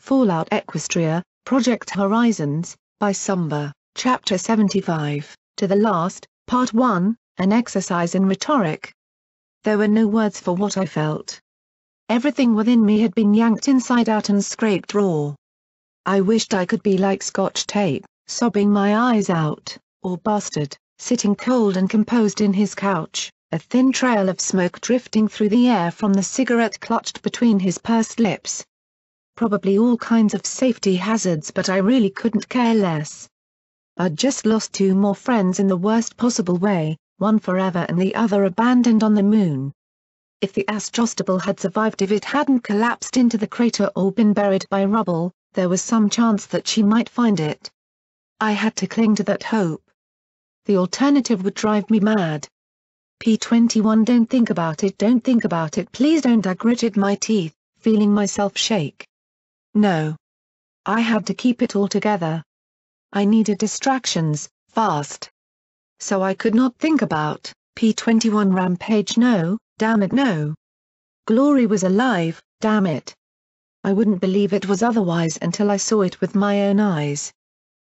Fallout Equestria, Project Horizons, by Sumber, Chapter 75, To the Last, Part 1, An Exercise in Rhetoric. There were no words for what I felt. Everything within me had been yanked inside out and scraped raw. I wished I could be like Scotch tape, sobbing my eyes out, or Bastard, sitting cold and composed in his couch, a thin trail of smoke drifting through the air from the cigarette clutched between his pursed lips. Probably all kinds of safety hazards, but I really couldn't care less. I'd just lost 2 more friends in the worst possible way, one forever and the other abandoned on the moon. If the Astrostable had survived, if it hadn't collapsed into the crater or been buried by rubble, there was some chance that she might find it. I had to cling to that hope. The alternative would drive me mad. P-21, don't think about it, please don't. I gritted my teeth, feeling myself shake. No. I had to keep it all together. I needed distractions, fast. So I could not think about P-21 Rampage. No, damn it, no. Glory was alive, damn it. I wouldn't believe it was otherwise until I saw it with my own eyes.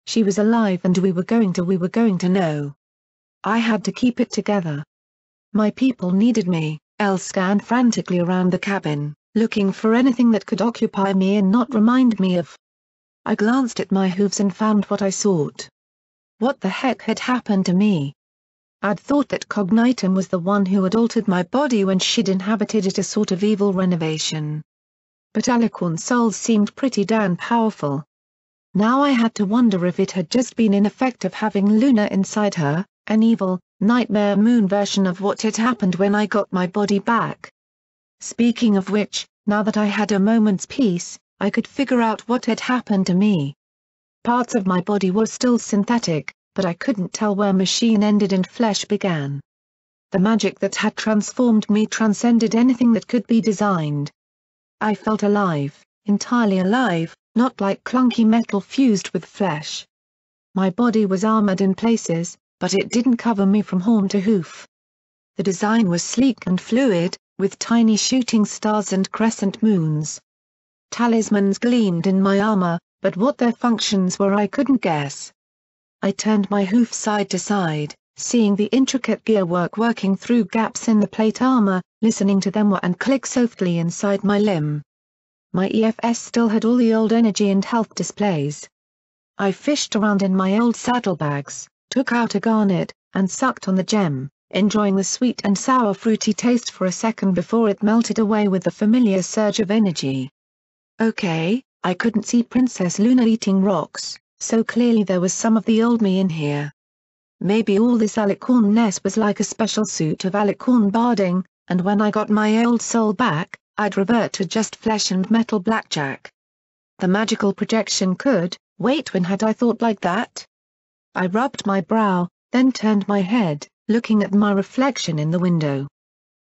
She was alive and we were going to know. I had to keep it together. My people needed me. Elle scanned frantically around the cabin, looking for anything that could occupy me and not remind me of. I glanced at my hooves and found what I sought. What the heck had happened to me? I'd thought that Cognitum was the one who had altered my body when she'd inhabited it, a sort of evil renovation. But Alicorn's souls seemed pretty damn powerful. Now I had to wonder if it had just been an effect of having Luna inside her, an evil, nightmare moon version of what had happened when I got my body back. Speaking of which, now that I had a moment's peace, I could figure out what had happened to me. Parts of my body were still synthetic, but I couldn't tell where machine ended and flesh began. The magic that had transformed me transcended anything that could be designed. I felt alive, entirely alive, not like clunky metal fused with flesh. My body was armored in places, but it didn't cover me from horn to hoof. The design was sleek and fluid, with tiny shooting stars and crescent moons. Talismans gleamed in my armor, but what their functions were I couldn't guess. I turned my hoof side to side, seeing the intricate gearwork working through gaps in the plate armor, listening to them whir and click softly inside my limb. My EFS still had all the old energy and health displays. I fished around in my old saddlebags, took out a garnet, and sucked on the gem, enjoying the sweet and sour fruity taste for a second before it melted away with the familiar surge of energy. Okay, I couldn't see Princess Luna eating rocks, so clearly there was some of the old me in here. Maybe all this Alicorn-ness was like a special suit of Alicorn barding, and when I got my old soul back, I'd revert to just flesh and metal blackjack. The magical projection could, wait, when had I thought like that? I rubbed my brow, then turned my head, looking at my reflection in the window.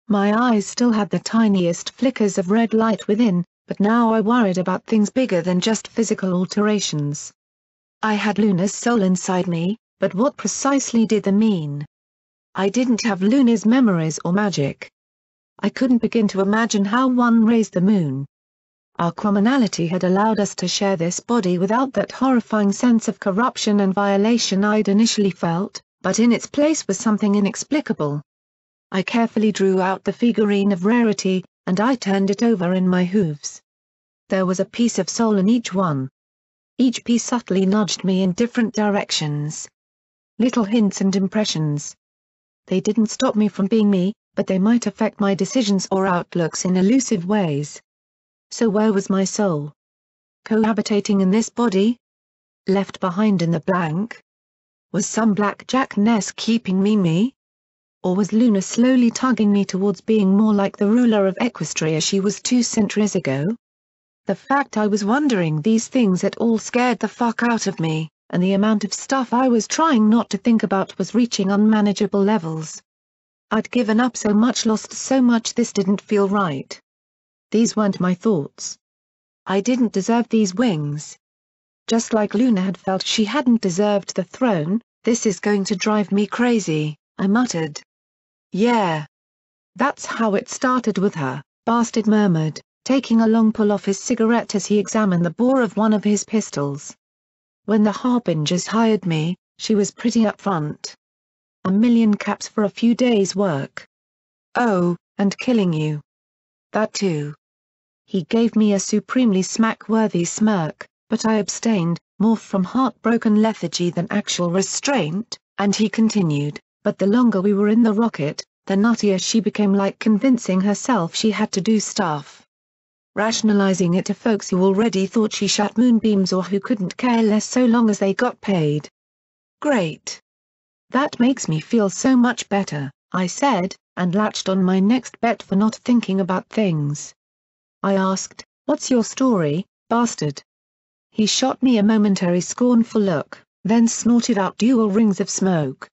My eyes still had the tiniest flickers of red light within, but now I worried about things bigger than just physical alterations. I had Luna's soul inside me, but what precisely did they mean? I didn't have Luna's memories or magic. I couldn't begin to imagine how one raised the moon. Our commonality had allowed us to share this body without that horrifying sense of corruption and violation I'd initially felt, but in its place was something inexplicable. I carefully drew out the figurine of rarity, and I turned it over in my hooves. There was a piece of soul in each one. Each piece subtly nudged me in different directions. Little hints and impressions. They didn't stop me from being me, but they might affect my decisions or outlooks in elusive ways. So where was my soul? Cohabitating in this body? Left behind in the blank? Was some blackjack-ness keeping me? Or was Luna slowly tugging me towards being more like the ruler of Equestria she was 2 centuries ago? The fact I was wondering these things at all scared the fuck out of me, and the amount of stuff I was trying not to think about was reaching unmanageable levels. I'd given up so much, lost so much, this didn't feel right. These weren't my thoughts. I didn't deserve these wings. Just like Luna had felt she hadn't deserved the throne, this is going to drive me crazy, I muttered. Yeah. That's how it started with her, Bastard murmured, taking a long pull off his cigarette as he examined the bore of one of his pistols. "When the Harbingers hired me, she was pretty upfront. 1,000,000 caps for a few days' work. Oh, and killing you. That too." He gave me a supremely smack-worthy smirk, but I abstained, more from heartbroken lethargy than actual restraint, and he continued, "But the longer we were in the rocket, the nuttier she became, like convincing herself she had to do stuff. Rationalizing it to folks who already thought she shot moonbeams or who couldn't care less so long as they got paid." "Great. That makes me feel so much better," I said, and latched on my next bet for not thinking about things. I asked, "What's your story, bastard?" He shot me a momentary scornful look, then snorted out dual rings of smoke.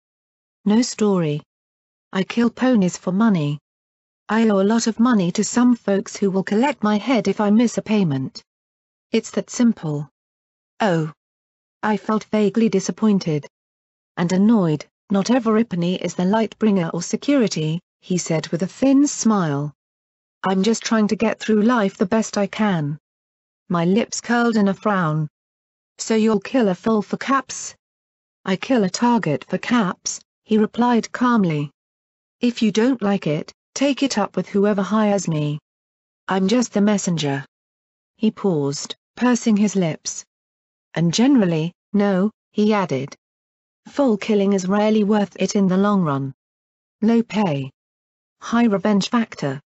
"No story. I kill ponies for money. I owe a lot of money to some folks who will collect my head if I miss a payment. It's that simple." "Oh." I felt vaguely disappointed. "And annoyed. Not every penny is the light bringer or security," he said with a thin smile. "I'm just trying to get through life the best I can." My lips curled in a frown. "So you'll kill a foal for caps?" "I kill a target for caps," he replied calmly. "If you don't like it, take it up with whoever hires me. I'm just the messenger." He paused, pursing his lips. "And generally, no," he added. "Foal killing is rarely worth it in the long run. Low pay. High revenge factor.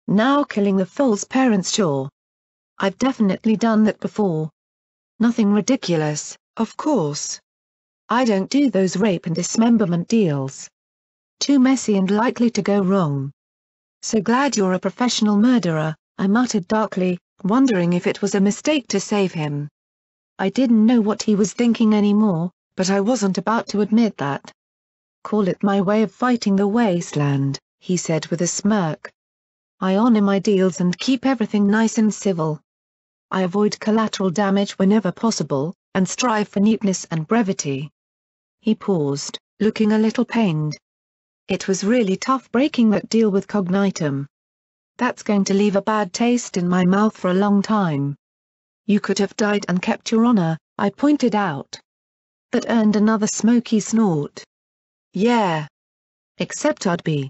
Now killing the foal's parents, sure. I've definitely done that before. Nothing ridiculous, of course. I don't do those rape and dismemberment deals. Too messy and likely to go wrong." "So glad you're a professional murderer," I muttered darkly, wondering if it was a mistake to save him. I didn't know what he was thinking anymore, but I wasn't about to admit that. "Call it my way of fighting the wasteland," he said with a smirk. "I honor my deals and keep everything nice and civil. I avoid collateral damage whenever possible, and strive for neatness and brevity." He paused, looking a little pained. "It was really tough breaking that deal with Cognitum. That's going to leave a bad taste in my mouth for a long time." "You could have died and kept your honor," I pointed out. That earned another smoky snort. "Yeah. Except I'd be,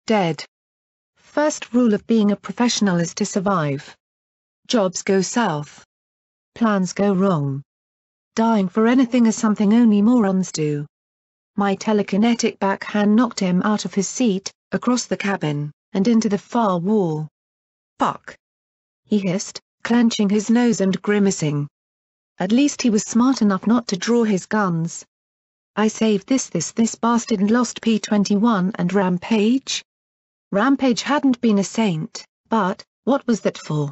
dead. First rule of being a professional is to survive. Jobs go south. Plans go wrong. Dying for anything is something only morons do." My telekinetic backhand knocked him out of his seat, across the cabin, and into the far wall. "Fuck!" he hissed, clenching his nose and grimacing. At least he was smart enough not to draw his guns. "I saved this bastard and lost P-21 and Rampage?" Rampage hadn't been a saint, but, what was that for?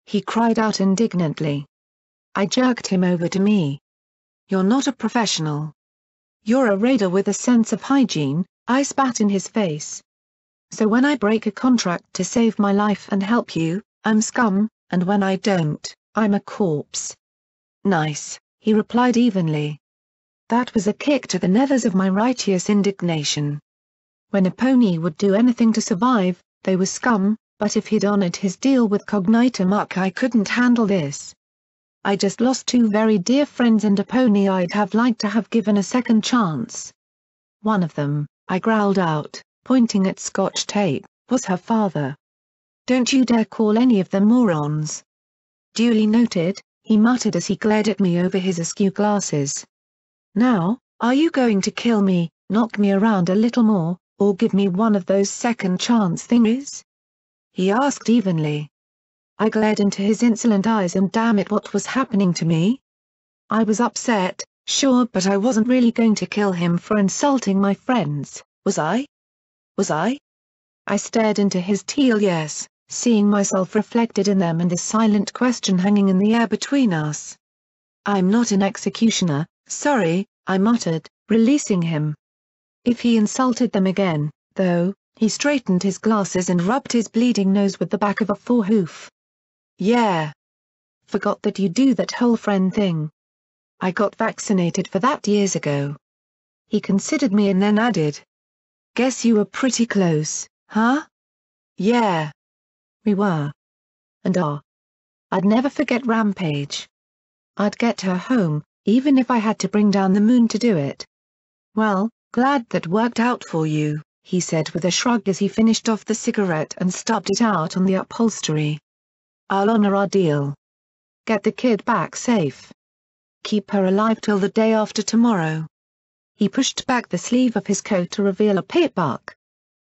He cried out indignantly. I jerked him over to me. "You're not a professional. You're a raider with a sense of hygiene," I spat in his face. "So when I break a contract to save my life and help you, I'm scum, and when I don't, I'm a corpse." "Nice," he replied evenly. That was a kick to the nethers of my righteous indignation. When a pony would do anything to survive, they were scum, but if he'd honored his deal with Cognitum, I couldn't handle this. I just lost two very dear friends and a pony I'd have liked to have given a second chance. One of them," I growled out, pointing at Scotch tape, "was her father. Don't you dare call any of them morons." "Duly noted," he muttered as he glared at me over his askew glasses. "Now, are you going to kill me, knock me around a little more, or give me one of those second chance thingies?" he asked evenly. I glared into his insolent eyes and damn it, what was happening to me? I was upset, sure, but I wasn't really going to kill him for insulting my friends, was I? Was I? I stared into his teal eyes, seeing myself reflected in them and a silent question hanging in the air between us. "I'm not an executioner, sorry," I muttered, releasing him. If he insulted them again, though, he straightened his glasses and rubbed his bleeding nose with the back of a forehoof. "Yeah. Forgot that you do that whole friend thing. I got vaccinated for that years ago." He considered me and then added. "Guess you were pretty close, huh?" "Yeah. We were." And I'd never forget Rampage. I'd get her home, even if I had to bring down the moon to do it. Well, glad that worked out for you, he said with a shrug as he finished off the cigarette and stubbed it out on the upholstery. I'll honor our deal. Get the kid back safe. Keep her alive till the day after tomorrow. He pushed back the sleeve of his coat to reveal a pitbuck.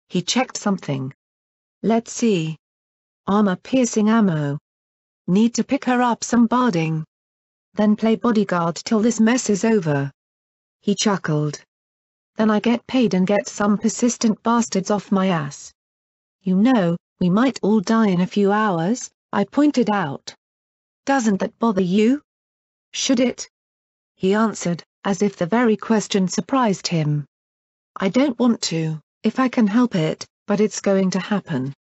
He checked something. Let's see. Armor-piercing ammo. Need to pick her up some barding. Then play bodyguard till this mess is over. He chuckled. Then I get paid and get some persistent bastards off my ass. You know, we might all die in a few hours, I pointed out. Doesn't that bother you? Should it? He answered, as if the very question surprised him. I don't want to, if I can help it, but it's going to happen.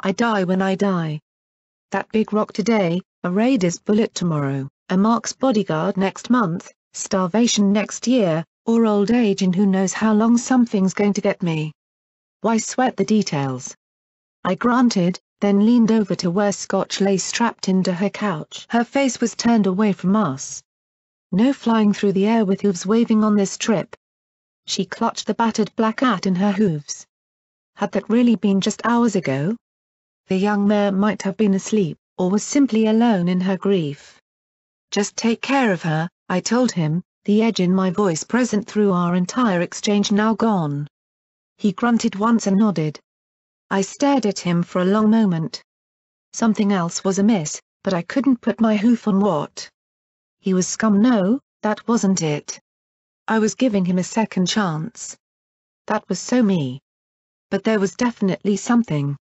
I die when I die. That big rock today, a raider's bullet tomorrow, a mark's bodyguard next month, starvation next year, or old age and who knows how long something's going to get me. Why sweat the details? I grunted, then leaned over to where Scotch lay strapped into her couch. Her face was turned away from us. No flying through the air with hooves waving on this trip. She clutched the battered black cat in her hooves. Had that really been just hours ago? The young mare might have been asleep, or was simply alone in her grief. Just take care of her, I told him, the edge in my voice present through our entire exchange now gone. He grunted once and nodded. I stared at him for a long moment. Something else was amiss, but I couldn't put my hoof on what. He was scum. No, that wasn't it. I was giving him a second chance. That was so me. But there was definitely something.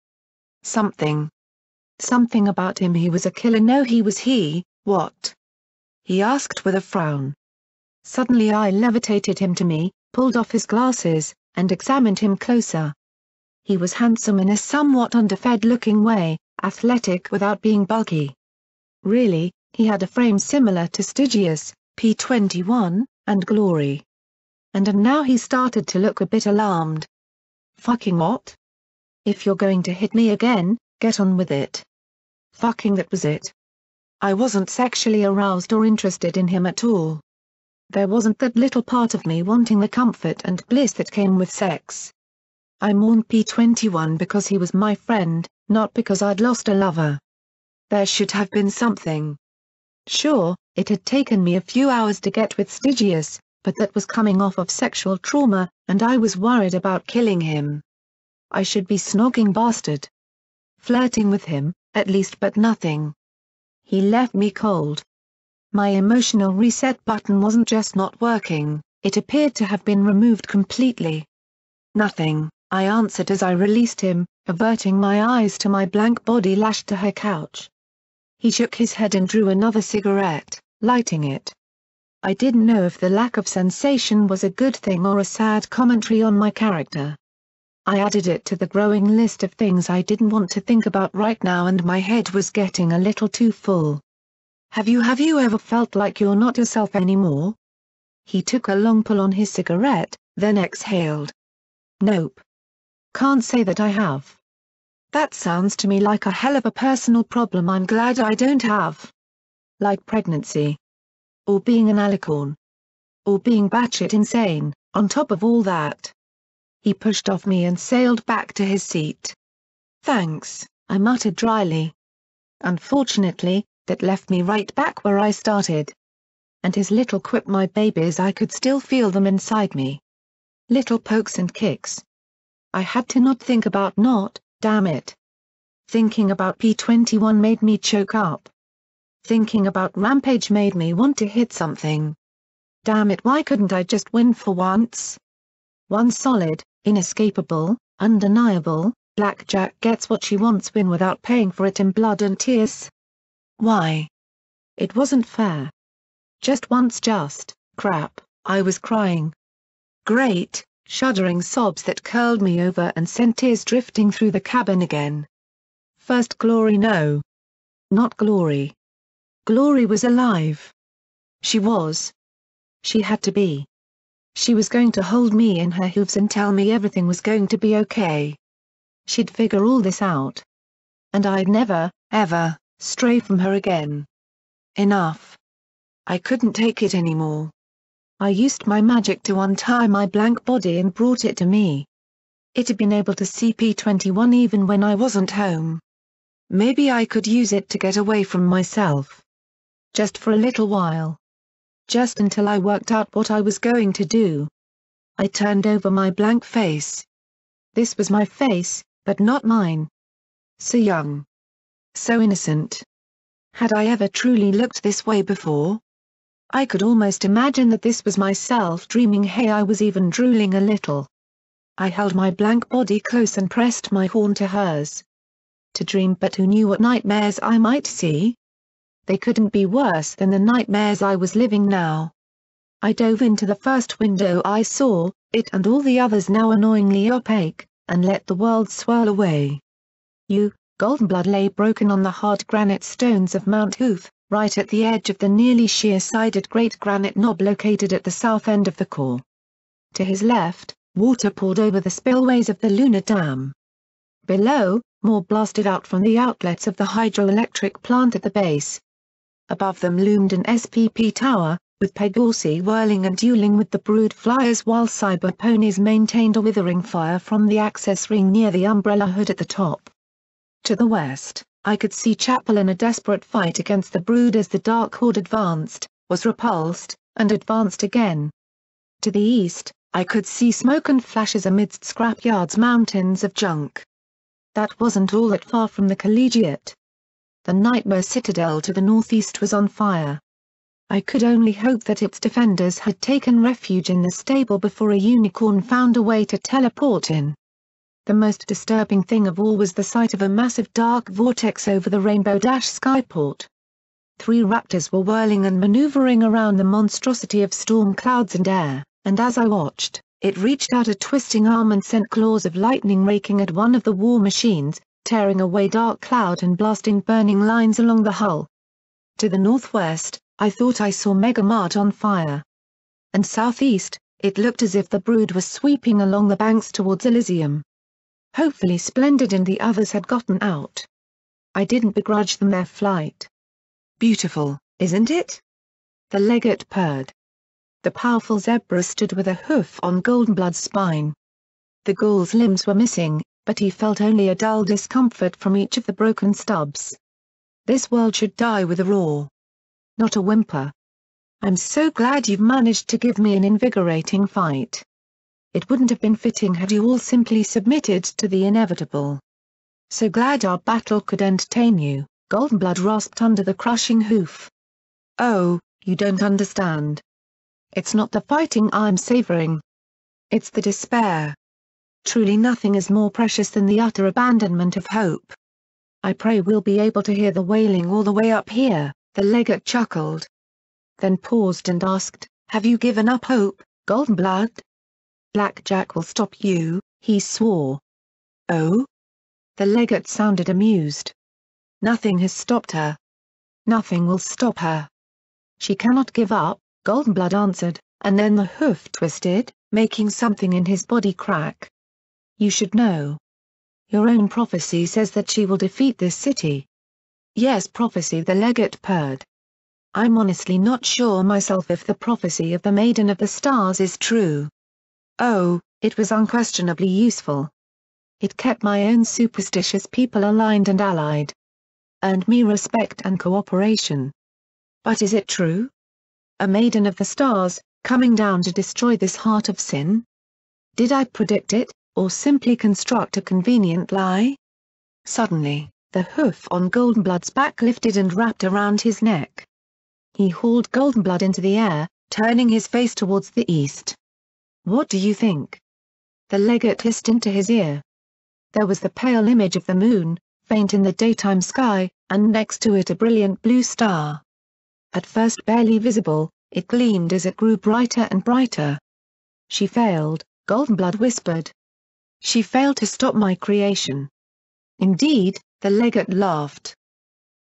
Something about him. He was a killer. No, he was he. What? He asked with a frown. Suddenly I levitated him to me, pulled off his glasses, and examined him closer. He was handsome in a somewhat underfed-looking way, athletic without being bulky. Really, he had a frame similar to Stygius, P21, and Glory. And now he started to look a bit alarmed. Fucking what? If you're going to hit me again, get on with it. Fucking that was it. I wasn't sexually aroused or interested in him at all. There wasn't that little part of me wanting the comfort and bliss that came with sex. I mourned P21 because he was my friend, not because I'd lost a lover. There should have been something. Sure, it had taken me a few hours to get with Stygius, but that was coming off of sexual trauma, and I was worried about killing him. I should be snogging bastard. Flirting with him, at least, but nothing. He left me cold. My emotional reset button wasn't just not working, it appeared to have been removed completely. Nothing, I answered as I released him, averting my eyes to my blank body lashed to her couch. He shook his head and drew another cigarette, lighting it. I didn't know if the lack of sensation was a good thing or a sad commentary on my character. I added it to the growing list of things I didn't want to think about right now, and my head was getting a little too full. Have you ever felt like you're not yourself anymore? He took a long pull on his cigarette, then exhaled. Nope. Can't say that I have. That sounds to me like a hell of a personal problem I'm glad I don't have. Like pregnancy. Or being an alicorn. Or being batshit insane, on top of all that. He pushed off me and sailed back to his seat. Thanks, I muttered dryly. Unfortunately, that left me right back where I started. And his little quip, my babies, I could still feel them inside me. Little pokes and kicks. I had to not think about damn it. Thinking about P21 made me choke up. Thinking about Rampage made me want to hit something. Damn it, why couldn't I just win for once? One solid, inescapable, undeniable, Blackjack gets what she wants win without paying for it in blood and tears. Why? It wasn't fair. Just once, crap, I was crying. Great, shuddering sobs that curled me over and sent tears drifting through the cabin again. First Glory, no. Not Glory. Glory was alive. She was. She had to be. She was going to hold me in her hooves and tell me everything was going to be okay. She'd figure all this out. And I'd never, ever, stray from her again. Enough. I couldn't take it anymore. I used my magic to untie my blank body and brought it to me. It had been able to see P21 even when I wasn't home. Maybe I could use it to get away from myself. Just for a little while. Just until I worked out what I was going to do. I turned over my blank face. This was my face, but not mine. So young. So innocent. Had I ever truly looked this way before? I could almost imagine that this was myself dreaming. Hey, I was even drooling a little. I held my blank body close and pressed my horn to hers. To dream, but who knew what nightmares I might see? They couldn't be worse than the nightmares I was living now. I dove into the first window I saw, it and all the others now annoyingly opaque, and let the world swirl away. Goldenblood lay broken on the hard granite stones of Mount Hoof, right at the edge of the nearly sheer-sided great granite knob located at the south end of the core. To his left, water poured over the spillways of the lunar dam. Below, more blasted out from the outlets of the hydroelectric plant at the base. Above them loomed an SPP tower, with Pegorsi whirling and dueling with the brood flyers while cyber ponies maintained a withering fire from the access ring near the umbrella hood at the top. To the west, I could see Chapel in a desperate fight against the brood as the Dark Horde advanced, was repulsed, and advanced again. To the east, I could see smoke and flashes amidst scrapyards, mountains of junk. That wasn't all that far from the Collegiate. The Nightmare Citadel to the northeast was on fire. I could only hope that its defenders had taken refuge in the stable before a unicorn found a way to teleport in. The most disturbing thing of all was the sight of a massive dark vortex over the Rainbow Dash skyport. 3 raptors were whirling and maneuvering around the monstrosity of storm clouds and air, and as I watched, it reached out a twisting arm and sent claws of lightning raking at one of the war machines, tearing away dark cloud and blasting burning lines along the hull. To the northwest, I thought I saw Megamart on fire. And southeast, it looked as if the brood was sweeping along the banks towards Elysium. Hopefully Splendid and the others had gotten out. I didn't begrudge them their flight. Beautiful, isn't it? The legate purred. The powerful zebra stood with a hoof on Goldenblood's spine. The ghoul's limbs were missing, but he felt only a dull discomfort from each of the broken stubs. This world should die with a roar. Not a whimper. I'm so glad you've managed to give me an invigorating fight. It wouldn't have been fitting had you all simply submitted to the inevitable. So glad our battle could entertain you, Goldenblood rasped under the crushing hoof. Oh, you don't understand. It's not the fighting I'm savoring. It's the despair. Truly nothing is more precious than the utter abandonment of hope. I pray we'll be able to hear the wailing all the way up here, the legate chuckled. Then paused and asked, have you given up hope, Goldenblood? Blackjack will stop you, he swore. Oh? The legate sounded amused. Nothing has stopped her. Nothing will stop her. She cannot give up, Goldenblood answered, and then the hoof twisted, making something in his body crack. You should know. Your own prophecy says that she will defeat this city. Yes, prophecy, the legate purred. I'm honestly not sure myself if the prophecy of the Maiden of the Stars is true. Oh, it was unquestionably useful. It kept my own superstitious people aligned and allied. Earned me respect and cooperation. But is it true? A Maiden of the Stars, coming down to destroy this heart of sin? Did I predict it, or simply construct a convenient lie? Suddenly, the hoof on Goldenblood's back lifted and wrapped around his neck. He hauled Goldenblood into the air, turning his face towards the east. What do you think? The legate hissed into his ear. There was the pale image of the moon, faint in the daytime sky, and next to it a brilliant blue star. At first barely visible, it gleamed as it grew brighter and brighter. She failed, Goldenblood whispered. She failed to stop my creation. Indeed, the legate laughed.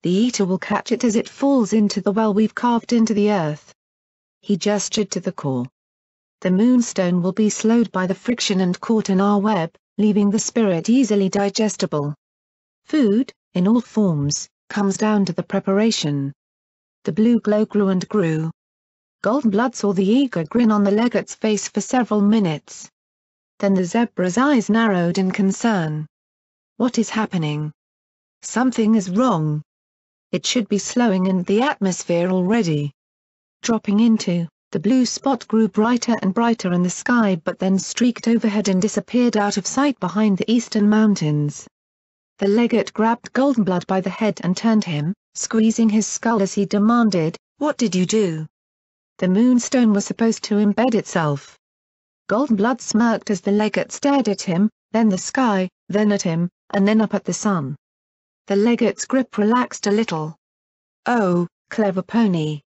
The Eater will catch it as it falls into the well we've carved into the earth. He gestured to the core. The moonstone will be slowed by the friction and caught in our web, leaving the spirit easily digestible. Food, in all forms, comes down to the preparation. The blue glow grew and grew. Goldenblood saw the eager grin on the legate's face for several minutes. Then the zebra's eyes narrowed in concern. What is happening? Something is wrong. It should be slowing in the atmosphere already. Dropping into, the blue spot grew brighter and brighter in the sky but then streaked overhead and disappeared out of sight behind the eastern mountains. The legate grabbed Goldenblood by the head and turned him, squeezing his skull as he demanded, "What did you do?" The moonstone was supposed to embed itself. Goldenblood smirked as the legate stared at him, then the sky, then at him, and then up at the sun. The legate's grip relaxed a little. "Oh, clever pony.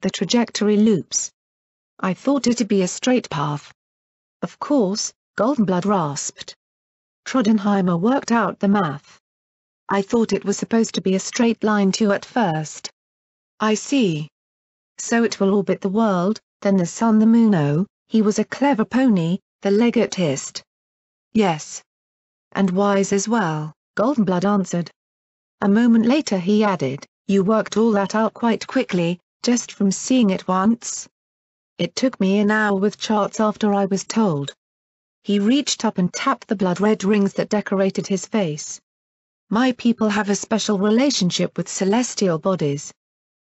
The trajectory loops. I thought it'd be a straight path." "Of course," Goldenblood rasped. Trottenheimer worked out the math. "I thought it was supposed to be a straight line too at first." "I see. So it will orbit the world, then the sun the moon." "Oh, he was a clever pony," the legate hissed. "Yes. And wise as well," Goldenblood answered. A moment later he added, "You worked all that out quite quickly, just from seeing it once." "It took me an hour with charts after I was told." He reached up and tapped the blood-red rings that decorated his face. "My people have a special relationship with celestial bodies.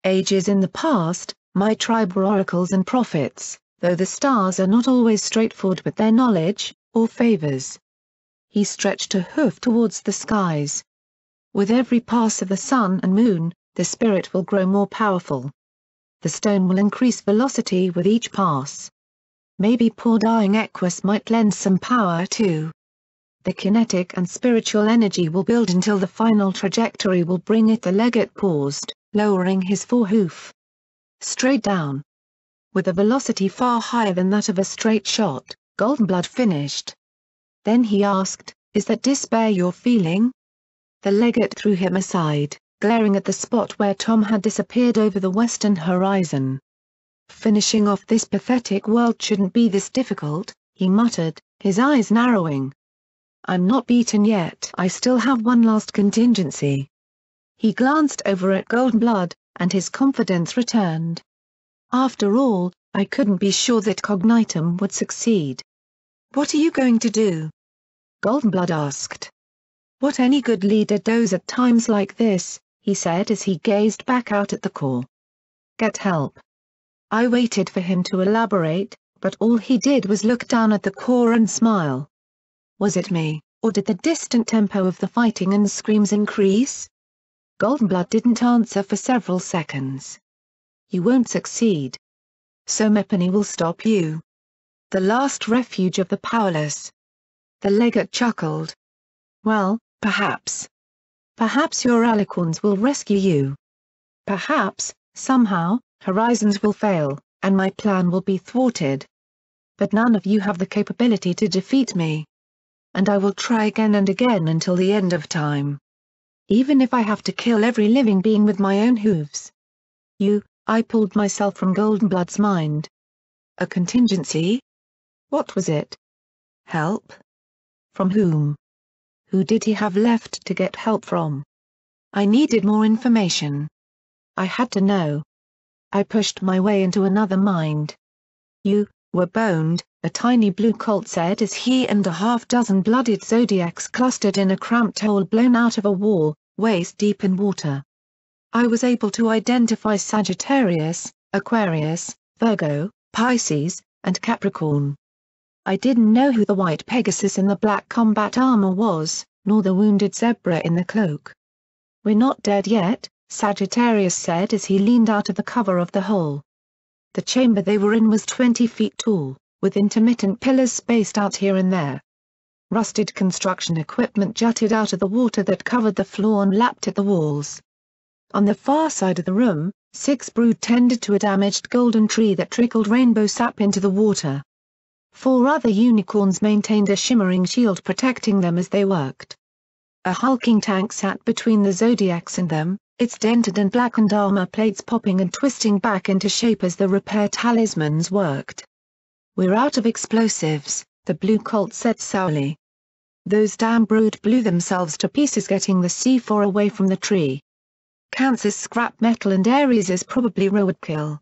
Ages in the past, my tribe were oracles and prophets, though the stars are not always straightforward with their knowledge, or favors." He stretched a hoof towards the skies. "With every pass of the sun and moon, the spirit will grow more powerful. The stone will increase velocity with each pass. Maybe poor dying Equus might lend some power too. The kinetic and spiritual energy will build until the final trajectory will bring it." The legate paused, lowering his forehoof. "Straight down. With a velocity far higher than that of a straight shot," Goldenblood finished. Then he asked, "Is that despair you're feeling?" The legate threw him aside, glaring at the spot where Tom had disappeared over the western horizon. "Finishing off this pathetic world shouldn't be this difficult," he muttered, his eyes narrowing. "I'm not beaten yet. I still have one last contingency." He glanced over at Goldenblood, and his confidence returned. "After all, I couldn't be sure that Cognitum would succeed." "What are you going to do?" Goldenblood asked. "What any good leader does at times like this," he said as he gazed back out at the core. "Get help." I waited for him to elaborate, but all he did was look down at the core and smile. Was it me, or did the distant tempo of the fighting and screams increase? Goldenblood didn't answer for several seconds. "You won't succeed. So Mepany will stop you. The last refuge of the powerless." The legate chuckled. "Well, perhaps. Perhaps your alicorns will rescue you. Perhaps, somehow, Horizons will fail, and my plan will be thwarted. But none of you have the capability to defeat me. And I will try again and again until the end of time. Even if I have to kill every living being with my own hooves." I pulled myself from Goldenblood's mind. "A contingency? What was it? Help? From whom? Who did he have left to get help from?" I needed more information. I had to know. I pushed my way into another mind. "You were boned," a tiny blue colt said as he and a half-dozen blooded Zodiacs clustered in a cramped hole blown out of a wall, waist-deep in water. I was able to identify Sagittarius, Aquarius, Virgo, Pisces, and Capricorn. I didn't know who the white Pegasus in the black combat armor was, nor the wounded zebra in the cloak. "We're not dead yet," Sagittarius said as he leaned out of the cover of the hole. The chamber they were in was 20 feet tall, with intermittent pillars spaced out here and there. Rusted construction equipment jutted out of the water that covered the floor and lapped at the walls. On the far side of the room, 6 brood tended to a damaged golden tree that trickled rainbow sap into the water. 4 other unicorns maintained a shimmering shield protecting them as they worked. A hulking tank sat between the Zodiacs and them, its dented and blackened armor plates popping and twisting back into shape as the repair talismans worked. "We're out of explosives," the blue colt said sourly. "Those damn brood blew themselves to pieces getting the C4 away from the tree. Cancer's scrap metal and Aries is probably roadkill.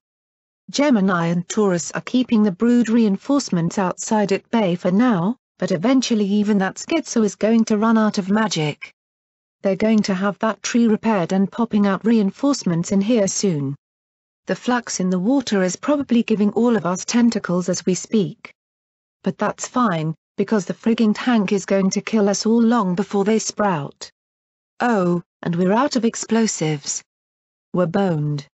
Gemini and Taurus are keeping the brood reinforcements outside at bay for now, but eventually even that schizo is going to run out of magic. They're going to have that tree repaired and popping out reinforcements in here soon. The flux in the water is probably giving all of us tentacles as we speak. But that's fine, because the frigging tank is going to kill us all long before they sprout. Oh, and we're out of explosives. We're boned.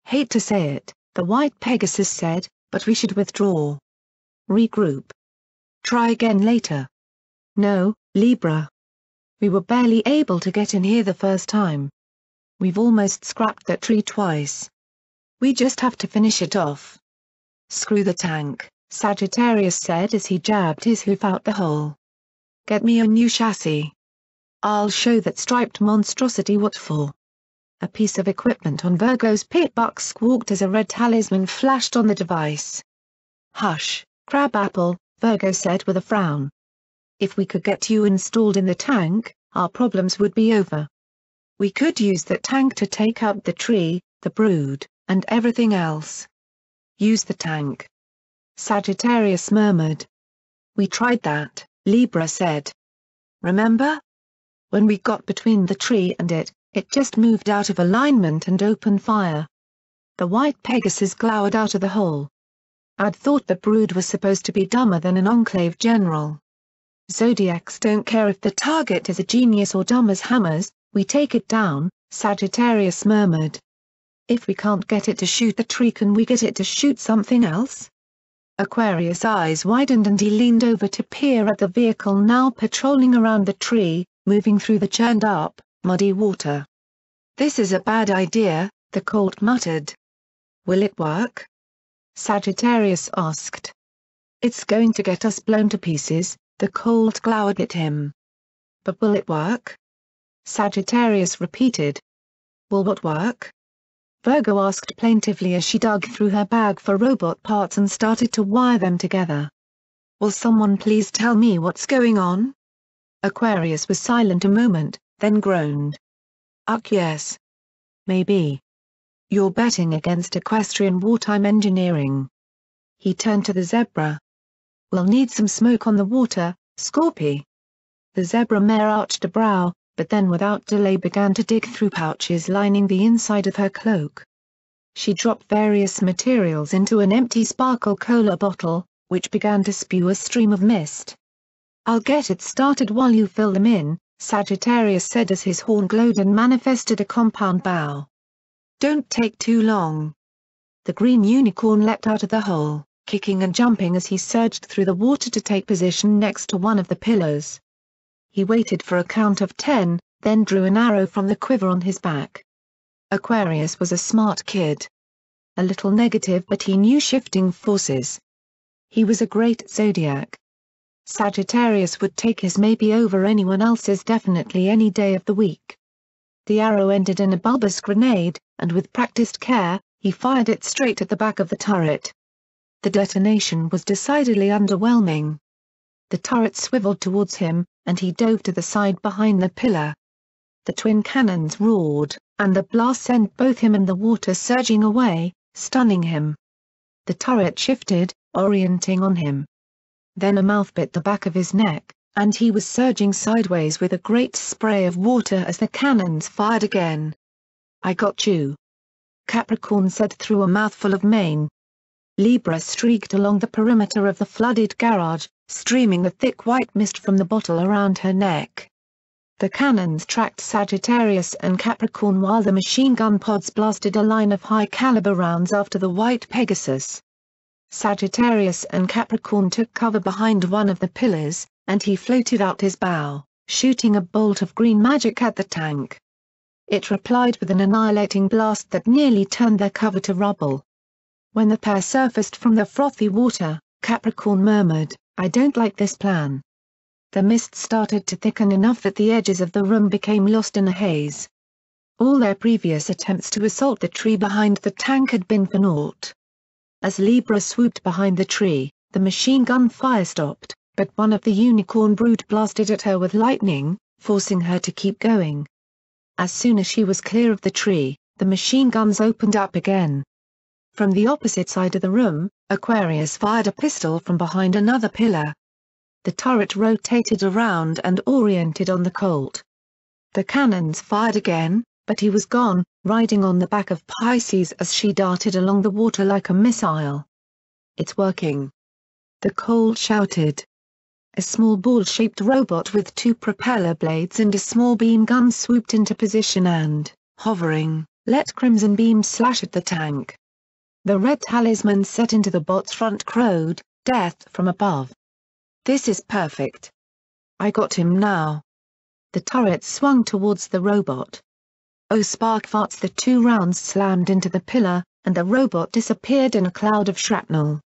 Hate to say it, the White Pegasus said, but we should withdraw. Regroup. Try again later. No, Libra. We were barely able to get in here the first time. We've almost scrapped that tree twice. We just have to finish it off. Screw the tank, Sagittarius said as he jabbed his hoof out the hole. Get me a new chassis. I'll show that striped monstrosity what for. A piece of equipment on Virgo's pitbuck squawked as a red talisman flashed on the device. Hush, Crabapple, Virgo said with a frown. If we could get you installed in the tank, our problems would be over. We could use that tank to take out the tree, the brood, and everything else. Use the tank. Sagittarius murmured. We tried that, Libra said. Remember? When we got between the tree and it just moved out of alignment and opened fire. The White Pegasus glowered out of the hole. I'd thought the brood was supposed to be dumber than an Enclave general. Zodiacs don't care if the target is a genius or dumb as hammers, we take it down, Sagittarius murmured. If we can't get it to shoot the tree, can we get it to shoot something else? Aquarius' eyes widened and he leaned over to peer at the vehicle now patrolling around the tree, moving through the churned up, muddy water. This is a bad idea, the Colt muttered. Will it work? Sagittarius asked. It's going to get us blown to pieces, the Colt glowered at him. But will it work? Sagittarius repeated. Will what work? Virgo asked plaintively as she dug through her bag for robot parts and started to wire them together. Will someone please tell me what's going on? Aquarius was silent a moment, then groaned. Yes. Maybe. You're betting against equestrian wartime engineering. He turned to the zebra. We'll need some smoke on the water, Scorpy. The zebra mare arched a brow, but then without delay began to dig through pouches lining the inside of her cloak. She dropped various materials into an empty sparkle cola bottle, which began to spew a stream of mist. I'll get it started while you fill them in, Sagittarius said as his horn glowed and manifested a compound bow. Don't take too long. The green unicorn leapt out of the hole, kicking and jumping as he surged through the water to take position next to one of the pillars. He waited for a count of 10, then drew an arrow from the quiver on his back. Aquarius was a smart kid. A little negative, but he knew shifting forces. He was a great zodiac. Sagittarius would take his maybe over anyone else's definitely any day of the week. The arrow ended in a bulbous grenade, and with practiced care, he fired it straight at the back of the turret. The detonation was decidedly underwhelming. The turret swiveled towards him, and he dove to the side behind the pillar. The twin cannons roared, and the blast sent both him and the water surging away, stunning him. The turret shifted, orienting on him. Then a mouth bit the back of his neck, and he was surging sideways with a great spray of water as the cannons fired again. I got you. Capricorn said through a mouthful of mane. Libra streaked along the perimeter of the flooded garage, streaming the thick white mist from the bottle around her neck. The cannons tracked Sagittarius and Capricorn while the machine gun pods blasted a line of high-caliber rounds after the White Pegasus. Sagittarius and Capricorn took cover behind one of the pillars, and he floated out his bow, shooting a bolt of green magic at the tank. It replied with an annihilating blast that nearly turned their cover to rubble. When the pair surfaced from the frothy water, Capricorn murmured, I don't like this plan. The mist started to thicken enough that the edges of the room became lost in a haze. All their previous attempts to assault the tree behind the tank had been for naught. As Libra swooped behind the tree, the machine gun fire stopped, but one of the unicorn brood blasted at her with lightning, forcing her to keep going. As soon as she was clear of the tree, the machine guns opened up again. From the opposite side of the room, Aquarius fired a pistol from behind another pillar. The turret rotated around and oriented on the Colt. The cannons fired again, but he was gone, riding on the back of Pisces as she darted along the water like a missile. "It's working," the Colt shouted. A small ball-shaped robot with two propeller blades and a small beam gun swooped into position and, hovering, let crimson beams slash at the tank. The red talisman set into the bot's front crowed, "Death from above." "This is perfect. I got him now." The turret swung towards the robot. Oh spark farts! The two rounds slammed into the pillar, and the robot disappeared in a cloud of shrapnel.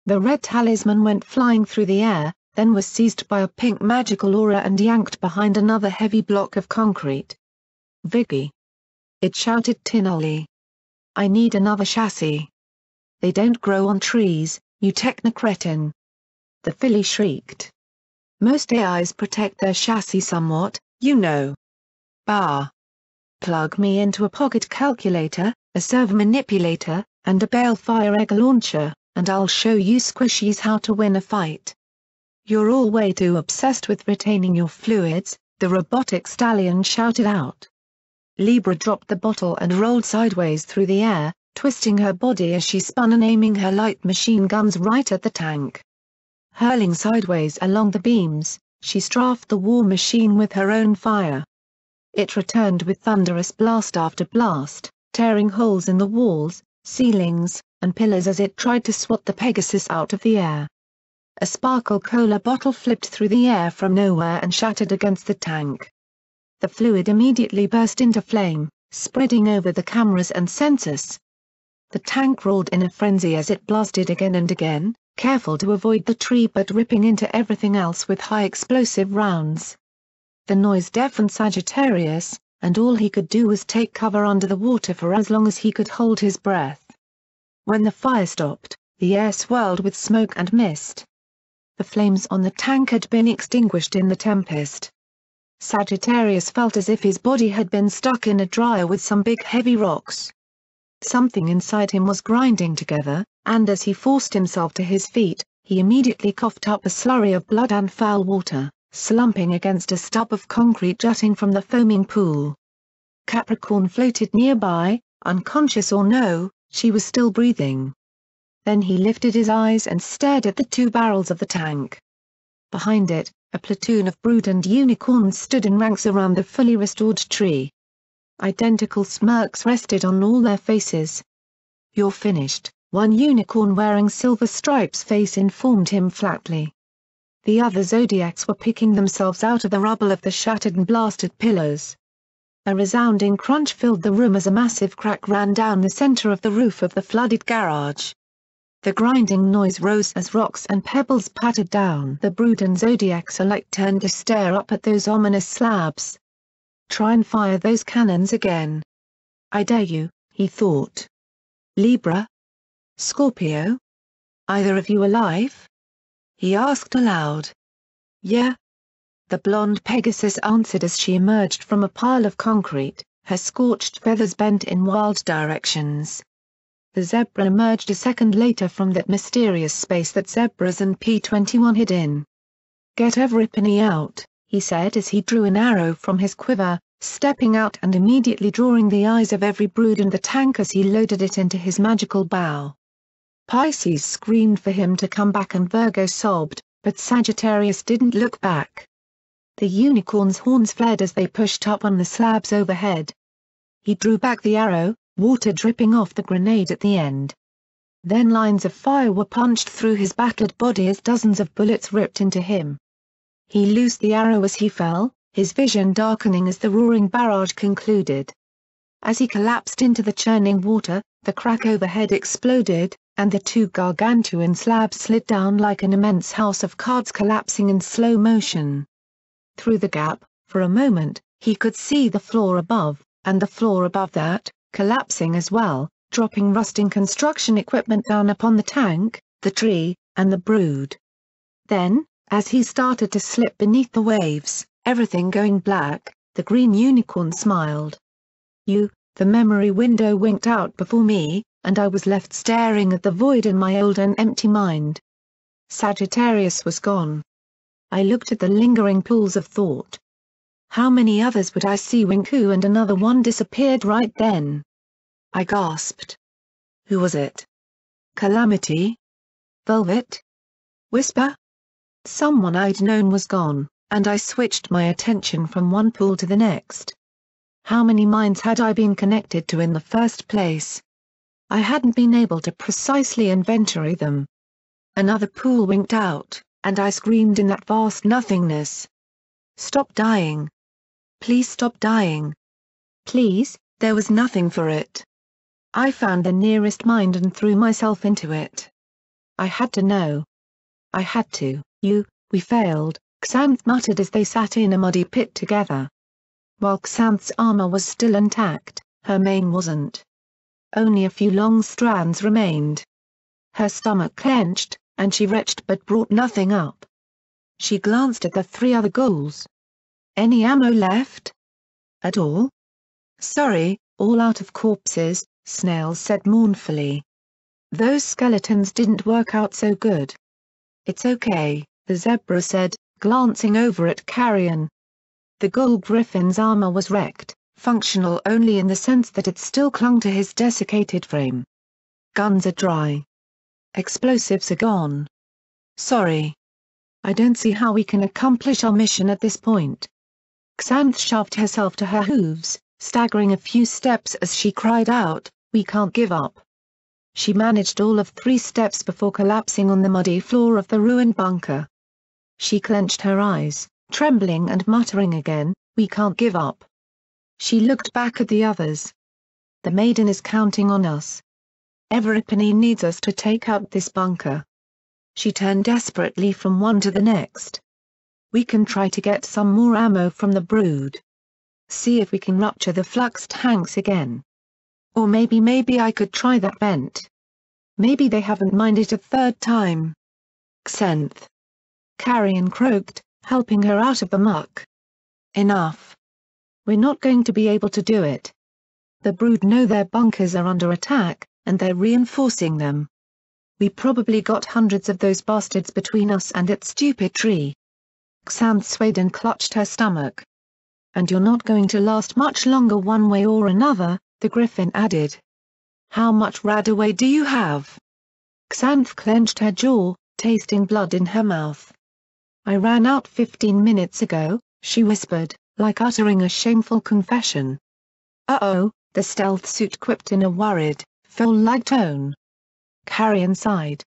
The red talisman went flying through the air, then was seized by a pink magical aura and yanked behind another heavy block of concrete. "Viggy!" it shouted tinnily. "I need another chassis." "They don't grow on trees, you technocretin!" the filly shrieked. "Most AIs protect their chassis somewhat, you know." "Bah! Plug me into a pocket calculator, a servo manipulator, and a balefire egg launcher, and I'll show you squishies how to win a fight. You're all way too obsessed with retaining your fluids," the robotic stallion shouted out. Libra dropped the bottle and rolled sideways through the air, twisting her body as she spun and aiming her light machine guns right at the tank. Hurling sideways along the beams, she strafed the war machine with her own fire. It returned with thunderous blast after blast, tearing holes in the walls, ceilings, and pillars as it tried to swat the Pegasus out of the air. A sparkle cola bottle flipped through the air from nowhere and shattered against the tank. The fluid immediately burst into flame, spreading over the cameras and sensors. The tank roared in a frenzy as it blasted again and again, careful to avoid the tree but ripping into everything else with high explosive rounds. The noise deafened Sagittarius, and all he could do was take cover under the water for as long as he could hold his breath. When the fire stopped, the air swirled with smoke and mist. The flames on the tank had been extinguished in the tempest. Sagittarius felt as if his body had been stuck in a dryer with some big heavy rocks. Something inside him was grinding together, and as he forced himself to his feet, he immediately coughed up a slurry of blood and foul water, slumping against a stub of concrete jutting from the foaming pool. Capricorn floated nearby, unconscious or no, she was still breathing. Then he lifted his eyes and stared at the two barrels of the tank. Behind it, a platoon of brood and unicorns stood in ranks around the fully restored tree. Identical smirks rested on all their faces. "You're finished," one unicorn wearing silver stripes face informed him flatly. The other Zodiacs were picking themselves out of the rubble of the shattered and blasted pillars. A resounding crunch filled the room as a massive crack ran down the center of the roof of the flooded garage. The grinding noise rose as rocks and pebbles pattered down. The brood and Zodiacs alike turned to stare up at those ominous slabs. "Try and fire those cannons again. I dare you," he thought. "Libra? Scorpio? Either of you alive?" he asked aloud. "Yeah," the blonde Pegasus answered as she emerged from a pile of concrete, her scorched feathers bent in wild directions. The zebra emerged a second later from that mysterious space that zebras and P-21 hid in. "Get everypenny out," he said as he drew an arrow from his quiver, stepping out and immediately drawing the eyes of every brood in the tank as he loaded it into his magical bow. Pisces screamed for him to come back and Virgo sobbed, but Sagittarius didn't look back. The unicorn's horns flared as they pushed up on the slabs overhead. He drew back the arrow, water dripping off the grenade at the end. Then lines of fire were punched through his battered body as dozens of bullets ripped into him. He loosed the arrow as he fell, his vision darkening as the roaring barrage concluded. As he collapsed into the churning water, the crack overhead exploded, and the two gargantuan slabs slid down like an immense house of cards collapsing in slow motion. Through the gap, for a moment, he could see the floor above, and the floor above that, collapsing as well, dropping rusting construction equipment down upon the tank, the tree, and the brood. Then, as he started to slip beneath the waves, everything going black, The green unicorn smiled. The memory window winked out before me, and I was left staring at the void in my old and empty mind. Sagittarius was gone. I looked at the lingering pools of thought. How many others would I see? Winku, and another one disappeared right then. I gasped. Who was it? Calamity? Velvet? Whisper? Someone I'd known was gone, and I switched my attention from one pool to the next. How many minds had I been connected to in the first place? I hadn't been able to precisely inventory them. Another pool winked out, and I screamed in that vast nothingness. Stop dying. Please stop dying. Please, there was nothing for it. I found the nearest mind and threw myself into it. I had to know. I had to. We failed, Xanth muttered as they sat in a muddy pit together. While Xanth's armor was still intact, her mane wasn't. Only a few long strands remained. Her stomach clenched, and she retched but brought nothing up. She glanced at the 3 other ghouls. Any ammo left? At all? Sorry, all out of corpses, Snails said mournfully. Those skeletons didn't work out so good. It's okay, the zebra said, glancing over at Carrion. The ghoul griffin's armor was wrecked, functional only in the sense that it still clung to his desiccated frame. Guns are dry. Explosives are gone. Sorry. I don't see how we can accomplish our mission at this point. Xanth shoved herself to her hooves, staggering a few steps as she cried out, we can't give up. She managed all of 3 steps before collapsing on the muddy floor of the ruined bunker. She clenched her eyes, trembling and muttering again, we can't give up. She looked back at the others. The maiden is counting on us. Everipany needs us to take out this bunker. She turned desperately from one to the next. We can try to get some more ammo from the brood. See if we can rupture the flux tanks again. Or maybe I could try that vent. Maybe they haven't mined it a 3rd time. Xanth. Carrion croaked, helping her out of the muck. Enough. We're not going to be able to do it. The brood know their bunkers are under attack, and they're reinforcing them. We probably got hundreds of those bastards between us and that stupid tree. Xanth swayed and clutched her stomach. And you're not going to last much longer one way or another, the griffin added. How much radaway do you have? Xanth clenched her jaw, tasting blood in her mouth. I ran out 15 minutes ago, she whispered, like uttering a shameful confession. Uh-oh, the stealth suit quipped in a worried, foal-like tone. Carrion sighed.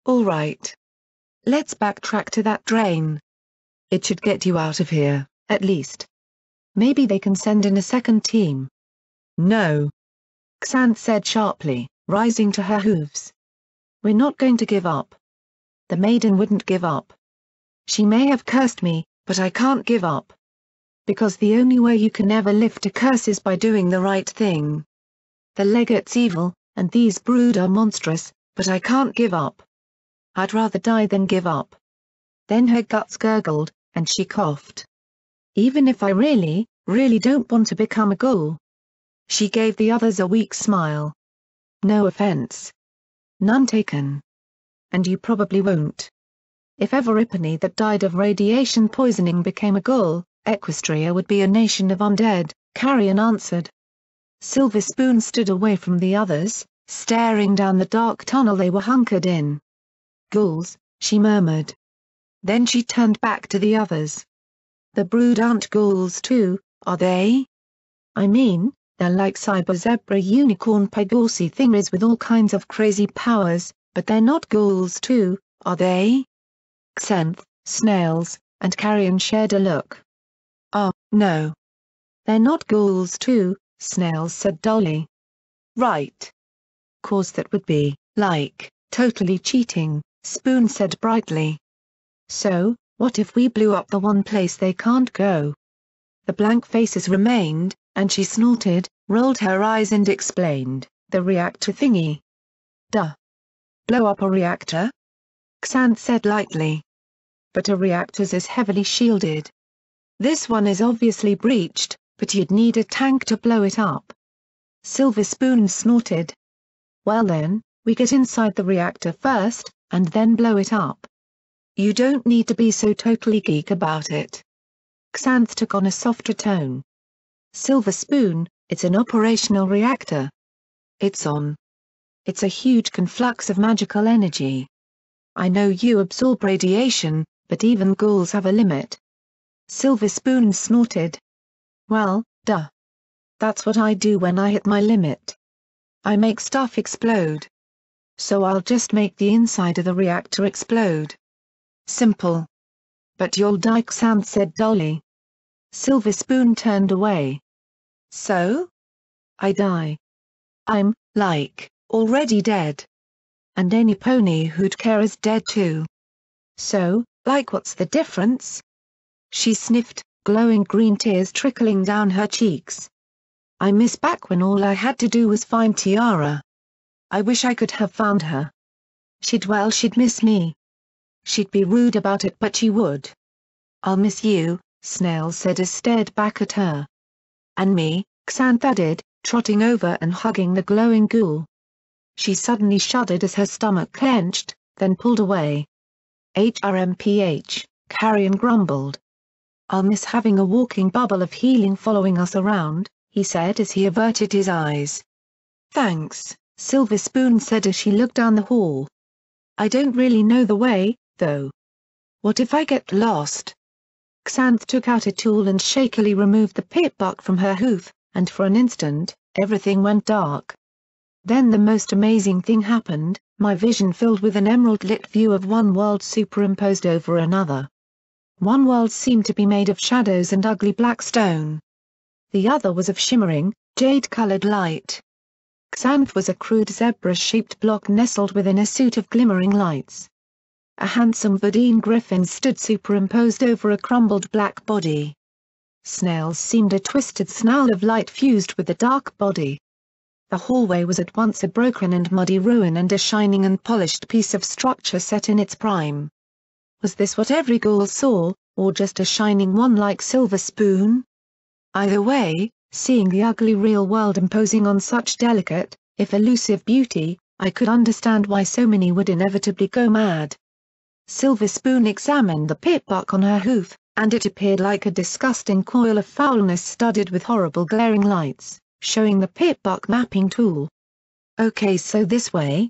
All right. Let's backtrack to that drain. It should get you out of here, at least. Maybe they can send in a 2nd team. No. Xanth said sharply, rising to her hooves. We're not going to give up. The maiden wouldn't give up. She may have cursed me, but I can't give up. Because the only way you can ever lift a curse is by doing the right thing. The legate's evil, and these brood are monstrous, but I can't give up. I'd rather die than give up. Then her guts gurgled, and she coughed. Even if I really don't want to become a ghoul. She gave the others a weak smile. No offense. None taken. And you probably won't. If Everipany that died of radiation poisoning became a ghoul, Equestria would be a nation of undead, Carrion answered. Silver Spoon stood away from the others, staring down the dark tunnel they were hunkered in. Ghouls, she murmured. Then she turned back to the others. The brood aren't ghouls too, are they? I mean, they're like cyber zebra unicorn Pegasus thingies with all kinds of crazy powers, but they're not ghouls too, are they? Xanth, Snails, and Carrion shared a look. Oh, no. They're not ghouls too, Snails said dully. Right. Course that would be, like, totally cheating, Spoon said brightly. So, what if we blew up the one place they can't go? The blank faces remained, and she snorted, rolled her eyes and explained, the reactor thingy. Duh. Blow up a reactor? Xanth said lightly. But a reactor's is heavily shielded. This one is obviously breached, but you'd need a tank to blow it up. Silver Spoon snorted. Well then, we get inside the reactor first, and then blow it up. You don't need to be so totally geek about it. Xanth took on a softer tone. Silver Spoon, it's an operational reactor. It's on. It's a huge conflux of magical energy. I know you absorb radiation, but even ghouls have a limit. Silver Spoon snorted. Well, duh. That's what I do when I hit my limit. I make stuff explode. So I'll just make the inside of the reactor explode. Simple. But you'll die, Xanth said dully. Silver Spoon turned away. So? I die. I'm, like, already dead. And any pony who'd care is dead too. So, like what's the difference? She sniffed, glowing green tears trickling down her cheeks. I miss back when all I had to do was find Tiara. I wish I could have found her. She'd miss me. She'd be rude about it but she would. I'll miss you, Snail said as stared back at her. And me, Xanth added, trotting over and hugging the glowing ghoul. She suddenly shuddered as her stomach clenched, then pulled away. HRMPH, Carrion grumbled. I'll miss having a walking bubble of healing following us around, he said as he averted his eyes. Thanks, Silver Spoon said as she looked down the hall. I don't really know the way, though. What if I get lost? Xanth took out a tool and shakily removed the pitbuck from her hoof, and for an instant, everything went dark. Then the most amazing thing happened, my vision filled with an emerald-lit view of one world superimposed over another. One world seemed to be made of shadows and ugly black stone. The other was of shimmering, jade-colored light. Xanth was a crude zebra-shaped block nestled within a suit of glimmering lights. A handsome Verdine griffin stood superimposed over a crumbled black body. Snails seemed a twisted snarl of light fused with the dark body. The hallway was at once a broken and muddy ruin and a shining and polished piece of structure set in its prime. Was this what every ghoul saw, or just a shining one like Silver Spoon? Either way, seeing the ugly real world imposing on such delicate, if elusive beauty, I could understand why so many would inevitably go mad. Silver Spoon examined the pitbuck on her hoof, and it appeared like a disgusting coil of foulness studded with horrible glaring lights, showing the pitbuck mapping tool. Okay, so this way?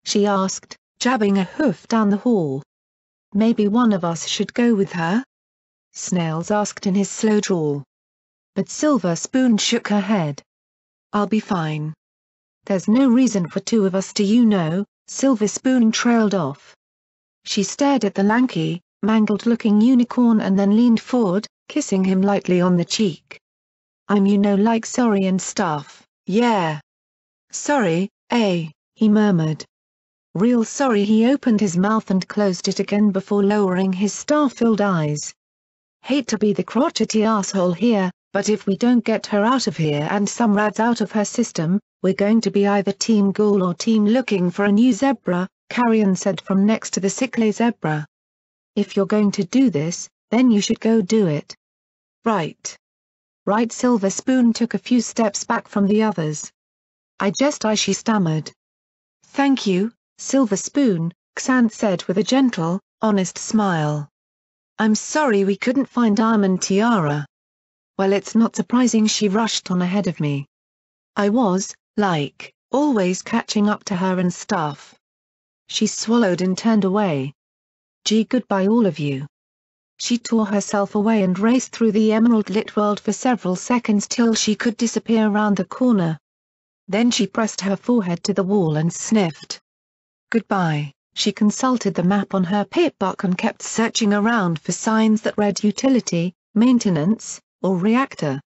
She asked, jabbing a hoof down the hall. Maybe one of us should go with her? Snails asked in his slow drawl. But Silver Spoon shook her head. I'll be fine. There's no reason for two of us to Silver Spoon trailed off. She stared at the lanky, mangled-looking unicorn and then leaned forward, kissing him lightly on the cheek. I'm like sorry and stuff, yeah. Sorry, eh, he murmured. Real sorry. He opened his mouth and closed it again before lowering his star-filled eyes. Hate to be the crotchety asshole here, but if we don't get her out of here and some rads out of her system, we're going to be either Team Ghoul or Team Looking for a New Zebra, Carrion said from next to the sickly zebra. If you're going to do this, then you should go do it. Right. Right. Silver Spoon took a few steps back from the others. She stammered. Thank you, Silver Spoon, Xanth said with a gentle, honest smile. I'm sorry we couldn't find Diamond Tiara. Well, it's not surprising she rushed on ahead of me. I was, always catching up to her and stuff. She swallowed and turned away. Gee, goodbye all of you. She tore herself away and raced through the emerald-lit world for several seconds till she could disappear around the corner. Then she pressed her forehead to the wall and sniffed. Goodbye. She consulted the map on her pitbuck and kept searching around for signs that read utility, maintenance, or reactor.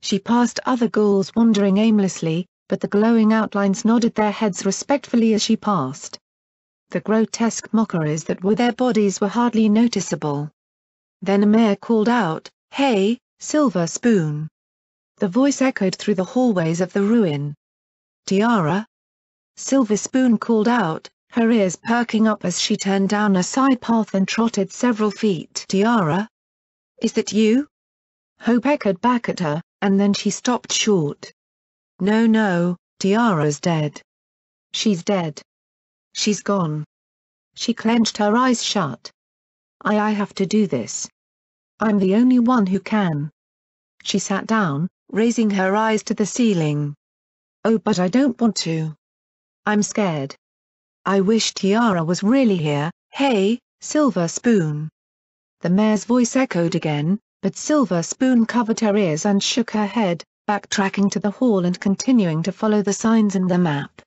She passed other ghouls wandering aimlessly, but the glowing outlines nodded their heads respectfully as she passed. The grotesque mockeries that were their bodies were hardly noticeable. Then a mare called out, "Hey, Silver Spoon!" The voice echoed through the hallways of the ruin. "Tiara?" Silver Spoon called out, her ears perking up as she turned down a side path and trotted several feet. "Tiara? Is that you?" Hope echoed back at her, and then she stopped short. "No, no, Tiara's dead. She's dead. She's gone." She clenched her eyes shut. I have to do this. I'm the only one who can." She sat down, raising her eyes to the ceiling. "Oh, but I don't want to. I'm scared. I wish Tiara was really here. Hey, Silver Spoon." The mayor's voice echoed again, but Silver Spoon covered her ears and shook her head, backtracking to the hall and continuing to follow the signs and the map.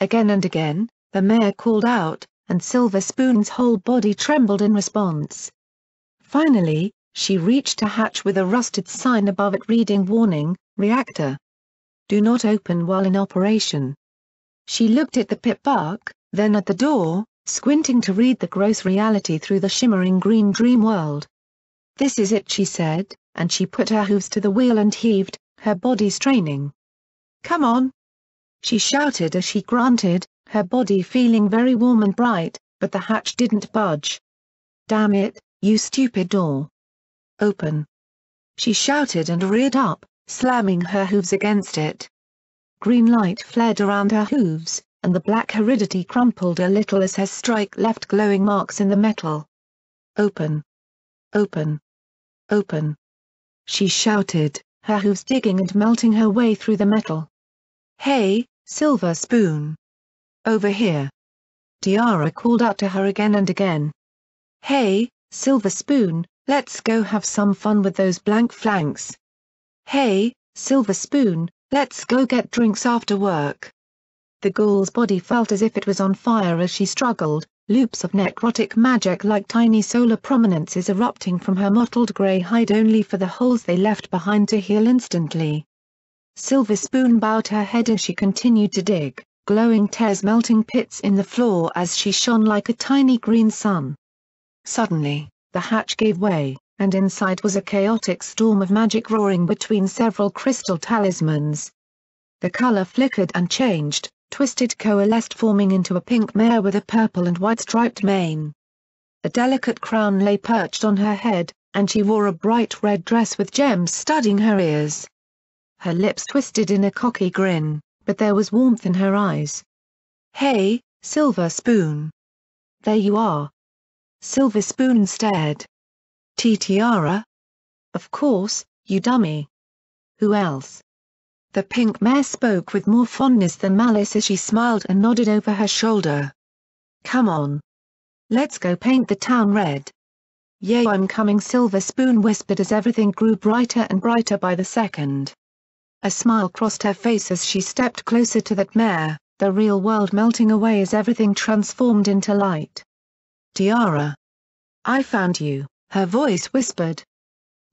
Again and again, the mayor called out, and Silver Spoon's whole body trembled in response. Finally, she reached a hatch with a rusted sign above it reading "Warning, Reactor. Do not open while in operation." She looked at the pit buck, then at the door, squinting to read the gross reality through the shimmering green dream world. "This is it," she said, and she put her hooves to the wheel and heaved, her body straining. "Come on!" she shouted as she grunted, her body feeling very warm and bright, but the hatch didn't budge. "Damn it, you stupid door. Open!" she shouted and reared up, slamming her hooves against it. Green light flared around her hooves, and the black heredity crumpled a little as her strike left glowing marks in the metal. "Open! Open! Open!" she shouted, her hooves digging and melting her way through the metal. "Hey, Silver Spoon! Over here!" Tiara called out to her again and again. "Hey, Silver Spoon, let's go have some fun with those blank flanks. Hey, Silver Spoon, let's go get drinks after work." The ghoul's body felt as if it was on fire as she struggled, loops of necrotic magic like tiny solar prominences erupting from her mottled grey hide only for the holes they left behind to heal instantly. Silver Spoon bowed her head as she continued to dig, glowing tears melting pits in the floor as she shone like a tiny green sun. Suddenly, the hatch gave way, and inside was a chaotic storm of magic roaring between several crystal talismans. The color flickered and changed, twisted coalesced forming into a pink mare with a purple and white striped mane. A delicate crown lay perched on her head, and she wore a bright red dress with gems studding her ears. Her lips twisted in a cocky grin, but there was warmth in her eyes. "Hey, Silver Spoon. There you are." Silver Spoon stared. "Tiara? Of course, you dummy. Who else?" The pink mare spoke with more fondness than malice as she smiled and nodded over her shoulder. "Come on. Let's go paint the town red." "Yeah, I'm coming," Silver Spoon whispered as everything grew brighter and brighter by the second. A smile crossed her face as she stepped closer to that mare, the real world melting away as everything transformed into light. "Tiara. I found you," her voice whispered.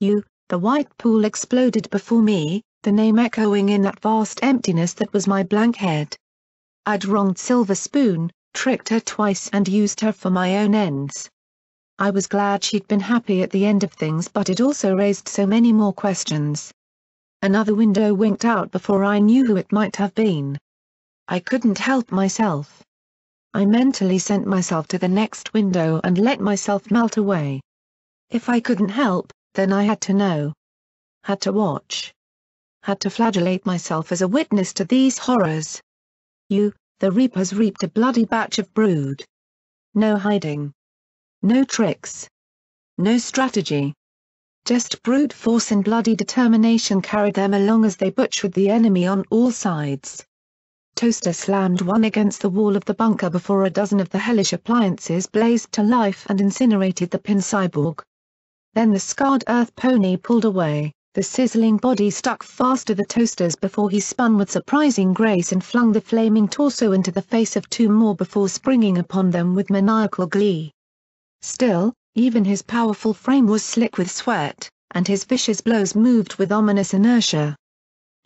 "You." The white pool exploded before me, the name echoing in that vast emptiness that was my blank head. I'd wronged Silver Spoon, tricked her twice and used her for my own ends. I was glad she'd been happy at the end of things, but it also raised so many more questions. Another window winked out before I knew who it might have been. I couldn't help myself. I mentally sent myself to the next window and let myself melt away. If I couldn't help, then I had to know. Had to watch. Had to flagellate myself as a witness to these horrors. The Reapers reaped a bloody batch of brood. No hiding. No tricks. No strategy. Just brute force and bloody determination carried them along as they butchered the enemy on all sides. Toaster slammed one against the wall of the bunker before a dozen of the hellish appliances blazed to life and incinerated the pin cyborg. Then the scarred earth pony pulled away, the sizzling body stuck fast to the toasters before he spun with surprising grace and flung the flaming torso into the face of two more before springing upon them with maniacal glee. Still, even his powerful frame was slick with sweat, and his vicious blows moved with ominous inertia.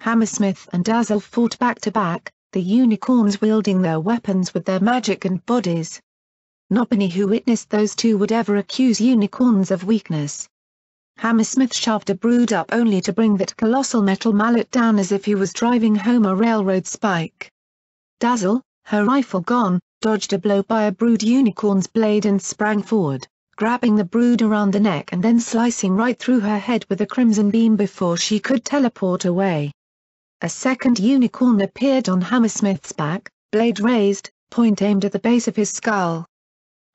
Hammersmith and Dazzle fought back to back, the unicorns wielding their weapons with their magic and bodies. Nobody who witnessed those two would ever accuse unicorns of weakness. Hammersmith shoved a brood up only to bring that colossal metal mallet down as if he was driving home a railroad spike. Dazzle, her rifle gone, dodged a blow by a brood unicorn's blade and sprang forward, grabbing the brood around the neck and then slicing right through her head with a crimson beam before she could teleport away. A second unicorn appeared on Hammersmith's back, blade raised, point aimed at the base of his skull.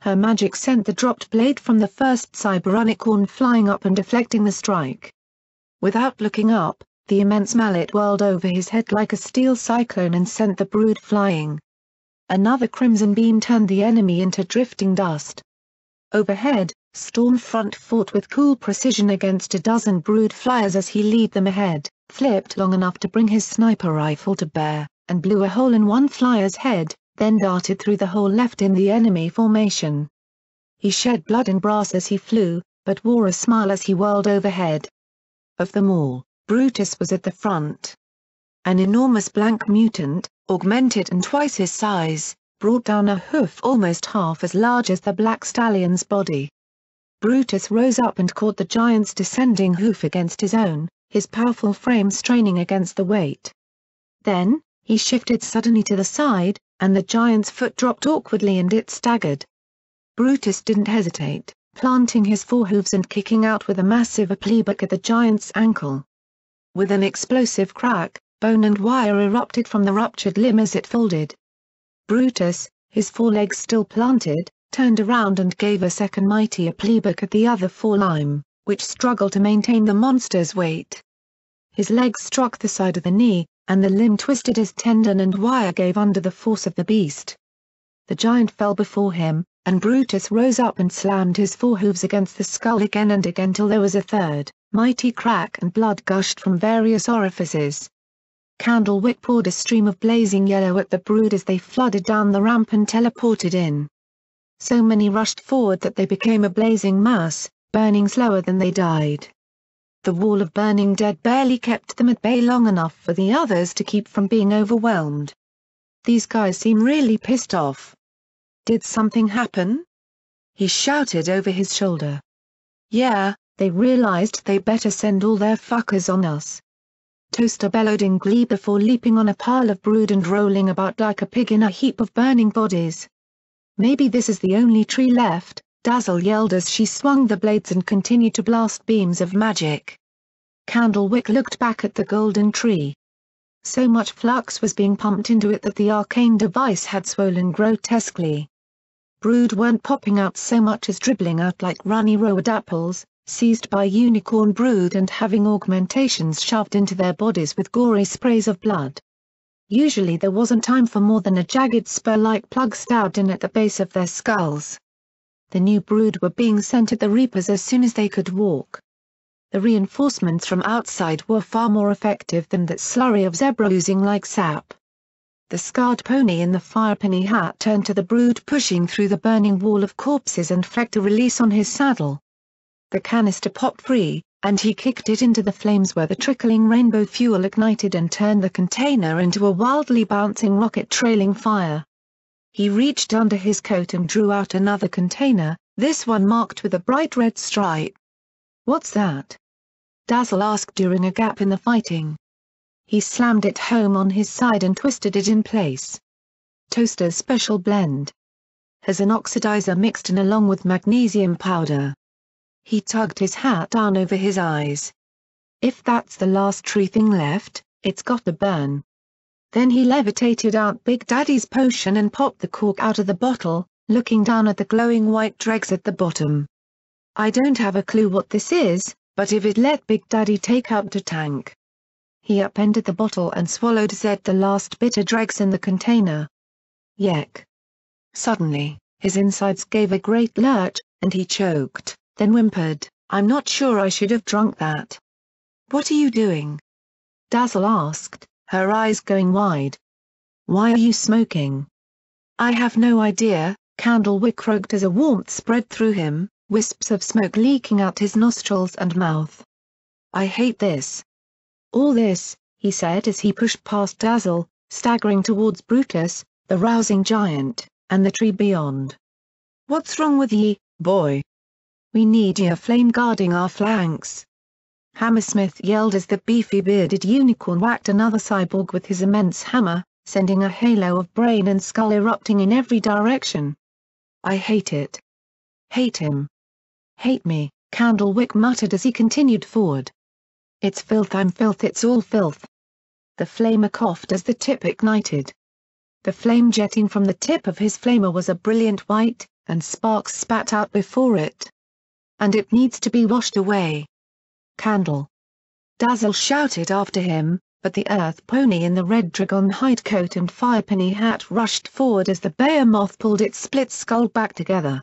Her magic sent the dropped blade from the first cyberunicorn flying up and deflecting the strike. Without looking up, the immense mallet whirled over his head like a steel cyclone and sent the brood flying. Another crimson beam turned the enemy into drifting dust. Overhead, Stormfront fought with cool precision against a dozen brood flyers as he lead them ahead, flipped long enough to bring his sniper rifle to bear, and blew a hole in one flyer's head, then darted through the hole left in the enemy formation. He shed blood and brass as he flew, but wore a smile as he whirled overhead. Of them all, Brutus was at the front. An enormous blank mutant, augmented and twice his size, brought down a hoof almost half as large as the black stallion's body. Brutus rose up and caught the giant's descending hoof against his own, his powerful frame straining against the weight. Then, he shifted suddenly to the side, and the giant's foot dropped awkwardly and it staggered. Brutus didn't hesitate, planting his forehooves and kicking out with a massive appliebook at the giant's ankle. With an explosive crack, bone and wire erupted from the ruptured limb as it folded. Brutus, his forelegs still planted, turned around and gave a second mighty appliebook at the other forelimb, which struggled to maintain the monster's weight. His legs struck the side of the knee, and the limb twisted as tendon and wire gave under the force of the beast. The giant fell before him, and Brutus rose up and slammed his forehooves against the skull again and again till there was a third, mighty crack and blood gushed from various orifices. Candlewick poured a stream of blazing yellow at the brood as they flooded down the ramp and teleported in. So many rushed forward that they became a blazing mass, burning slower than they died. The wall of burning dead barely kept them at bay long enough for the others to keep from being overwhelmed. These guys seem really pissed off. Did something happen? He shouted over his shoulder. Yeah, they realized they better send all their fuckers on us. Toaster bellowed in glee before leaping on a pile of brood and rolling about like a pig in a heap of burning bodies. Maybe this is the only tree left, Dazzle yelled as she swung the blades and continued to blast beams of magic. Candlewick looked back at the golden tree. So much flux was being pumped into it that the arcane device had swollen grotesquely. Brood weren't popping out so much as dribbling out like runny road apples, seized by unicorn brood and having augmentations shoved into their bodies with gory sprays of blood. Usually there wasn't time for more than a jagged spur-like plug stabbed in at the base of their skulls. The new brood were being sent at the Reapers as soon as they could walk. The reinforcements from outside were far more effective than that slurry of zebra oozing like sap. The scarred pony in the firepenny hat turned to the brood pushing through the burning wall of corpses and flicked a release on his saddle. The canister popped free, and he kicked it into the flames where the trickling rainbow fuel ignited and turned the container into a wildly bouncing rocket trailing fire. He reached under his coat and drew out another container, this one marked with a bright red stripe. What's that? Dazzle asked during a gap in the fighting. He slammed it home on his side and twisted it in place. Toaster's special blend. Has an oxidizer mixed in along with magnesium powder. He tugged his hat down over his eyes. If that's the last tree thing left, it's got to burn. Then he levitated out Big Daddy's potion and popped the cork out of the bottle, looking down at the glowing white dregs at the bottom. I don't have a clue what this is, but if it let Big Daddy take out the tank. He upended the bottle and swallowed the last bitter dregs in the container. Yek. Suddenly, his insides gave a great lurch, and he choked, then whimpered, I'm not sure I should have drunk that. What are you doing? Dazzle asked, her eyes going wide. Why are you smoking? I have no idea, Candlewick croaked as a warmth spread through him, wisps of smoke leaking out his nostrils and mouth. I hate this. All this, he said as he pushed past Dazzle, staggering towards Brutus, the rousing giant, and the tree beyond. What's wrong with ye, boy? We need ye a flame guarding our flanks. Hammersmith yelled as the beefy bearded unicorn whacked another cyborg with his immense hammer, sending a halo of brain and skull erupting in every direction. I hate it. Hate him. Hate me, Candlewick muttered as he continued forward. It's filth, I'm filth, it's all filth. The flamer coughed as the tip ignited. The flame jetting from the tip of his flamer was a brilliant white, and sparks spat out before it. And it needs to be washed away. Candle. Dazzle shouted after him, but the earth pony in the red dragon hide coat and firepenny hat rushed forward as the behemoth pulled its split skull back together.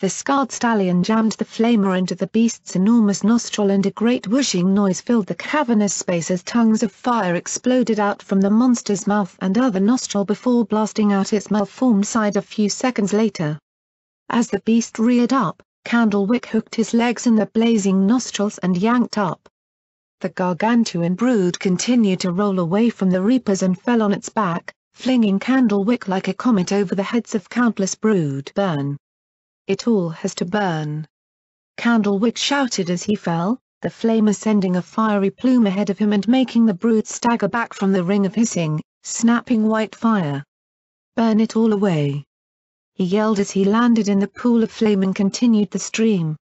The scarred stallion jammed the flamer into the beast's enormous nostril and a great whooshing noise filled the cavernous space as tongues of fire exploded out from the monster's mouth and other nostril before blasting out its malformed side a few seconds later. As the beast reared up, Candlewick hooked his legs in the blazing nostrils and yanked up. The gargantuan brood continued to roll away from the reapers and fell on its back, flinging Candlewick like a comet over the heads of countless brood. Burn. It all has to burn. Candlewick shouted as he fell, the flamer sending a fiery plume ahead of him and making the brood stagger back from the ring of hissing, snapping white fire. Burn it all away. He yelled as he landed in the pool of flame and continued the stream.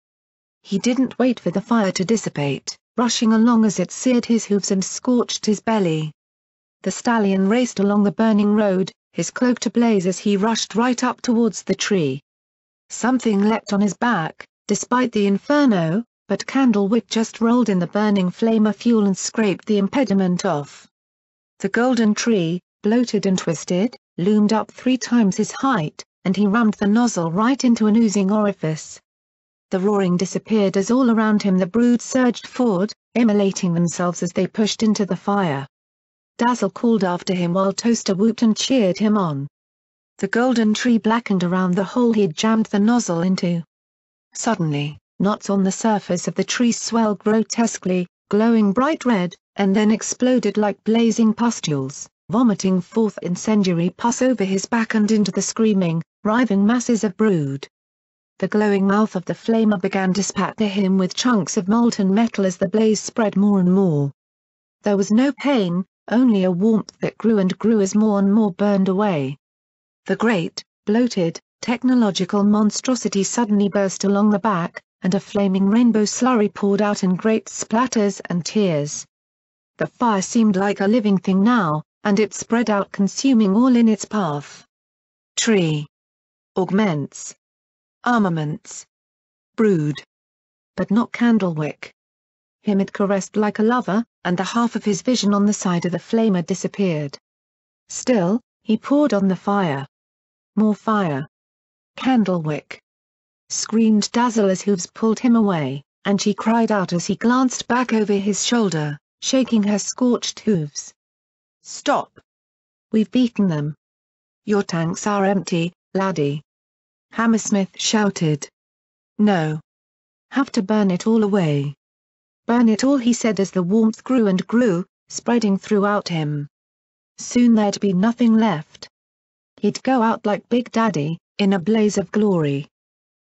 He didn't wait for the fire to dissipate, rushing along as it seared his hooves and scorched his belly. The stallion raced along the burning road, his cloak ablaze as he rushed right up towards the tree. Something leapt on his back, despite the inferno, but Candlewick just rolled in the burning flamer fuel and scraped the impediment off. The golden tree, bloated and twisted, loomed up 3 times his height, and he rammed the nozzle right into an oozing orifice. The roaring disappeared as all around him the brood surged forward, immolating themselves as they pushed into the fire. Dazzle called after him while Toaster whooped and cheered him on. The golden tree blackened around the hole he'd jammed the nozzle into. Suddenly, knots on the surface of the tree swelled grotesquely, glowing bright red, and then exploded like blazing pustules, vomiting forth incendiary pus over his back and into the screaming, writhing masses of brood. The glowing mouth of the flamer began to spatter him with chunks of molten metal as the blaze spread more and more. There was no pain, only a warmth that grew and grew as more and more burned away. The great, bloated, technological monstrosity suddenly burst along the back, and a flaming rainbow slurry poured out in great splatters and tears. The fire seemed like a living thing now, and it spread out consuming all in its path. Tree. Augments. Armaments. Brood. But not Candlewick. Him it caressed like a lover, and the half of his vision on the side of the flamer disappeared. Still, he poured on the fire. More fire. Candlewick! Screamed Dazzle as hooves pulled him away, and she cried out as he glanced back over his shoulder, shaking her scorched hooves. Stop! We've beaten them. Your tanks are empty, laddie. Hammersmith shouted. No. Have to burn it all away. Burn it all, he said as the warmth grew and grew, spreading throughout him. Soon there'd be nothing left. He'd go out like Big Daddy, in a blaze of glory.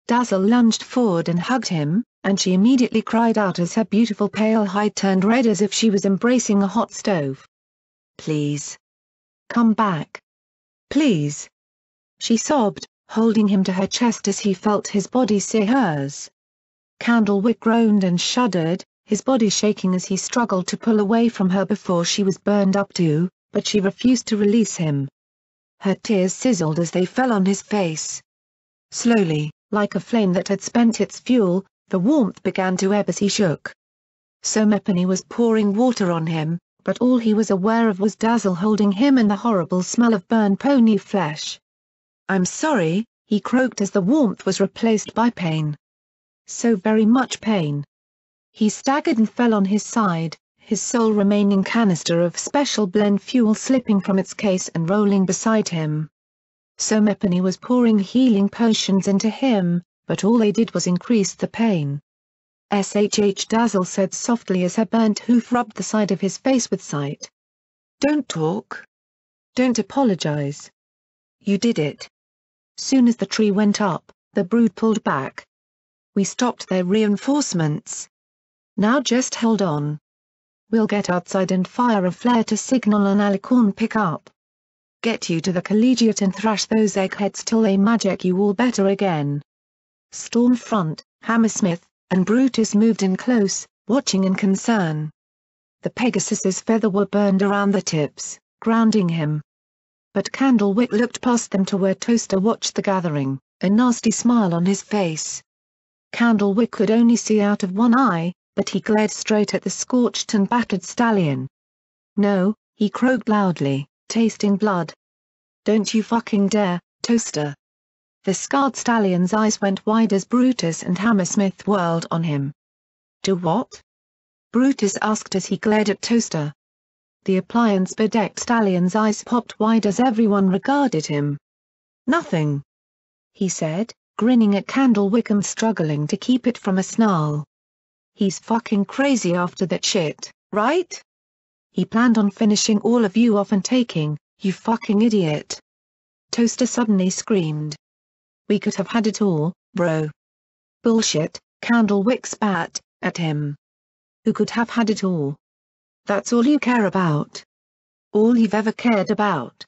Dazzle lunged forward and hugged him, and she immediately cried out as her beautiful pale hide turned red as if she was embracing a hot stove. Please. Come back. Please. She sobbed, holding him to her chest as he felt his body sear hers. Candlewick groaned and shuddered, his body shaking as he struggled to pull away from her before she was burned up too, but she refused to release him. Her tears sizzled as they fell on his face. Slowly, like a flame that had spent its fuel, the warmth began to ebb as he shook. Somepony was pouring water on him, but all he was aware of was Dazzle holding him and the horrible smell of burned pony flesh. I'm sorry, he croaked as the warmth was replaced by pain. So very much pain. He staggered and fell on his side, his sole remaining canister of special blend fuel slipping from its case and rolling beside him. Somepony was pouring healing potions into him, but all they did was increase the pain. SHH, Dazzle said softly as her burnt hoof rubbed the side of his face with sight. Don't talk. Don't apologize. You did it. Soon as the tree went up, the brood pulled back. We stopped their reinforcements. Now just hold on. We'll get outside and fire a flare to signal an alicorn pick-up. Get you to the collegiate and thrash those eggheads till they magic you all better again. Storm front, Hammersmith and Brutus moved in close, watching in concern. The Pegasus's feather were burned around the tips, grounding him. But Candlewick looked past them to where Toaster watched the gathering, a nasty smile on his face. Candlewick could only see out of one eye, but he glared straight at the scorched and battered stallion. "No," he croaked loudly, tasting blood. "Don't you fucking dare, Toaster." The scarred stallion's eyes went wide as Brutus and Hammersmith whirled on him. "Do what?" Brutus asked as he glared at Toaster. The appliance-bedecked stallion's eyes popped wide as everyone regarded him. "Nothing," he said, grinning at Candlewick and struggling to keep it from a snarl. "He's fucking crazy after that shit, right? He planned on finishing all of you off and taking, you fucking idiot." Toaster suddenly screamed. "We could have had it all, bro." "Bullshit," Candlewick spat at him. "Who could have had it all? That's all you care about. All you've ever cared about.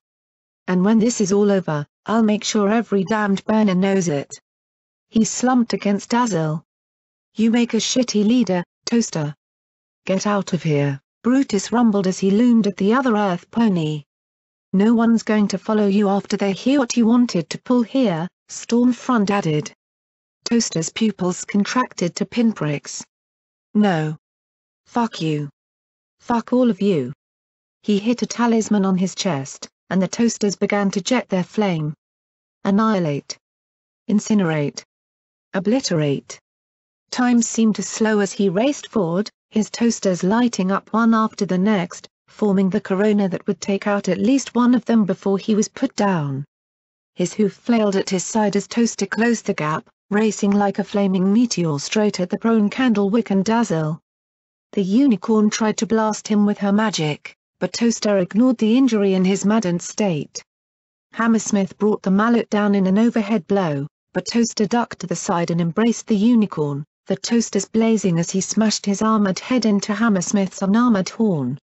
And when this is all over, I'll make sure every damned burner knows it." He slumped against Dazzle. "You make a shitty leader, Toaster." "Get out of here," Brutus rumbled as he loomed at the other Earth pony. "No one's going to follow you after they hear what you wanted to pull here," Stormfront added. Toaster's pupils contracted to pinpricks. "No. Fuck you. Fuck all of you." He hit a talisman on his chest, and the toasters began to jet their flame. Annihilate. Incinerate. Obliterate. Time seemed to slow as he raced forward, his toasters lighting up one after the next, forming the corona that would take out at least one of them before he was put down. His hoof flailed at his side as Toaster closed the gap, racing like a flaming meteor straight at the prone Candlewick and Dazzle. The unicorn tried to blast him with her magic, but Toaster ignored the injury in his maddened state. Hammersmith brought the mallet down in an overhead blow, but Toaster ducked to the side and embraced the unicorn, the toasters blazing as he smashed his armored head into Hammersmith's unarmored horn.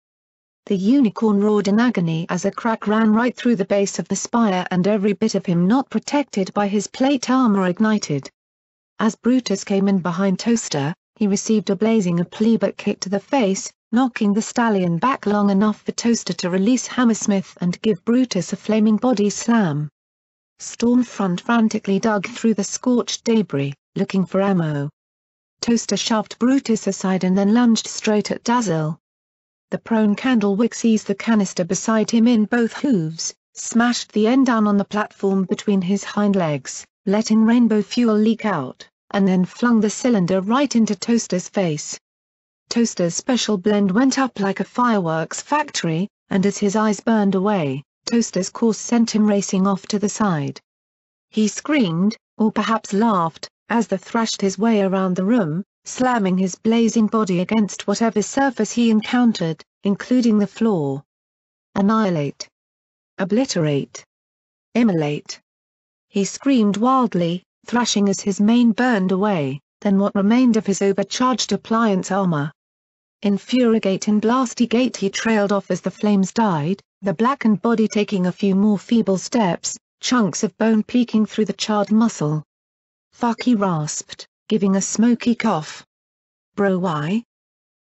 The unicorn roared in agony as a crack ran right through the base of the spire and every bit of him not protected by his plate armor ignited. As Brutus came in behind Toaster, he received a blazing plebeian kick to the face, knocking the stallion back long enough for Toaster to release Hammersmith and give Brutus a flaming body slam. Stormfront frantically dug through the scorched debris, looking for ammo. Toaster shoved Brutus aside and then lunged straight at Dazzle. The prone Candlewick seized the canister beside him in both hooves, smashed the end down on the platform between his hind legs, letting rainbow fuel leak out, and then flung the cylinder right into Toaster's face. Toaster's special blend went up like a fireworks factory, and as his eyes burned away, Toaster's course sent him racing off to the side. He screamed, or perhaps laughed, as the thrashed his way around the room, slamming his blazing body against whatever surface he encountered, including the floor. Annihilate. Obliterate. Immolate. He screamed wildly, thrashing as his mane burned away, then what remained of his overcharged appliance armor. Infurigate and Blastigate he trailed off as the flames died, the blackened body taking a few more feeble steps, chunks of bone peeking through the charred muscle. "Fuck," he rasped, giving a smoky cough. "Bro, why?"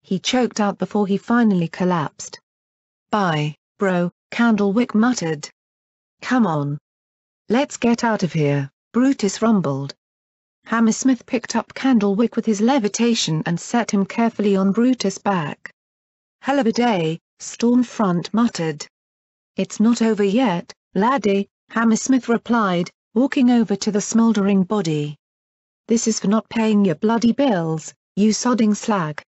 he choked out before he finally collapsed. "Bye, bro," Candlewick muttered. "Come on. Let's get out of here," Brutus rumbled. Hammersmith picked up Candlewick with his levitation and set him carefully on Brutus' back. "Hell of a day," Stormfront muttered. "It's not over yet, laddie," Hammersmith replied, walking over to the smoldering body. "This is for not paying your bloody bills, you sodding slag."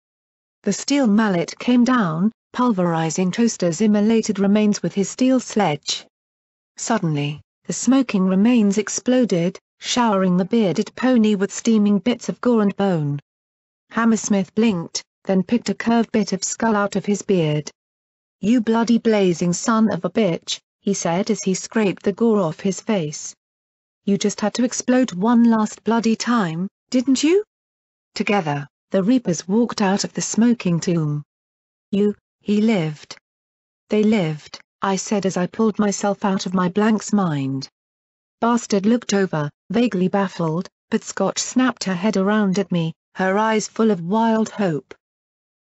The steel mallet came down, pulverizing Toaster's immolated remains with his steel sledge. Suddenly, the smoking remains exploded, showering the bearded pony with steaming bits of gore and bone. Hammersmith blinked, then picked a curved bit of skull out of his beard. "You bloody blazing son of a bitch," he said as he scraped the gore off his face. "You just had to explode one last bloody time, didn't you?" Together, the Reapers walked out of the smoking tomb. He lived. "They lived," I said as I pulled myself out of my blank's mind. Bastard looked over, vaguely baffled, but Scotch snapped her head around at me, her eyes full of wild hope.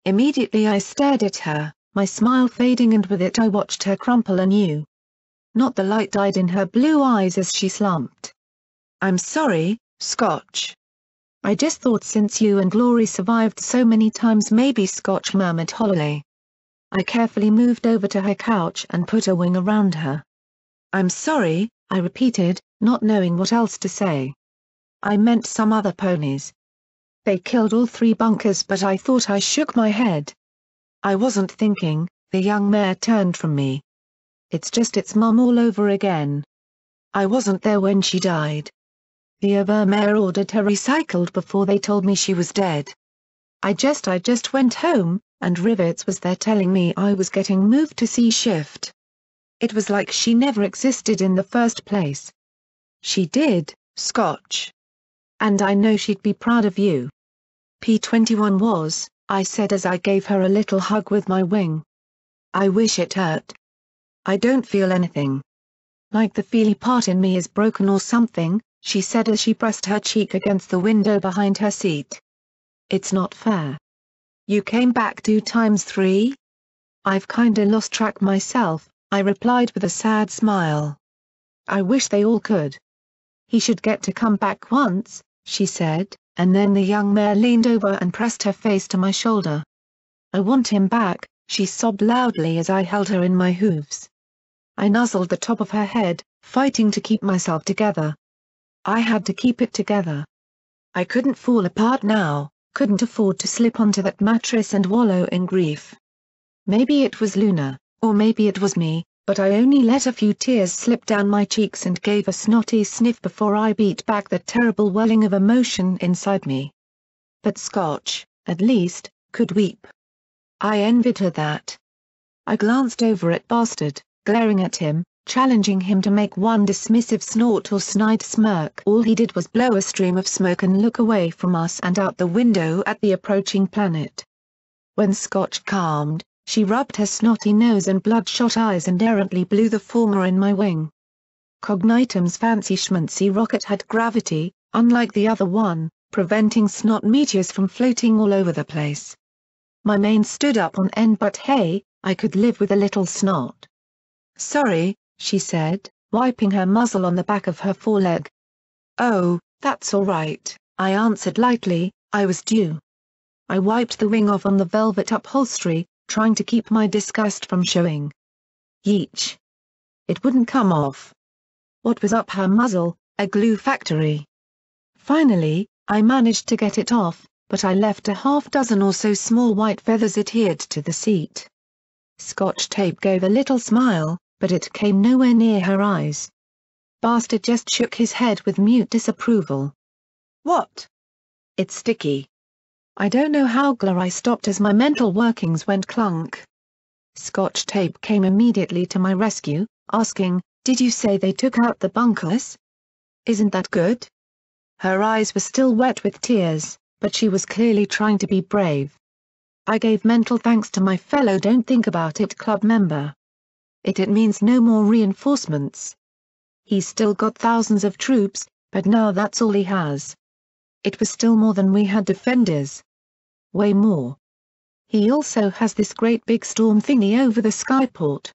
Immediately I stared at her, my smile fading, and with it I watched her crumple anew. Not the light died in her blue eyes as she slumped. "I'm sorry, Scotch. I just thought since you and Glory survived so many times maybe," Scotch murmured hollowly. I carefully moved over to her couch and put a wing around her. "I'm sorry," I repeated, not knowing what else to say. "I meant some other ponies. They killed all 3 bunkers," but I thought I shook my head. "I wasn't thinking." The young mare turned from me. "It's just its mum all over again. I wasn't there when she died. The Overmare ordered her recycled before they told me she was dead. I just went home, and Rivets was there telling me I was getting moved to C shift. It was like she never existed in the first place." "She did, Scotch. And I know she'd be proud of you." "P-21 was," I said as I gave her a little hug with my wing. "I wish it hurt. I don't feel anything. Like the feely part in me is broken or something," she said as she pressed her cheek against the window behind her seat. "It's not fair. You came back 2 times 3? I've kinda lost track myself," I replied with a sad smile. "I wish they all could." "He should get to come back once," she said, and then the young mare leaned over and pressed her face to my shoulder. "I want him back," she sobbed loudly as I held her in my hooves. I nuzzled the top of her head, fighting to keep myself together. I had to keep it together. I couldn't fall apart now, couldn't afford to slip onto that mattress and wallow in grief. Maybe it was Luna, or maybe it was me, but I only let a few tears slip down my cheeks and gave a snotty sniff before I beat back the terrible welling of emotion inside me. But Scotch, at least, could weep. I envied her that. I glanced over at Bastard, glaring at him, challenging him to make one dismissive snort or snide smirk. All he did was blow a stream of smoke and look away from us and out the window at the approaching planet. When Scotch calmed, she rubbed her snotty nose and bloodshot eyes and errantly blew the former in my wing. Cognitum's fancy schmancy rocket had gravity, unlike the other one, preventing snot meteors from floating all over the place. My mane stood up on end, but hey, I could live with a little snot. "Sorry," she said, wiping her muzzle on the back of her foreleg. "Oh, that's all right," I answered lightly, "I was due." I wiped the wing off on the velvet upholstery, trying to keep my disgust from showing. Yeesh. It wouldn't come off. What was up her muzzle, a glue factory? Finally, I managed to get it off, but I left a half-dozen or so small white feathers adhered to the seat. Scotch Tape gave a little smile, but it came nowhere near her eyes. Bastard just shook his head with mute disapproval. "What?" "It's sticky." I don't know how I stopped as my mental workings went clunk. Scotch Tape came immediately to my rescue, asking, "Did you say they took out the bunkers? Isn't that good?" Her eyes were still wet with tears, but she was clearly trying to be brave. I gave mental thanks to my fellow Don't Think About It club member. It means no more reinforcements. He's still got thousands of troops, but now that's all he has. It was still more than we had defenders. Way more. He also has this great big storm thingy over the skyport.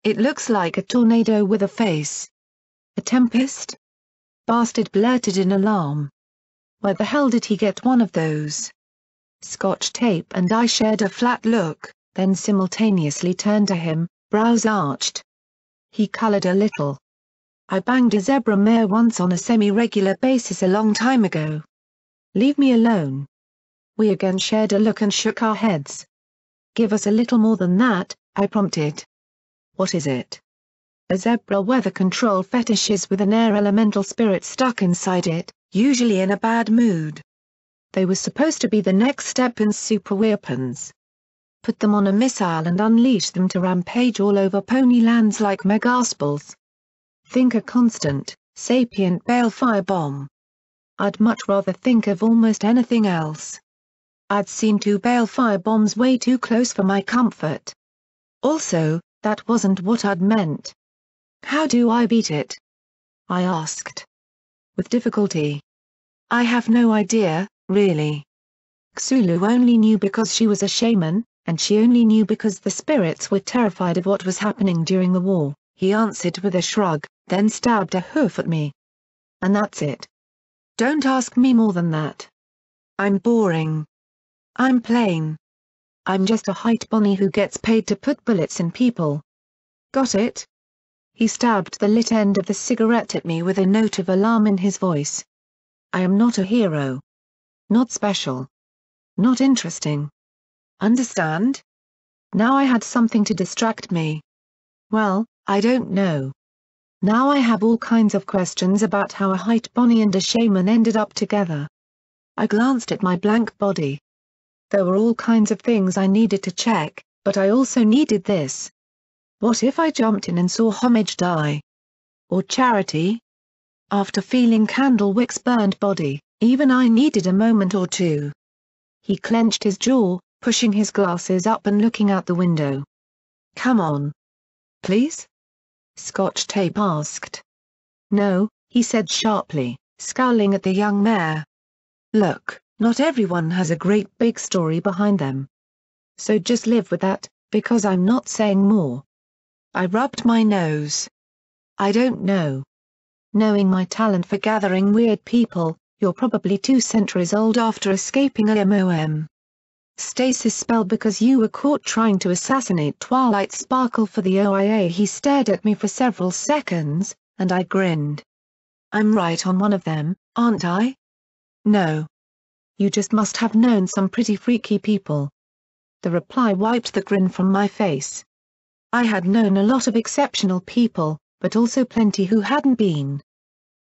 It looks like a tornado with a face. A tempest? Bastard blurted in alarm. Where the hell did he get one of those? Scotch Tape and I shared a flat look, then simultaneously turned to him, brows arched. He colored a little. "I banged a zebra mare once on a semi-regular basis a long time ago. Leave me alone." We again shared a look and shook our heads. "Give us a little more than that," I prompted. "What is it?" "A zebra weather control fetishes with an air elemental spirit stuck inside it, usually in a bad mood. They were supposed to be the next step in super weapons. Put them on a missile and unleash them to rampage all over Ponylands like megaspals. Think a constant, sapient balefire bomb. I'd much rather think of almost anything else. I'd seen 2 balefire bombs way too close for my comfort. Also, that wasn't what I'd meant." "How do I beat it?" I asked. "With difficulty. I have no idea, really. Xulu only knew because she was a shaman, and she only knew because the spirits were terrified of what was happening during the war, he answered with a shrug, then stabbed a hoof at me. And that's it. Don't ask me more than that. I'm boring. I'm plain. I'm just a height bunny who gets paid to put bullets in people. Got it? He stabbed the lit end of the cigarette at me with a note of alarm in his voice. I am not a hero. Not special. Not interesting. Understand? Now I had something to distract me. Well, I don't know. Now I have all kinds of questions about how a height bunny and a shaman ended up together. I glanced at my blank body. There were all kinds of things I needed to check, but I also needed this. What if I jumped in and saw Homage die? Or Charity? After feeling Candlewick's burned body, even I needed a moment or two. He clenched his jaw, pushing his glasses up and looking out the window. Come on. Please? Scotch Tape asked. No, he said sharply, scowling at the young mayor. Look, not everyone has a great big story behind them. So just live with that, because I'm not saying more. I rubbed my nose. I don't know. Knowing my talent for gathering weird people, you're probably 2 centuries old after escaping a MOM. Stasis spell because you were caught trying to assassinate Twilight Sparkle for the OIA. He stared at me for several seconds, and I grinned. I'm right on one of them, aren't I? No. You just must have known some pretty freaky people. The reply wiped the grin from my face. I had known a lot of exceptional people, but also plenty who hadn't been.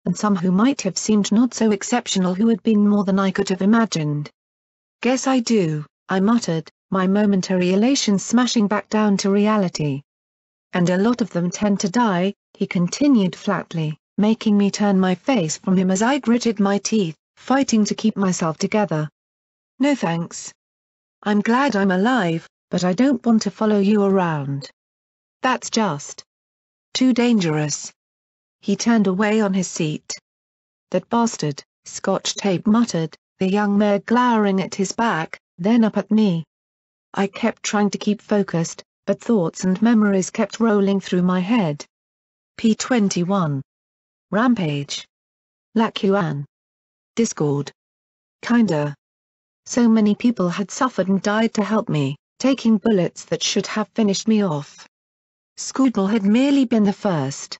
And some who might have seemed not so exceptional who had been more than I could have imagined. Guess I do, I muttered, my momentary elation smashing back down to reality. And a lot of them tend to die, he continued flatly, making me turn my face from him as I gritted my teeth, fighting to keep myself together. No thanks. I'm glad I'm alive, but I don't want to follow you around. That's just too dangerous. He turned away on his seat. That bastard, Scotch Tape muttered, the young mayor glowering at his back, then up at me. I kept trying to keep focused, but thoughts and memories kept rolling through my head. P21. Rampage. Lacuan. Discord. Kinda. So many people had suffered and died to help me, taking bullets that should have finished me off. Scoodle had merely been the first.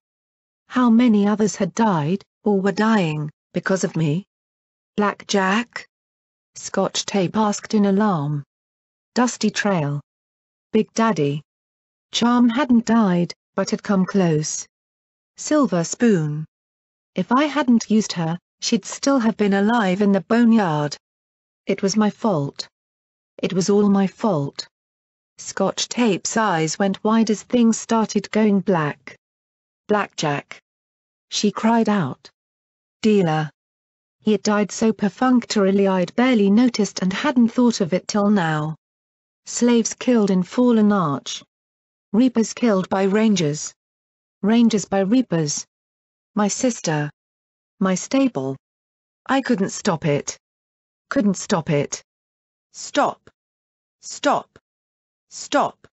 How many others had died, or were dying, because of me? Blackjack? Scotch Tape asked in alarm. Dusty Trail. Big Daddy. Charm hadn't died, but had come close. Silver Spoon. If I hadn't used her, she'd still have been alive in the boneyard. It was my fault. It was all my fault. Scotch Tape's eyes went wide as things started going black. Blackjack. She cried out. Dealer. He had died so perfunctorily I'd barely noticed and hadn't thought of it till now. Slaves killed in Fallen Arch. Reapers killed by Rangers. Rangers by Reapers. My sister. My stable. I couldn't stop it. Couldn't stop it. Stop. Stop. Stop.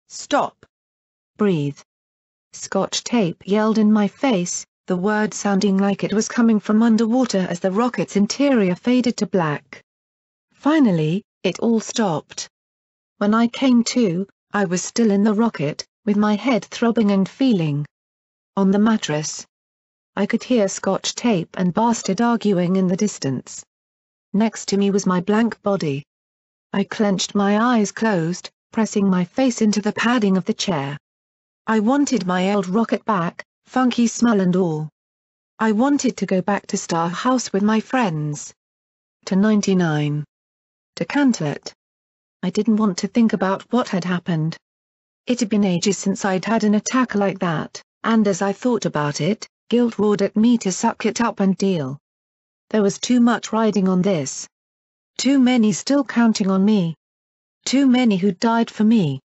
Stop. Breathe. Scotch Tape yelled in my face, the word sounding like it was coming from underwater as the rocket's interior faded to black. Finally, it all stopped. When I came to, I was still in the rocket, with my head throbbing and feeling. On the mattress. I could hear Scotch Tape and Bastard arguing in the distance. Next to me was my blank body. I clenched my eyes closed, pressing my face into the padding of the chair. I wanted my old rocket back, funky smell and all. I wanted to go back to Star House with my friends. To 99. To Cantlet. I didn't want to think about what had happened. It had been ages since I'd had an attack like that, and as I thought about it, guilt roared at me to suck it up and deal. There was too much riding on this. Too many still counting on me. Too many who died for me.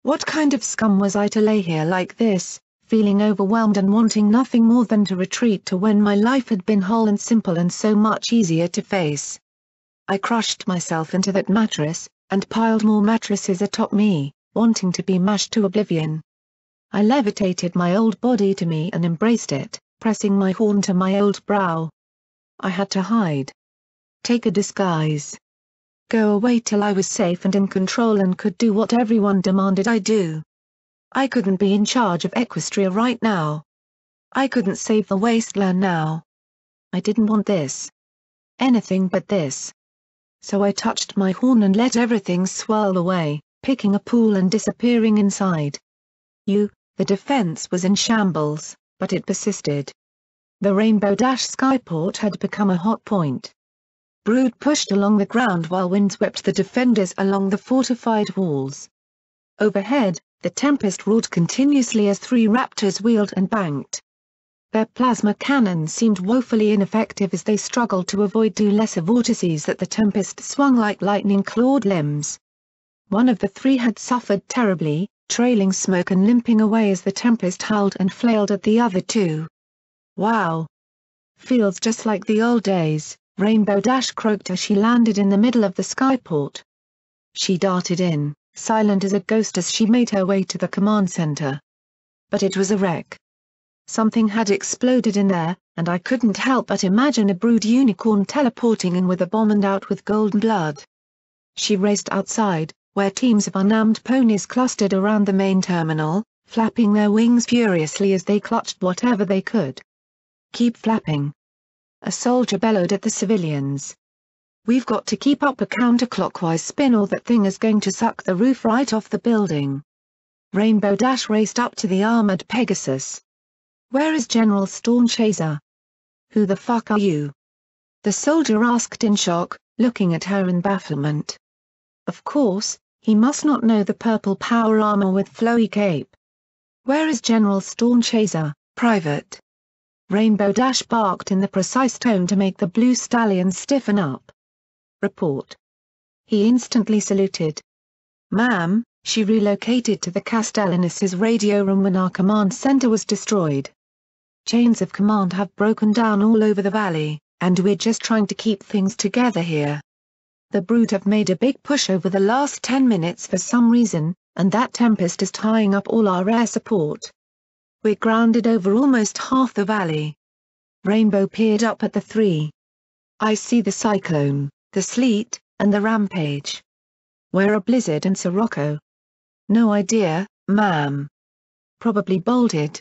What kind of scum was I to lay here like this, feeling overwhelmed and wanting nothing more than to retreat to when my life had been whole and simple and so much easier to face. I crushed myself into that mattress, and piled more mattresses atop me, wanting to be mashed to oblivion. I levitated my old body to me and embraced it, pressing my horn to my old brow. I had to hide. Take a disguise. Go away till I was safe and in control and could do what everyone demanded I do. I couldn't be in charge of Equestria right now. I couldn't save the wasteland now. I didn't want this. Anything but this. So I touched my horn and let everything swirl away, picking a pool and disappearing inside. The defense was in shambles, but it persisted. The Rainbow Dash skyport had become a hot point. Brood pushed along the ground while wind swept the defenders along the fortified walls. Overhead, the tempest roared continuously as 3 raptors wheeled and banked. Their plasma cannons seemed woefully ineffective as they struggled to avoid 2 lesser vortices that the tempest swung like lightning-clawed limbs. One of the 3 had suffered terribly, trailing smoke and limping away as the tempest howled and flailed at the other 2. Wow! Feels just like the old days, Rainbow Dash croaked as she landed in the middle of the skyport. She darted in, silent as a ghost as she made her way to the command center. But it was a wreck. Something had exploded in there, and I couldn't help but imagine a brood unicorn teleporting in with a bomb and out with golden blood. She raced outside, where teams of unarmed ponies clustered around the main terminal, flapping their wings furiously as they clutched whatever they could. Keep flapping. A soldier bellowed at the civilians. We've got to keep up a counterclockwise spin or that thing is going to suck the roof right off the building. Rainbow Dash raced up to the armored Pegasus. Where is General Stormchaser? Who the fuck are you? The soldier asked in shock, looking at her in bafflement. Of course, he must not know the purple power armor with flowy cape. Where is General Stormchaser, Private? Rainbow Dash barked in the precise tone to make the blue stallion stiffen up. Report. He instantly saluted. Ma'am, she relocated to the Castellanus's radio room when our command center was destroyed. Chains of command have broken down all over the valley, and we're just trying to keep things together here. The Brood have made a big push over the last 10 minutes for some reason, and that tempest is tying up all our air support. We're grounded over almost half the valley. Rainbow peered up at the 3. I see the cyclone, the sleet, and the rampage. Where are Blizzard and Sirocco? No idea, ma'am. Probably bolted.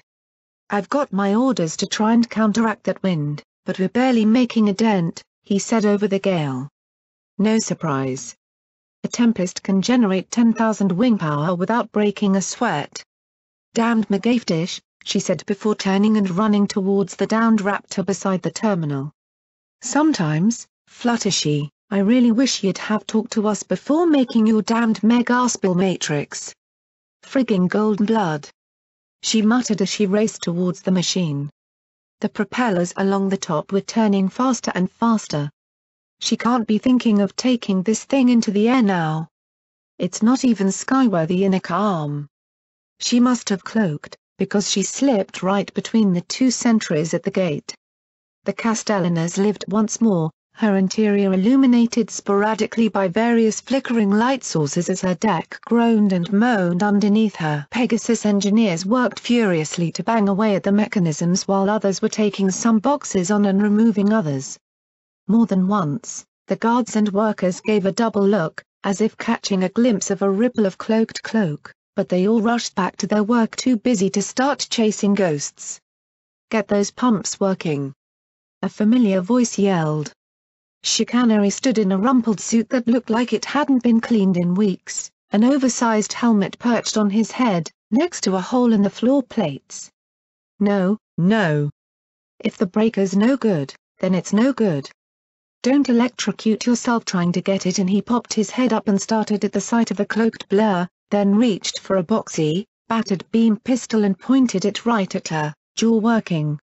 I've got my orders to try and counteract that wind, but we're barely making a dent, he said over the gale. No surprise. A tempest can generate 10,000 wing power without breaking a sweat. Damned McGavedish, she said before turning and running towards the downed raptor beside the terminal. Sometimes, Fluttershy, I really wish you'd have talked to us before making your damned mega-spill matrix. Frigging golden blood. She muttered as she raced towards the machine. The propellers along the top were turning faster and faster. She can't be thinking of taking this thing into the air now. It's not even skyworthy in a calm. She must have cloaked, because she slipped right between the 2 sentries at the gate. The Castellanas lived once more, her interior illuminated sporadically by various flickering light sources as her deck groaned and moaned underneath her. Pegasus engineers worked furiously to bang away at the mechanisms while others were taking some boxes on and removing others. More than once, the guards and workers gave a double look, as if catching a glimpse of a ripple of cloaked cloak, but they all rushed back to their work too busy to start chasing ghosts. Get those pumps working. A familiar voice yelled. Chicanery stood in a rumpled suit that looked like it hadn't been cleaned in weeks, an oversized helmet perched on his head, next to a hole in the floor plates. No, no. If the breaker's no good, then it's no good. Don't electrocute yourself trying to get it in. He popped his head up and started at the sight of the cloaked blur, then reached for a boxy, battered beam pistol and pointed it right at her, jaw working.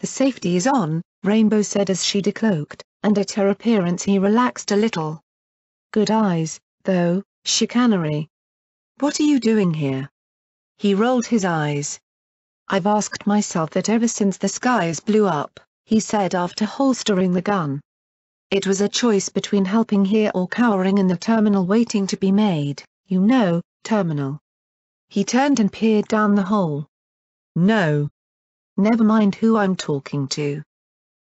The safety is on, Rainbow said as she decloaked, and at her appearance he relaxed a little. Good eyes, though, Chicanery. What are you doing here? He rolled his eyes. I've asked myself that ever since the skies blew up, he said after holstering the gun. It was a choice between helping here or cowering in the terminal waiting to be made, you know, terminal. He turned and peered down the hole. No. Never mind who I'm talking to.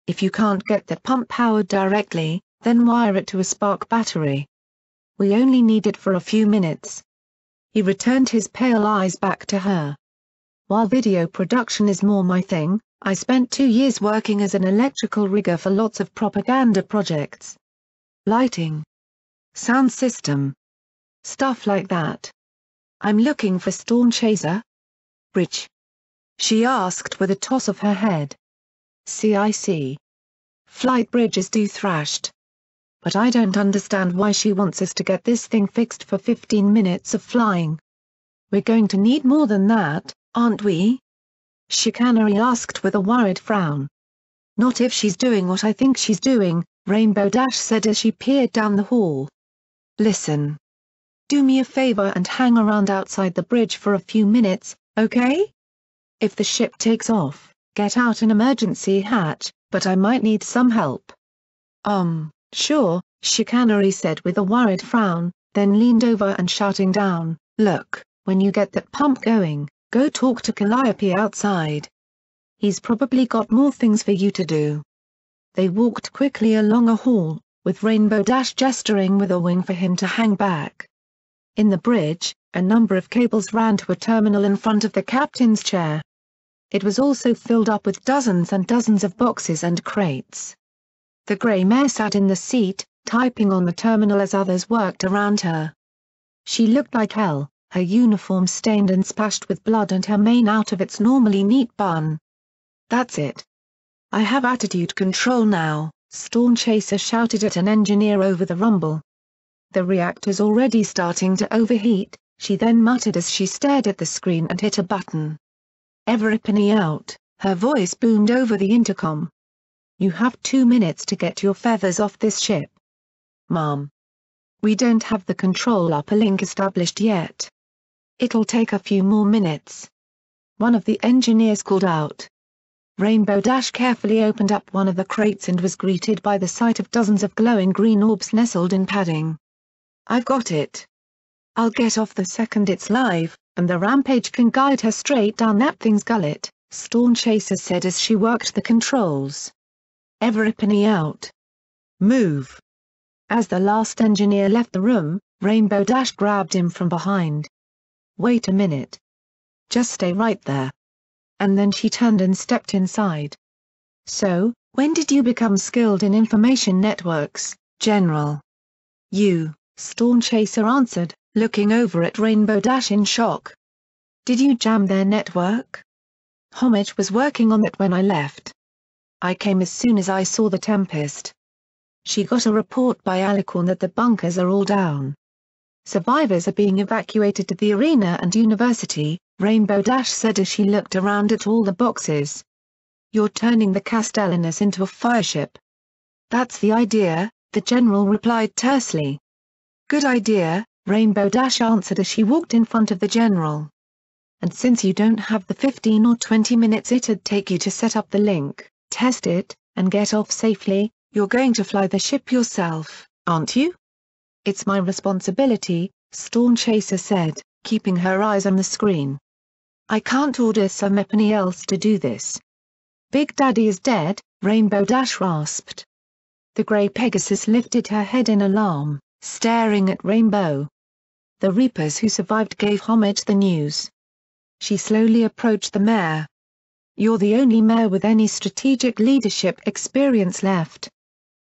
If you can't get that pump powered directly, then wire it to a spark battery. We only need it for a few minutes. He returned his pale eyes back to her. While video production is more my thing, I spent 2 years working as an electrical rigger for lots of propaganda projects. Lighting. Sound system. Stuff like that. I'm looking for Storm Chaser. Bridge? She asked with a toss of her head. CIC. Flight bridges do thrashed. But I don't understand why she wants us to get this thing fixed for 15 minutes of flying. We're going to need more than that, aren't we? Chicanery asked with a worried frown. Not if she's doing what I think she's doing, Rainbow Dash said as she peered down the hall. Listen. Do me a favor and hang around outside the bridge for a few minutes, okay? If the ship takes off, get out an emergency hatch, but I might need some help. Sure, Chicanery said with a worried frown, then leaned over and shouting down, look, when you get that pump going, go talk to Calliope outside. He's probably got more things for you to do. They walked quickly along a hall, with Rainbow Dash gesturing with a wing for him to hang back. In the bridge, a number of cables ran to a terminal in front of the captain's chair. It was also filled up with dozens and dozens of boxes and crates. The grey mare sat in the seat, typing on the terminal as others worked around her. She looked like hell, her uniform stained and splashed with blood and her mane out of its normally neat bun. That's it. I have attitude control now, Storm Chaser shouted at an engineer over the rumble. The reactor's already starting to overheat, she then muttered as she stared at the screen and hit a button. Every penny out, her voice boomed over the intercom. You have 2 minutes to get your feathers off this ship. Mom. We don't have the control upper link established yet. It'll take a few more minutes. One of the engineers called out. Rainbow Dash carefully opened up one of the crates and was greeted by the sight of dozens of glowing green orbs nestled in padding. I've got it. I'll get off the second it's live, and the rampage can guide her straight down that thing's gullet, Storm Chaser said as she worked the controls. Every penny out. Move. As the last engineer left the room, Rainbow Dash grabbed him from behind. Wait a minute. Just stay right there. And then she turned and stepped inside. So, when did you become skilled in information networks, General? You, Storm Chaser answered, looking over at Rainbow Dash in shock. Did you jam their network? Homage was working on it when I left. I came as soon as I saw the Tempest. She got a report by Alicorn that the bunkers are all down. Survivors are being evacuated to the arena and university, Rainbow Dash said as she looked around at all the boxes. You're turning the Castellanus into a fireship. That's the idea, the general replied tersely. Good idea, Rainbow Dash answered as she walked in front of the general. And since you don't have the 15 or 20 minutes it'd take you to set up the link, test it, and get off safely, you're going to fly the ship yourself, aren't you? It's my responsibility, Storm Chaser said, keeping her eyes on the screen. I can't order somebody else to do this. Big Daddy is dead, Rainbow Dash rasped. The grey Pegasus lifted her head in alarm, staring at Rainbow. The Reapers who survived gave Homage the news. She slowly approached the mare. You're the only mare with any strategic leadership experience left.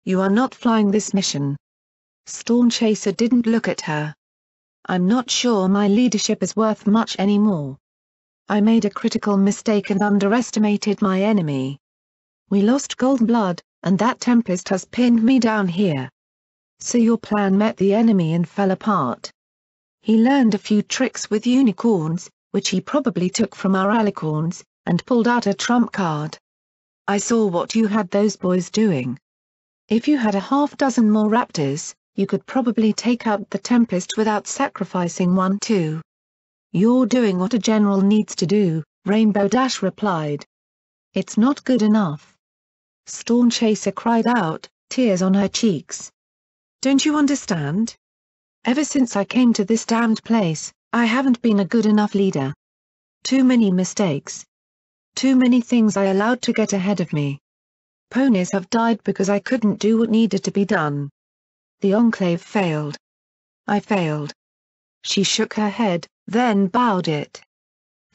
You are not flying this mission. Storm Chaser didn't look at her. I'm not sure my leadership is worth much anymore. I made a critical mistake and underestimated my enemy. We lost Gold Blood, and that Tempest has pinned me down here. So your plan met the enemy and fell apart. He learned a few tricks with unicorns, which he probably took from our alicorns, and pulled out a trump card. I saw what you had those boys doing. If you had a half-dozen more raptors, you could probably take out the Tempest without sacrificing one too. You're doing what a general needs to do, Rainbow Dash replied. It's not good enough. Storm Chaser cried out, tears on her cheeks. Don't you understand? Ever since I came to this damned place, I haven't been a good enough leader. Too many mistakes. Too many things I allowed to get ahead of me. Ponies have died because I couldn't do what needed to be done. The Enclave failed. I failed. She shook her head, then bowed it.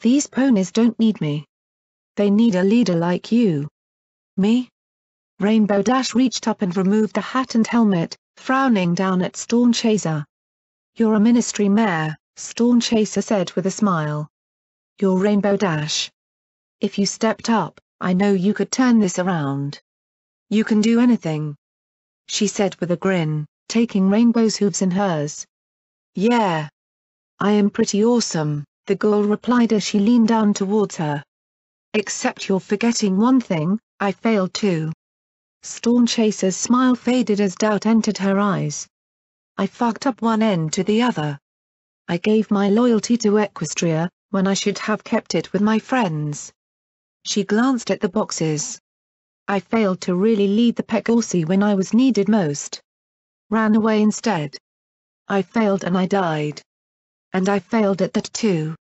These ponies don't need me. They need a leader like you. Me? Rainbow Dash reached up and removed the hat and helmet, frowning down at Storm Chaser. You're a ministry mare, Storm Chaser said with a smile. You're Rainbow Dash. If you stepped up, I know you could turn this around. You can do anything, she said with a grin, taking Rainbow's hooves in hers. Yeah. I am pretty awesome, the girl replied as she leaned down towards her. Except you're forgetting one thing, I failed too. Storm Chaser's smile faded as doubt entered her eyes. I fucked up one end to the other. I gave my loyalty to Equestria, when I should have kept it with my friends. She glanced at the boxes. I failed to really lead the Pegorsi when I was needed most. Ran away instead. I failed and I died. And I failed at that too.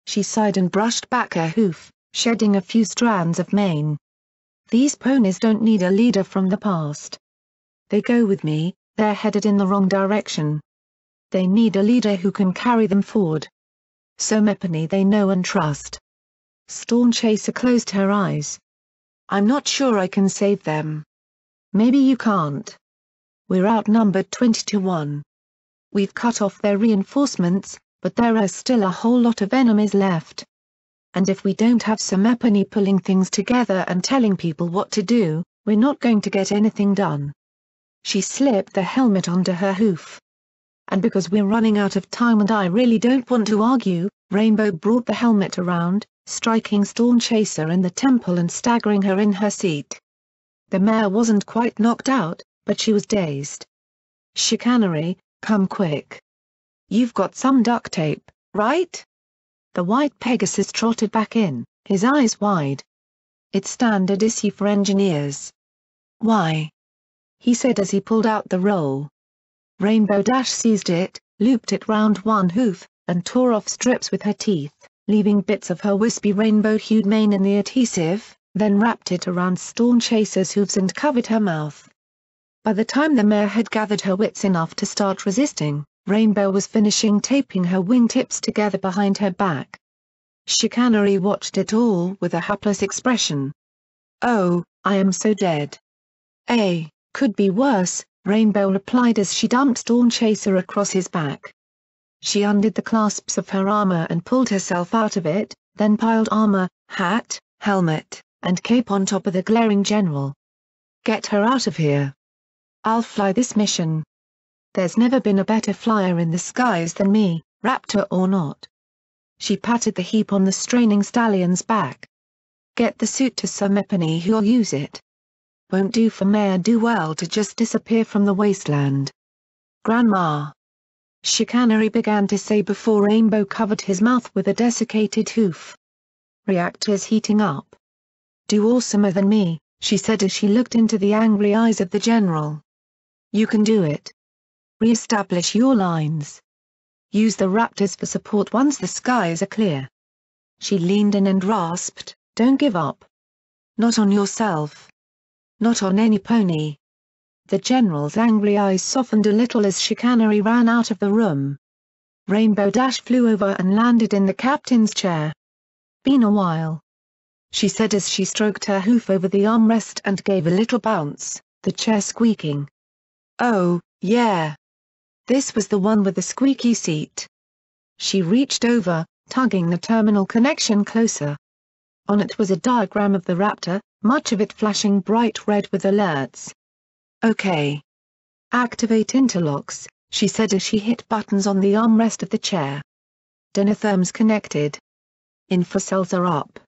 She sighed and brushed back her hoof, shedding a few strands of mane. These ponies don't need a leader from the past. They go with me, they're headed in the wrong direction. They need a leader who can carry them forward. So Mepony they know and trust. Storm Chaser closed her eyes. I'm not sure I can save them. Maybe you can't. We're outnumbered 20-1. We've cut off their reinforcements, but there are still a whole lot of enemies left. And if we don't have some Mepony pulling things together and telling people what to do, we're not going to get anything done. She slipped the helmet onto her hoof. And because we're running out of time and I really don't want to argue, Rainbow brought the helmet around, striking Storm Chaser in the temple and staggering her in her seat. The mare wasn't quite knocked out, but she was dazed. Chicanery, come quick. You've got some duct tape, right? The white Pegasus trotted back in, his eyes wide. It's standard issue for engineers. Why? He said as he pulled out the roll. Rainbow Dash seized it, looped it round one hoof, and tore off strips with her teeth, leaving bits of her wispy rainbow-hued mane in the adhesive, then wrapped it around Storm Chaser's hooves and covered her mouth. By the time the mare had gathered her wits enough to start resisting, Rainbow was finishing taping her wingtips together behind her back. Chicanery watched it all with a hapless expression. Oh, I am so dead. Could be worse, Rainbow replied as she dumped Storm Chaser across his back. She undid the clasps of her armor and pulled herself out of it, then piled armor, hat, helmet, and cape on top of the glaring general. Get her out of here. I'll fly this mission. There's never been a better flyer in the skies than me, raptor or not. She patted the heap on the straining stallion's back. Get the suit to Sir Mepony who'll use it. Won't do for Mayor Duell to just disappear from the wasteland. Grandma. Chicanery began to say before Rainbow covered his mouth with a desiccated hoof. Reactors heating up. Do awesomer than me, she said as she looked into the angry eyes of the general. You can do it. Re-establish your lines. Use the Raptors for support once the skies are clear. She leaned in and rasped, don't give up. Not on yourself. Not on any pony. The general's angry eyes softened a little as Chicanery ran out of the room. Rainbow Dash flew over and landed in the captain's chair. Been a while, she said as she stroked her hoof over the armrest and gave a little bounce, the chair squeaking. Oh, yeah. This was the one with the squeaky seat. She reached over, tugging the terminal connection closer. On it was a diagram of the Raptor, much of it flashing bright red with alerts. Okay. Activate interlocks, she said as she hit buttons on the armrest of the chair. Dynatherms connected. Infocells are up.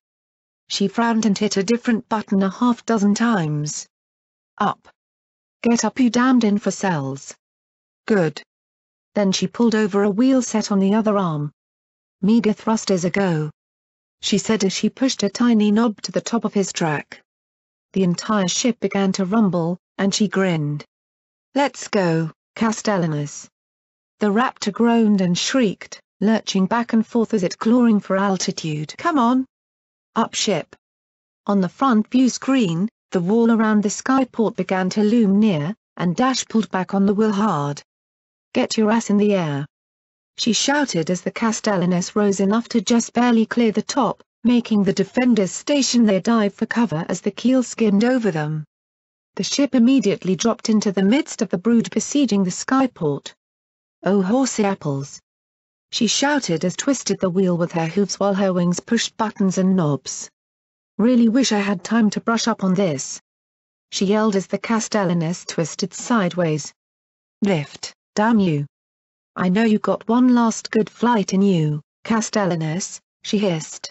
She frowned and hit a different button a half-dozen times. Up. Get up you damned infocells. Good. Then she pulled over a wheel set on the other arm. Mega thrusters a go. she said as she pushed a tiny knob to the top of his track. The entire ship began to rumble, and she grinned. "Let's go, Castellanus." The raptor groaned and shrieked, lurching back and forth as it clawing for altitude. "Come on! Up ship!" On the front view screen, the wall around the skyport began to loom near, and Dash pulled back on the wheel hard. "Get your ass in the air!" she shouted as the Castellanus rose enough to just barely clear the top, making the defenders station their dive for cover as the keel skimmed over them. The ship immediately dropped into the midst of the brood besieging the skyport. "Oh horsey apples!" she shouted as twisted the wheel with her hooves while her wings pushed buttons and knobs. "Really wish I had time to brush up on this," she yelled as the Castellanus twisted sideways. "Lift, damn you! I know you got one last good flight in you, Castellanus," she hissed.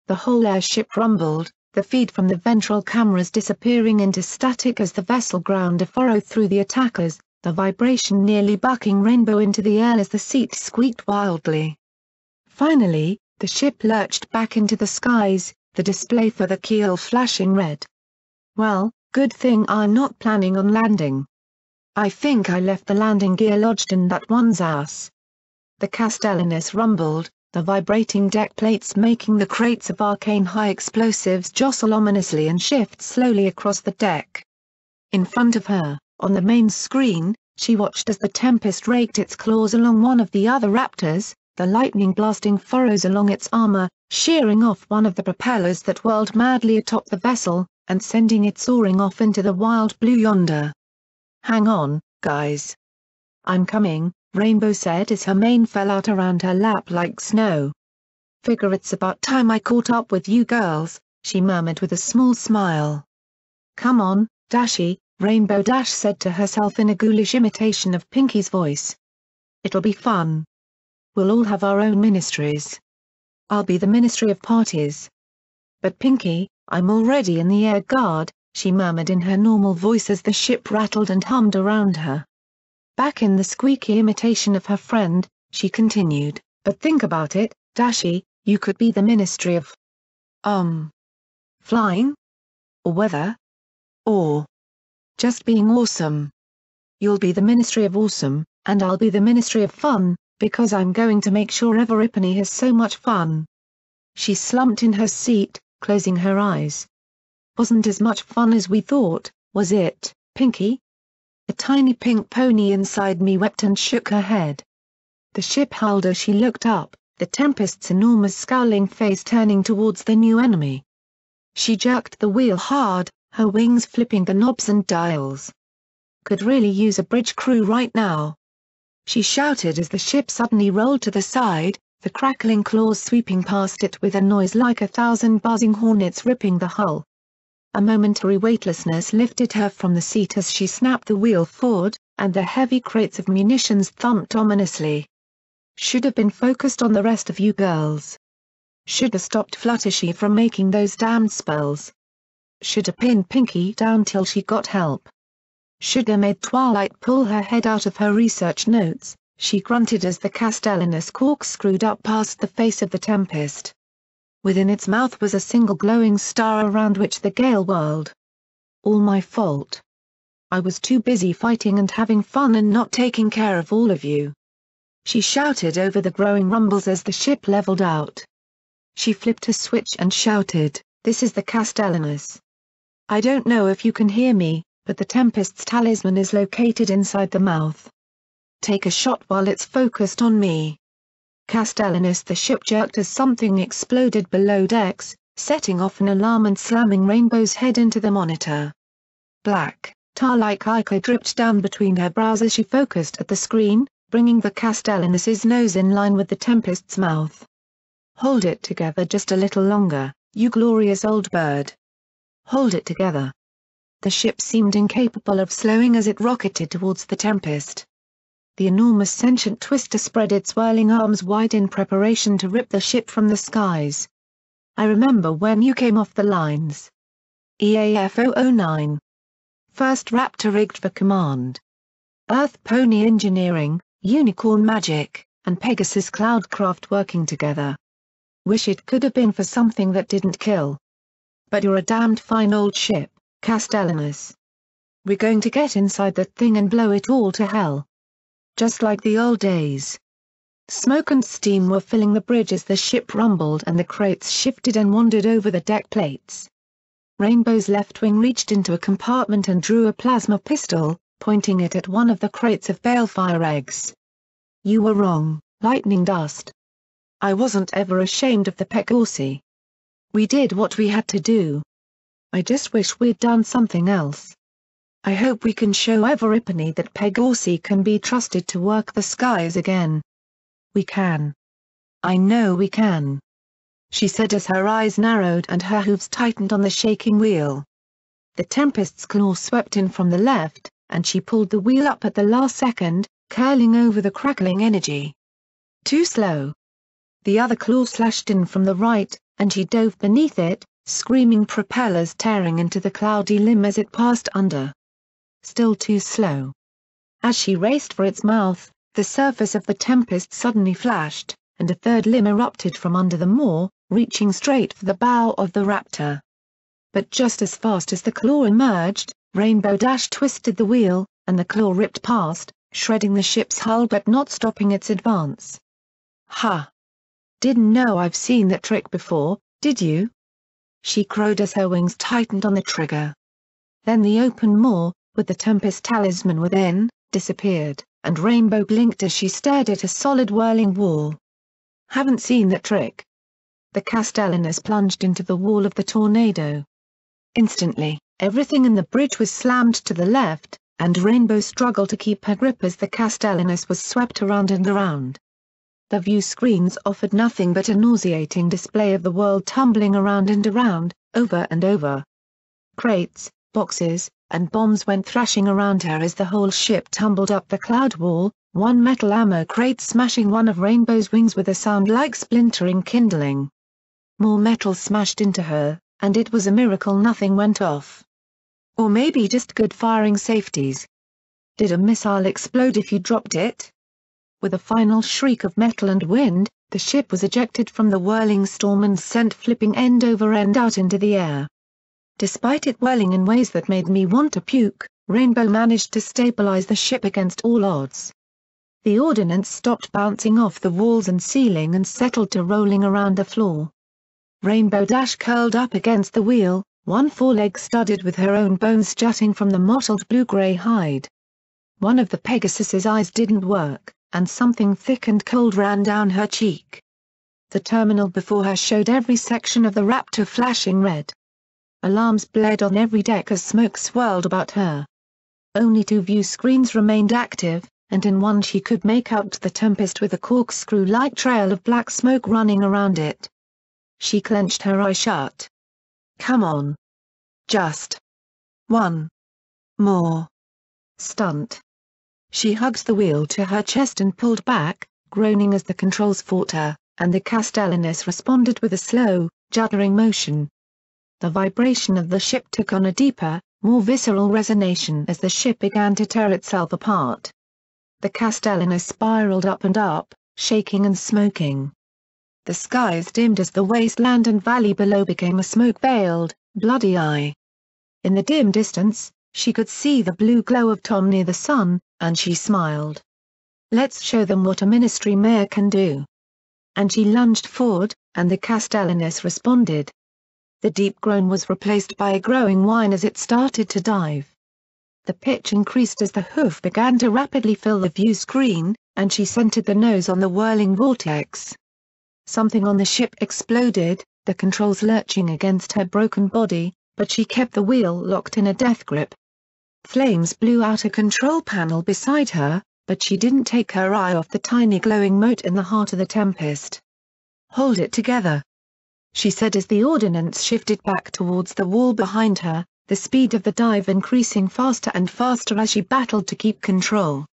The whole airship rumbled, the feed from the ventral cameras disappearing into static as the vessel ground a furrow through the attackers, the vibration nearly bucking Rainbow into the air as the seat squeaked wildly. Finally, the ship lurched back into the skies, the display for the keel flashing red. "Well, good thing I'm not planning on landing. I think I left the landing gear lodged in that one's ass." The Castellanus rumbled, the vibrating deck plates making the crates of arcane high explosives jostle ominously and shift slowly across the deck. In front of her, on the main screen, she watched as the Tempest raked its claws along one of the other Raptors, the lightning blasting furrows along its armor, shearing off one of the propellers that whirled madly atop the vessel, and sending it soaring off into the wild blue yonder. "Hang on, guys. I'm coming," Rainbow said as her mane fell out around her lap like snow. "Figure it's about time I caught up with you girls," she murmured with a small smile. "Come on, Dashy," Rainbow Dash said to herself in a ghoulish imitation of Pinky's voice. "It'll be fun. We'll all have our own ministries. I'll be the Ministry of Parties. But Pinky, I'm already in the Air Guard," she murmured in her normal voice as the ship rattled and hummed around her. Back in the squeaky imitation of her friend, she continued, "But think about it, Dashy, you could be the Ministry of flying? Or weather? Or just being awesome. You'll be the Ministry of Awesome, and I'll be the Ministry of Fun, because I'm going to make sure Everypany has so much fun." She slumped in her seat, closing her eyes. "Wasn't as much fun as we thought, was it, Pinky?" A tiny pink pony inside me wept and shook her head. The ship howled as she looked up, the Tempest's enormous scowling face turning towards the new enemy. She jerked the wheel hard, her wings flipping the knobs and dials. "Could really use a bridge crew right now," she shouted as the ship suddenly rolled to the side, the crackling claws sweeping past it with a noise like 1,000 buzzing hornets ripping the hull. A momentary weightlessness lifted her from the seat as she snapped the wheel forward, and the heavy crates of munitions thumped ominously. "Should have been focused on the rest of you girls. Should have stopped Fluttershy from making those damned spells. Should have pinned Pinky down till she got help. Should have made Twilight pull her head out of her research notes," she grunted as the Castellanus corkscrewed up past the face of the Tempest. Within its mouth was a single glowing star around which the gale whirled. "All my fault. I was too busy fighting and having fun and not taking care of all of you," she shouted over the growing rumbles as the ship leveled out. She flipped a switch and shouted, "This is the Castellanus. I don't know if you can hear me, but the Tempest's talisman is located inside the mouth. Take a shot while it's focused on me." Castellanus. The ship jerked as something exploded below decks, setting off an alarm and slamming Rainbow's head into the monitor. Black, tar-like ichor dripped down between her brows as she focused at the screen, bringing the Castellanus's nose in line with the Tempest's mouth. "Hold it together just a little longer, you glorious old bird. Hold it together." The ship seemed incapable of slowing as it rocketed towards the Tempest. The enormous sentient twister spread its whirling arms wide in preparation to rip the ship from the skies. "I remember when you came off the lines. EAF 009. First Raptor rigged for command. Earth Pony Engineering, Unicorn Magic, and Pegasus Cloudcraft working together. Wish it could have been for something that didn't kill. But you're a damned fine old ship, Castellanus. We're going to get inside that thing and blow it all to hell. Just like the old days. Smoke and steam were filling the bridge as the ship rumbled and the crates shifted and wandered over the deck plates. Rainbow's left wing reached into a compartment and drew a plasma pistol, pointing it at one of the crates of balefire eggs. You were wrong, lightning dust. I wasn't ever ashamed of the Pegorsi. We did what we had to do. I just wish we'd done something else. I hope we can show Everipany that Pegorsi can be trusted to work the skies again. We can. I know we can. She said as her eyes narrowed and her hooves tightened on the shaking wheel. The Tempest's claw swept in from the left, and she pulled the wheel up at the last second, curling over the crackling energy. Too slow. The other claw slashed in from the right, and she dove beneath it, screaming propellers tearing into the cloudy limb as it passed under. Still too slow. As she raced for its mouth, the surface of the Tempest suddenly flashed, and a third limb erupted from under the maw, reaching straight for the bow of the Raptor. But just as fast as the claw emerged, Rainbow Dash twisted the wheel, and the claw ripped past, shredding the ship's hull but not stopping its advance. Ha! Didn't know I've seen that trick before, did you? She crowed as her wings tightened on the trigger. Then the open maw, with the Tempest talisman within, disappeared, and Rainbow blinked as she stared at a solid whirling wall. Haven't seen that trick. The Castellanus plunged into the wall of the tornado. Instantly, everything in the bridge was slammed to the left, and Rainbow struggled to keep her grip as the Castellanus was swept around and around. The view screens offered nothing but a nauseating display of the world tumbling around and around, over and over. Crates, boxes, and bombs went thrashing around her as the whole ship tumbled up the cloud wall, one metal ammo crate smashing one of Rainbow's wings with a sound like splintering kindling. More metal smashed into her, and it was a miracle nothing went off. Or maybe just good firing safeties. Did a missile explode if you dropped it? With a final shriek of metal and wind, the ship was ejected from the whirling storm and sent flipping end over end out into the air. Despite it whirling in ways that made me want to puke, Rainbow managed to stabilize the ship against all odds. The ordnance stopped bouncing off the walls and ceiling and settled to rolling around the floor. Rainbow Dash curled up against the wheel, one foreleg studded with her own bones jutting from the mottled blue-gray hide. One of the Pegasus's eyes didn't work, and something thick and cold ran down her cheek. The terminal before her showed every section of the Raptor flashing red. Alarms blared on every deck as smoke swirled about her. Only 2 view screens remained active, and in one she could make out the Tempest with a corkscrew-like trail of black smoke running around it. She clenched her eye shut. Come on. Just one more stunt. She hugged the wheel to her chest and pulled back, groaning as the controls fought her, and the Castellanus responded with a slow, juddering motion. The vibration of the ship took on a deeper, more visceral resonation as the ship began to tear itself apart. The Castellanus spiraled up and up, shaking and smoking. The skies dimmed as the wasteland and valley below became a smoke-veiled, bloody eye. In the dim distance, she could see the blue glow of Tom near the sun, and she smiled. Let's show them what a ministry mayor can do. And she lunged forward, and the Castellanus responded. The deep groan was replaced by a growing whine as it started to dive. The pitch increased as the hoof began to rapidly fill the view screen, and she centered the nose on the whirling vortex. Something on the ship exploded, the controls lurching against her broken body, but she kept the wheel locked in a death grip. Flames blew out a control panel beside her, but she didn't take her eye off the tiny glowing mote in the heart of the Tempest. Hold it together, she said as the ordnance shifted back towards the wall behind her, the speed of the dive increasing faster and faster as she battled to keep control.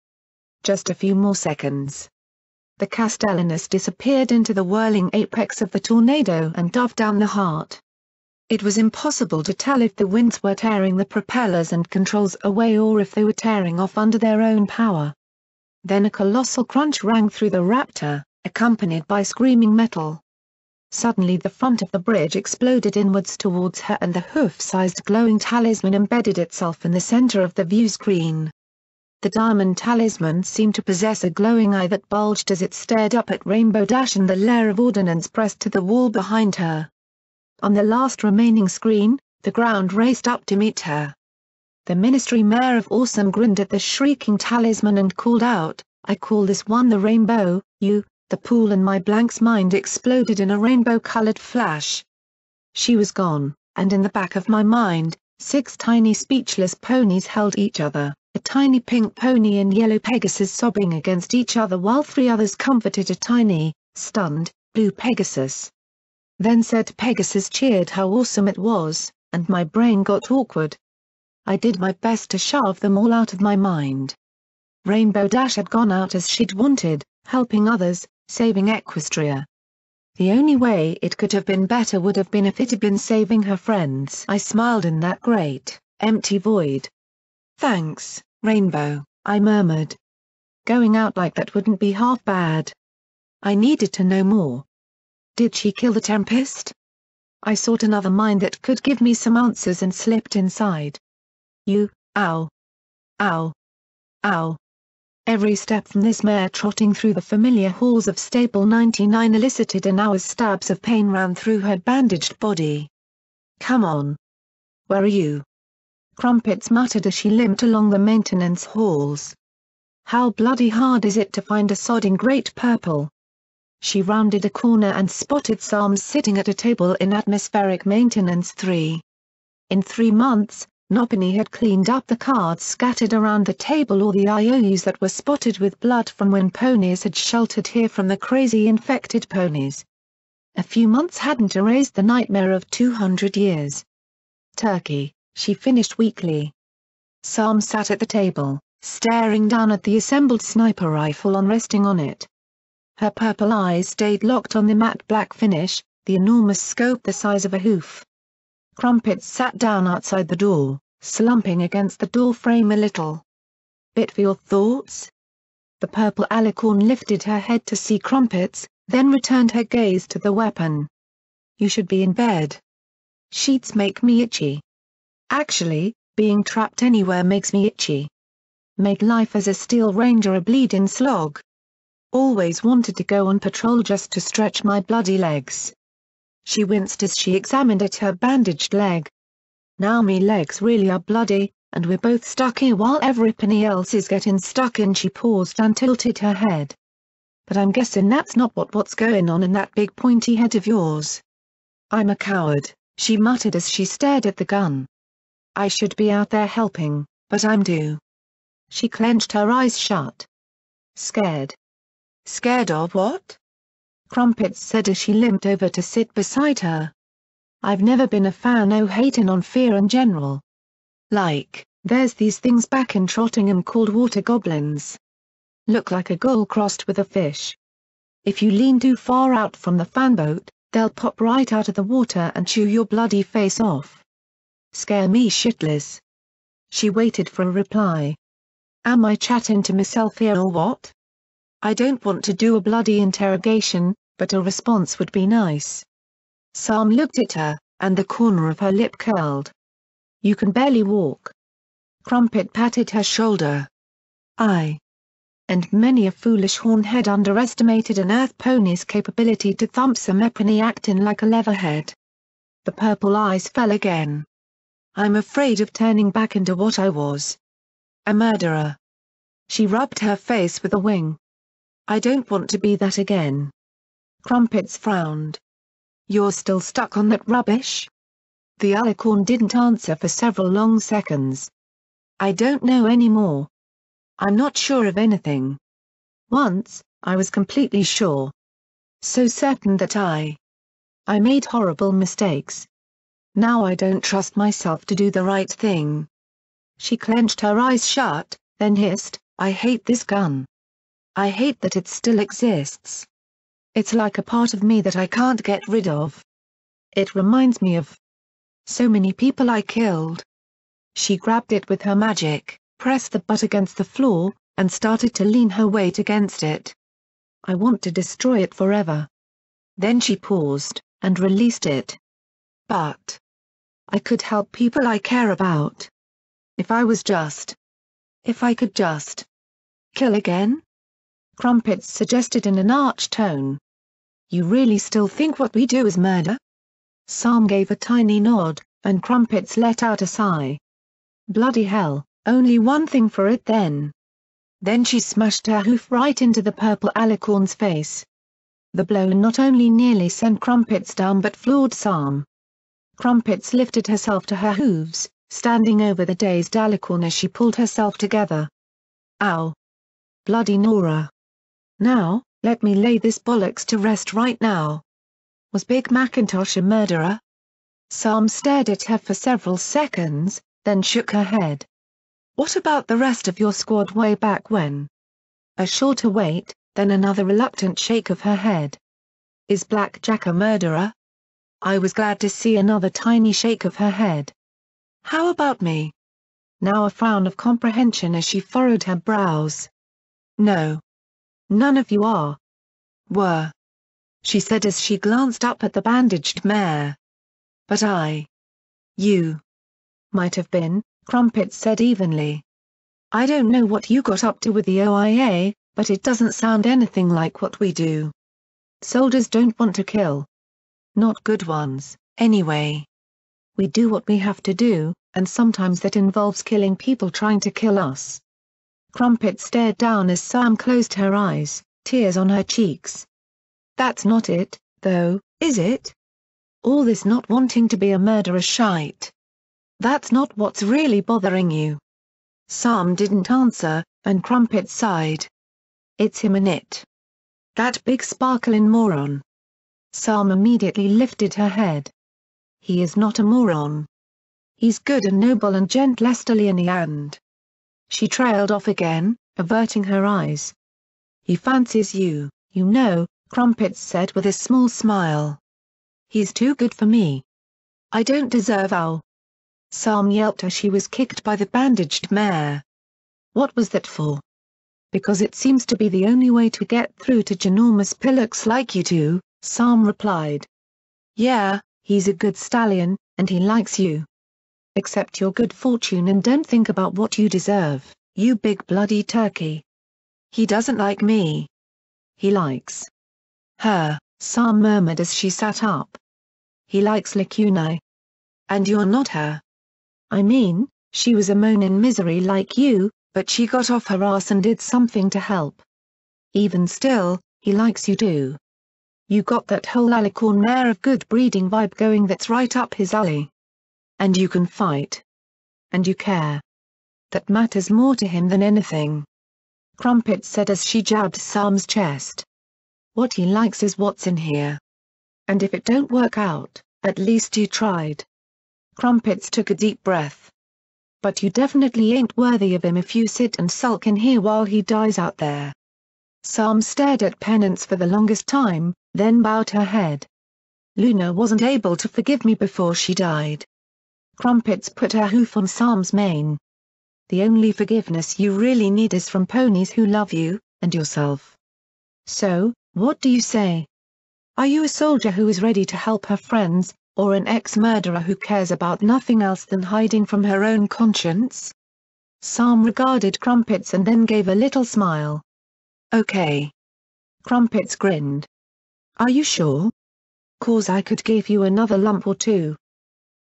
Just a few more seconds. The Castellanus disappeared into the whirling apex of the tornado and dove down the heart. It was impossible to tell if the winds were tearing the propellers and controls away or if they were tearing off under their own power. Then a colossal crunch rang through the Raptor, accompanied by screaming metal. Suddenly the front of the bridge exploded inwards towards her and the hoof-sized glowing talisman embedded itself in the center of the view screen. The diamond talisman seemed to possess a glowing eye that bulged as it stared up at Rainbow Dash and the layer of ordnance pressed to the wall behind her. On the last remaining screen, the ground raced up to meet her. The Ministry Mayor of Awesome grinned at the shrieking talisman and called out, "I call this one the rainbow, you." The pool in my blank's mind exploded in a rainbow-colored flash. She was gone, and in the back of my mind, 6 tiny speechless ponies held each other, a tiny pink pony and yellow Pegasus sobbing against each other while 3 others comforted a tiny, stunned, blue Pegasus. Then said Pegasus cheered how awesome it was, and my brain got awkward. I did my best to shove them all out of my mind. Rainbow Dash had gone out as she'd wanted, helping others, saving Equestria. The only way it could have been better would have been if it had been saving her friends. I smiled in that great, empty void. "Thanks, Rainbow," I murmured. "Going out like that wouldn't be half bad." I needed to know more. Did she kill the Tempest? I sought another mind that could give me some answers and slipped inside. Ow. Ow. Ow. Every step from this mare trotting through the familiar halls of Stable 99 elicited an hour's stabs of pain ran through her bandaged body. "Come on. Where are you?" Crumpets muttered as she limped along the maintenance halls. "How bloody hard is it to find a sod in Great Purple?" She rounded a corner and spotted Psalms sitting at a table in Atmospheric Maintenance 3. In 3 months, Nopany had cleaned up the cards scattered around the table or the IOUs that were spotted with blood from when ponies had sheltered here from the crazy infected ponies. A few months hadn't erased the nightmare of 200 years. "Turkey," she finished weakly. Psalm sat at the table, staring down at the assembled sniper rifle resting on it. Her purple eyes stayed locked on the matte black finish, the enormous scope the size of a hoof. Crumpets sat down outside the door, slumping against the door frame a little. "Bit for your thoughts?" The purple alicorn lifted her head to see Crumpets, then returned her gaze to the weapon. "You should be in bed. Sheets make me itchy. Actually, being trapped anywhere makes me itchy. Make life as a Steel Ranger a bleedin' slog. Always wanted to go on patrol just to stretch my bloody legs." She winced as she examined at her bandaged leg. "Now me legs really are bloody, and we're both stuck here while everybody else is getting stuck in." She paused and tilted her head. "But I'm guessing that's not what's going on in that big pointy head of yours." "I'm a coward," she muttered as she stared at the gun. "I should be out there helping, but I'm due." She clenched her eyes shut. "Scared." "Scared of what?" Crumpets said as she limped over to sit beside her. "I've never been a fan o' hating on fear in general. Like, there's these things back in Trottingham called water goblins. Look like a gull crossed with a fish. If you lean too far out from the fanboat, they'll pop right out of the water and chew your bloody face off. Scare me shitless." She waited for a reply. Am I chatting to myself here or what? I don't want to do a bloody interrogation, but a response would be nice. Sam looked at her, and the corner of her lip curled. You can barely walk. Crumpet patted her shoulder. Aye. And many a foolish hornhead underestimated an earth pony's capability to thump some epony acting like a leatherhead. The purple eyes fell again. I'm afraid of turning back into what I was. A murderer. She rubbed her face with a wing. I don't want to be that again. Crumpets frowned. You're still stuck on that rubbish? The alicorn didn't answer for several long seconds. I don't know anymore. I'm not sure of anything. Once, I was completely sure. So certain that I made horrible mistakes. Now I don't trust myself to do the right thing. She clenched her eyes shut, then hissed, I hate this gun. I hate that it still exists. It's like a part of me that I can't get rid of. It reminds me of so many people I killed. She grabbed it with her magic, pressed the butt against the floor, and started to lean her weight against it. I want to destroy it forever. Then she paused. and released it. But I could help people I care about. If I could just kill again? Crumpets suggested in an arch tone. You really still think what we do is murder? Sam gave a tiny nod, and Crumpets let out a sigh. Bloody hell, only one thing for it then. Then she smashed her hoof right into the purple alicorn's face. The blow not only nearly sent Crumpets down but floored Sam. Crumpets lifted herself to her hooves, standing over the dazed alicorn as she pulled herself together. Ow. Bloody Nora. Now, let me lay this bollocks to rest right now. Was Big Macintosh a murderer? Sam stared at her for several seconds, then shook her head. What about the rest of your squad way back when? A shorter wait, then another reluctant shake of her head. Is Black Jack a murderer? I was glad to see another tiny shake of her head. How about me? Now a frown of comprehension as she furrowed her brows. No. None of you were, she said as she glanced up at the bandaged mare. But you might have been, Crumpets said evenly. I don't know what you got up to with the OIA, but it doesn't sound anything like what we do. Soldiers don't want to kill. Not good ones, anyway. We do what we have to do, and sometimes that involves killing people trying to kill us. Crumpets stared down as Sam closed her eyes, tears on her cheeks. That's not it, though, is it? All this not wanting to be a murderer shite. That's not what's really bothering you. Sam didn't answer, and Crumpets sighed. It's him and it. That big sparkling moron. Sam immediately lifted her head. He is not a moron. He's good and noble and gentle and... She trailed off again, averting her eyes. He fancies you, you know, Crumpets said with a small smile. He's too good for me. I don't deserve ow. Sam yelped as she was kicked by the bandaged mare. What was that for? Because it seems to be the only way to get through to ginormous pillocks like you two, Sam replied. Yeah, he's a good stallion, and he likes you. Accept your good fortune and don't think about what you deserve, you big bloody turkey. He doesn't like me. He likes her, Sam murmured as she sat up. He likes Lacuna. And you're not her. I mean, she was a moan in misery like you, but she got off her ass and did something to help. Even still, he likes you too. You got that whole alicorn mare of good breeding vibe going that's right up his alley. And you can fight. And you care. That matters more to him than anything. Crumpets said as she jabbed Sam's chest. What he likes is what's in here. And if it don't work out, at least you tried. Crumpets took a deep breath. But you definitely ain't worthy of him if you sit and sulk in here while he dies out there. Sam stared at Penance for the longest time, then bowed her head. Luna wasn't able to forgive me before she died. Crumpets put her hoof on Sam's mane. The only forgiveness you really need is from ponies who love you, and yourself. So, what do you say? Are you a soldier who is ready to help her friends, or an ex-murderer who cares about nothing else than hiding from her own conscience? Sam regarded Crumpets and then gave a little smile. Okay. Crumpets grinned. Are you sure? 'Cause I could give you another lump or two.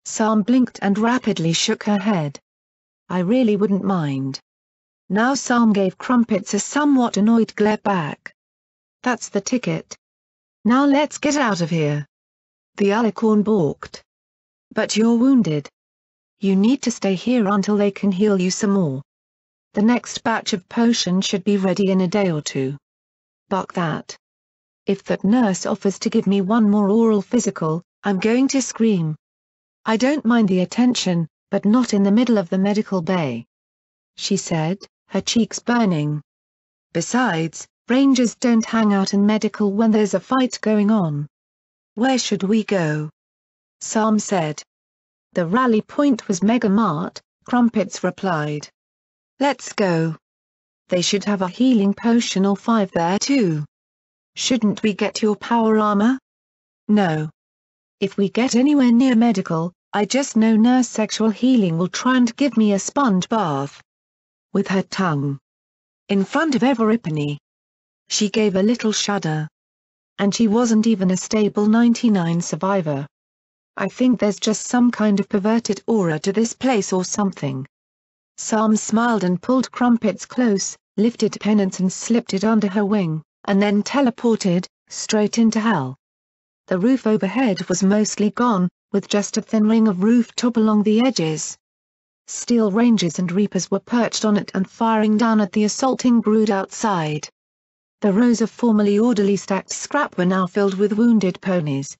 Sam blinked and rapidly shook her head. I really wouldn't mind. Now Sam gave Crumpets a somewhat annoyed glare back. That's the ticket. Now let's get out of here. The alicorn balked. But you're wounded. You need to stay here until they can heal you some more. The next batch of potions should be ready in a day or two. Buck that. If that nurse offers to give me one more oral physical, I'm going to scream. I don't mind the attention, but not in the middle of the medical bay. She said, her cheeks burning. Besides, Rangers don't hang out in medical when there's a fight going on. Where should we go? Sam said. The rally point was Mega Mart, Crumpets replied. Let's go. They should have a healing potion or 5 there too. Shouldn't we get your power armor? No. If we get anywhere near medical, I just know Nurse Sexual Healing will try and give me a sponge bath. With her tongue in front of Everipany. She gave a little shudder. And she wasn't even a stable 99 survivor. I think there's just some kind of perverted aura to this place or something. Sam smiled and pulled Crumpets close, lifted Penance and slipped it under her wing, and then teleported, straight into hell. The roof overhead was mostly gone, with just a thin ring of rooftop along the edges. Steel Rangers and Reapers were perched on it and firing down at the assaulting brood outside. The rows of formerly orderly stacked scrap were now filled with wounded ponies.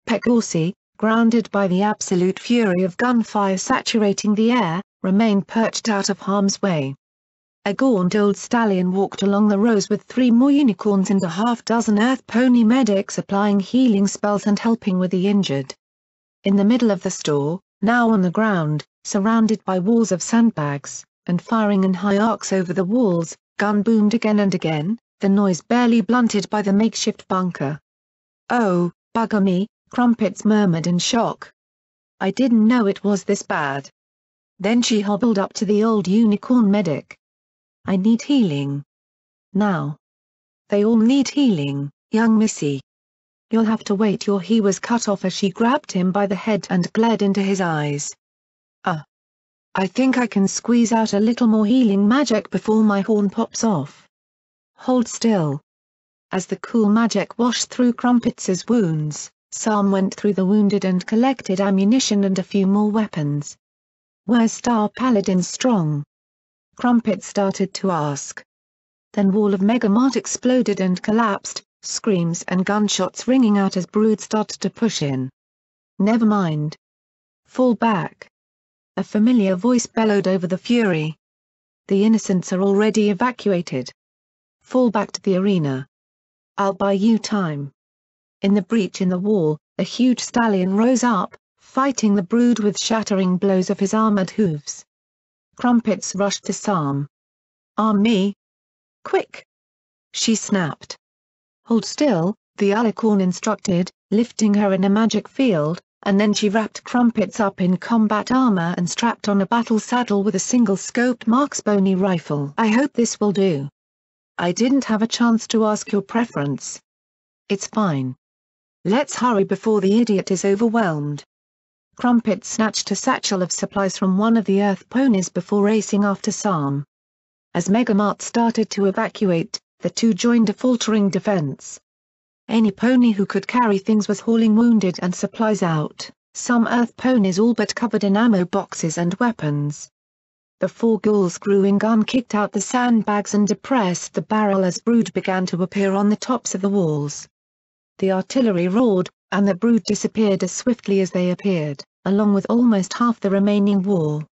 Pegorsi, grounded by the absolute fury of gunfire saturating the air, remained perched out of harm's way. A gaunt old stallion walked along the rows with 3 more unicorns and a half-dozen earth pony medics applying healing spells and helping with the injured. In the middle of the store, now on the ground, surrounded by walls of sandbags, and firing in high arcs over the walls, gun boomed again and again, the noise barely blunted by the makeshift bunker. "Oh, bugger me," Crumpets murmured in shock. "I didn't know it was this bad." Then she hobbled up to the old unicorn medic. "I need healing. Now." "They all need healing, young missy. You'll have to wait till he was cut off," as she grabbed him by the head and glared into his eyes. I think I can squeeze out a little more healing magic before my horn pops off." "Hold still." As the cool magic washed through Crumpets's wounds, Sam went through the wounded and collected ammunition and a few more weapons. "Where's Star Paladin Strong?" Crumpets started to ask. Then wall of Megamart exploded and collapsed, screams and gunshots ringing out as Brood started to push in. "Never mind. Fall back." A familiar voice bellowed over the fury. "The innocents are already evacuated. Fall back to the arena. I'll buy you time." In the breach in the wall, a huge stallion rose up, fighting the Brood with shattering blows of his armored hooves. Crumpets rushed to Sam. "Arm me. Quick!" she snapped. "Hold still," the alicorn instructed, lifting her in a magic field, and then she wrapped Crumpets up in combat armor and strapped on a battle saddle with a single-scoped Mark's Bony rifle. "I hope this will do. I didn't have a chance to ask your preference." "It's fine. Let's hurry before the idiot is overwhelmed." Crumpets snatched a satchel of supplies from one of the earth ponies before racing after Sam. As Megamart started to evacuate, the two joined a faltering defense. Any pony who could carry things was hauling wounded and supplies out, some earth ponies all but covered in ammo boxes and weapons. The 4 ghouls grew in gun kicked out the sandbags and depressed the barrel as Brood began to appear on the tops of the walls. The artillery roared, and the Brood disappeared as swiftly as they appeared, along with almost half the remaining wall.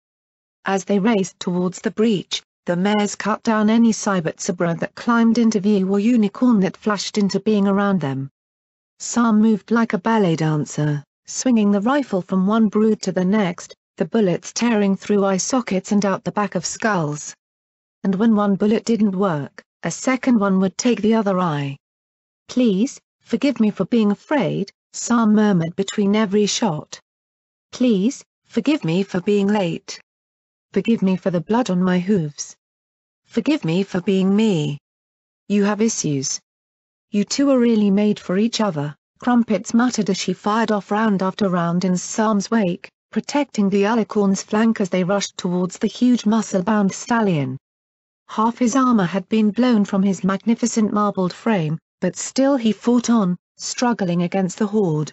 As they raced towards the breach, the mares cut down any Cybertzebra that climbed into view or unicorn that flashed into being around them. Sam moved like a ballet dancer, swinging the rifle from one Brood to the next, the bullets tearing through eye sockets and out the back of skulls. And when one bullet didn't work, a second one would take the other eye. "Please, forgive me for being afraid," Sam murmured between every shot. "Please, forgive me for being late. Forgive me for the blood on my hooves. Forgive me for being me. You have issues. You two are really made for each other," Crumpets muttered as she fired off round after round in Sam's wake, protecting the alicorn's flank as they rushed towards the huge muscle-bound stallion. Half his armor had been blown from his magnificent marbled frame, but still he fought on, struggling against the horde.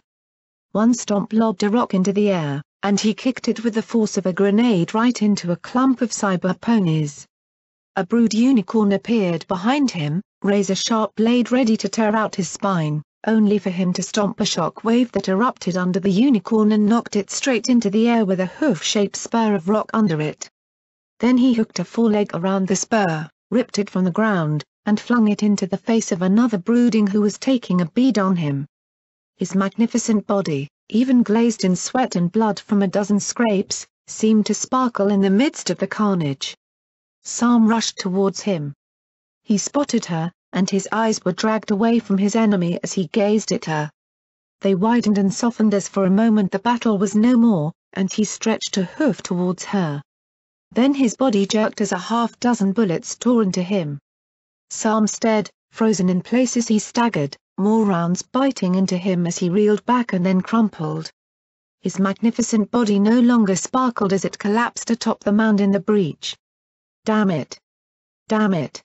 One stomp lobbed a rock into the air, and he kicked it with the force of a grenade right into a clump of cyber ponies. A Brood unicorn appeared behind him, razor-sharp blade ready to tear out his spine, only for him to stomp a shock wave that erupted under the unicorn and knocked it straight into the air with a hoof-shaped spur of rock under it. Then he hooked a foreleg around the spur, ripped it from the ground, and flung it into the face of another brooding who was taking a bead on him. His magnificent body, even glazed in sweat and blood from a dozen scrapes, seemed to sparkle in the midst of the carnage. Sam rushed towards him. He spotted her, and his eyes were dragged away from his enemy as he gazed at her. they widened and softened as for a moment the battle was no more, and he stretched a hoof towards her. Then his body jerked as a half-dozen bullets tore into him. Sam stared, frozen in place as he staggered, more rounds biting into him as he reeled back and then crumpled. His magnificent body no longer sparkled as it collapsed atop the mound in the breach. "Damn it! Damn it!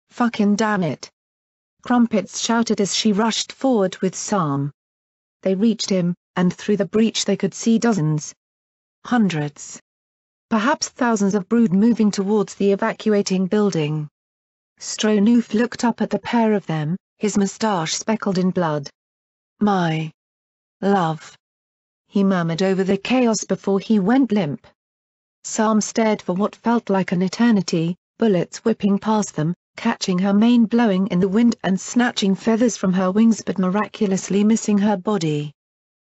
Fucking damn it!" Crumpets shouted as she rushed forward with Sam. They reached him, and through the breach they could see dozens, hundreds, perhaps thousands of brood moving towards the evacuating building. Stronoof looked up at the pair of them, his moustache speckled in blood. "My love," he murmured over the chaos before he went limp. Sam stared for what felt like an eternity, bullets whipping past them, catching her mane blowing in the wind and snatching feathers from her wings but miraculously missing her body.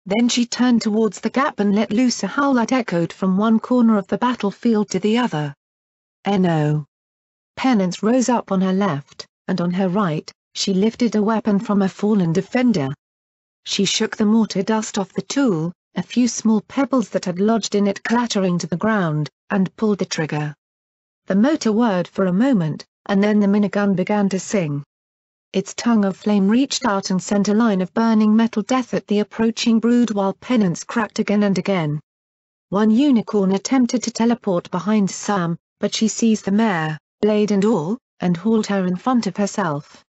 Then she turned towards the gap and let loose a howl that echoed from one corner of the battlefield to the other. "No!" Penance rose up on her left, and on her right, she lifted a weapon from a fallen defender. She shook the mortar dust off the tool, a few small pebbles that had lodged in it clattering to the ground, and pulled the trigger. The motor whirred for a moment, and then the minigun began to sing. Its tongue of flame reached out and sent a line of burning metal death at the approaching brood while Penance cracked again and again. One unicorn attempted to teleport behind Sam, but she seized the mare, blade and all, and hauled her in front of herself.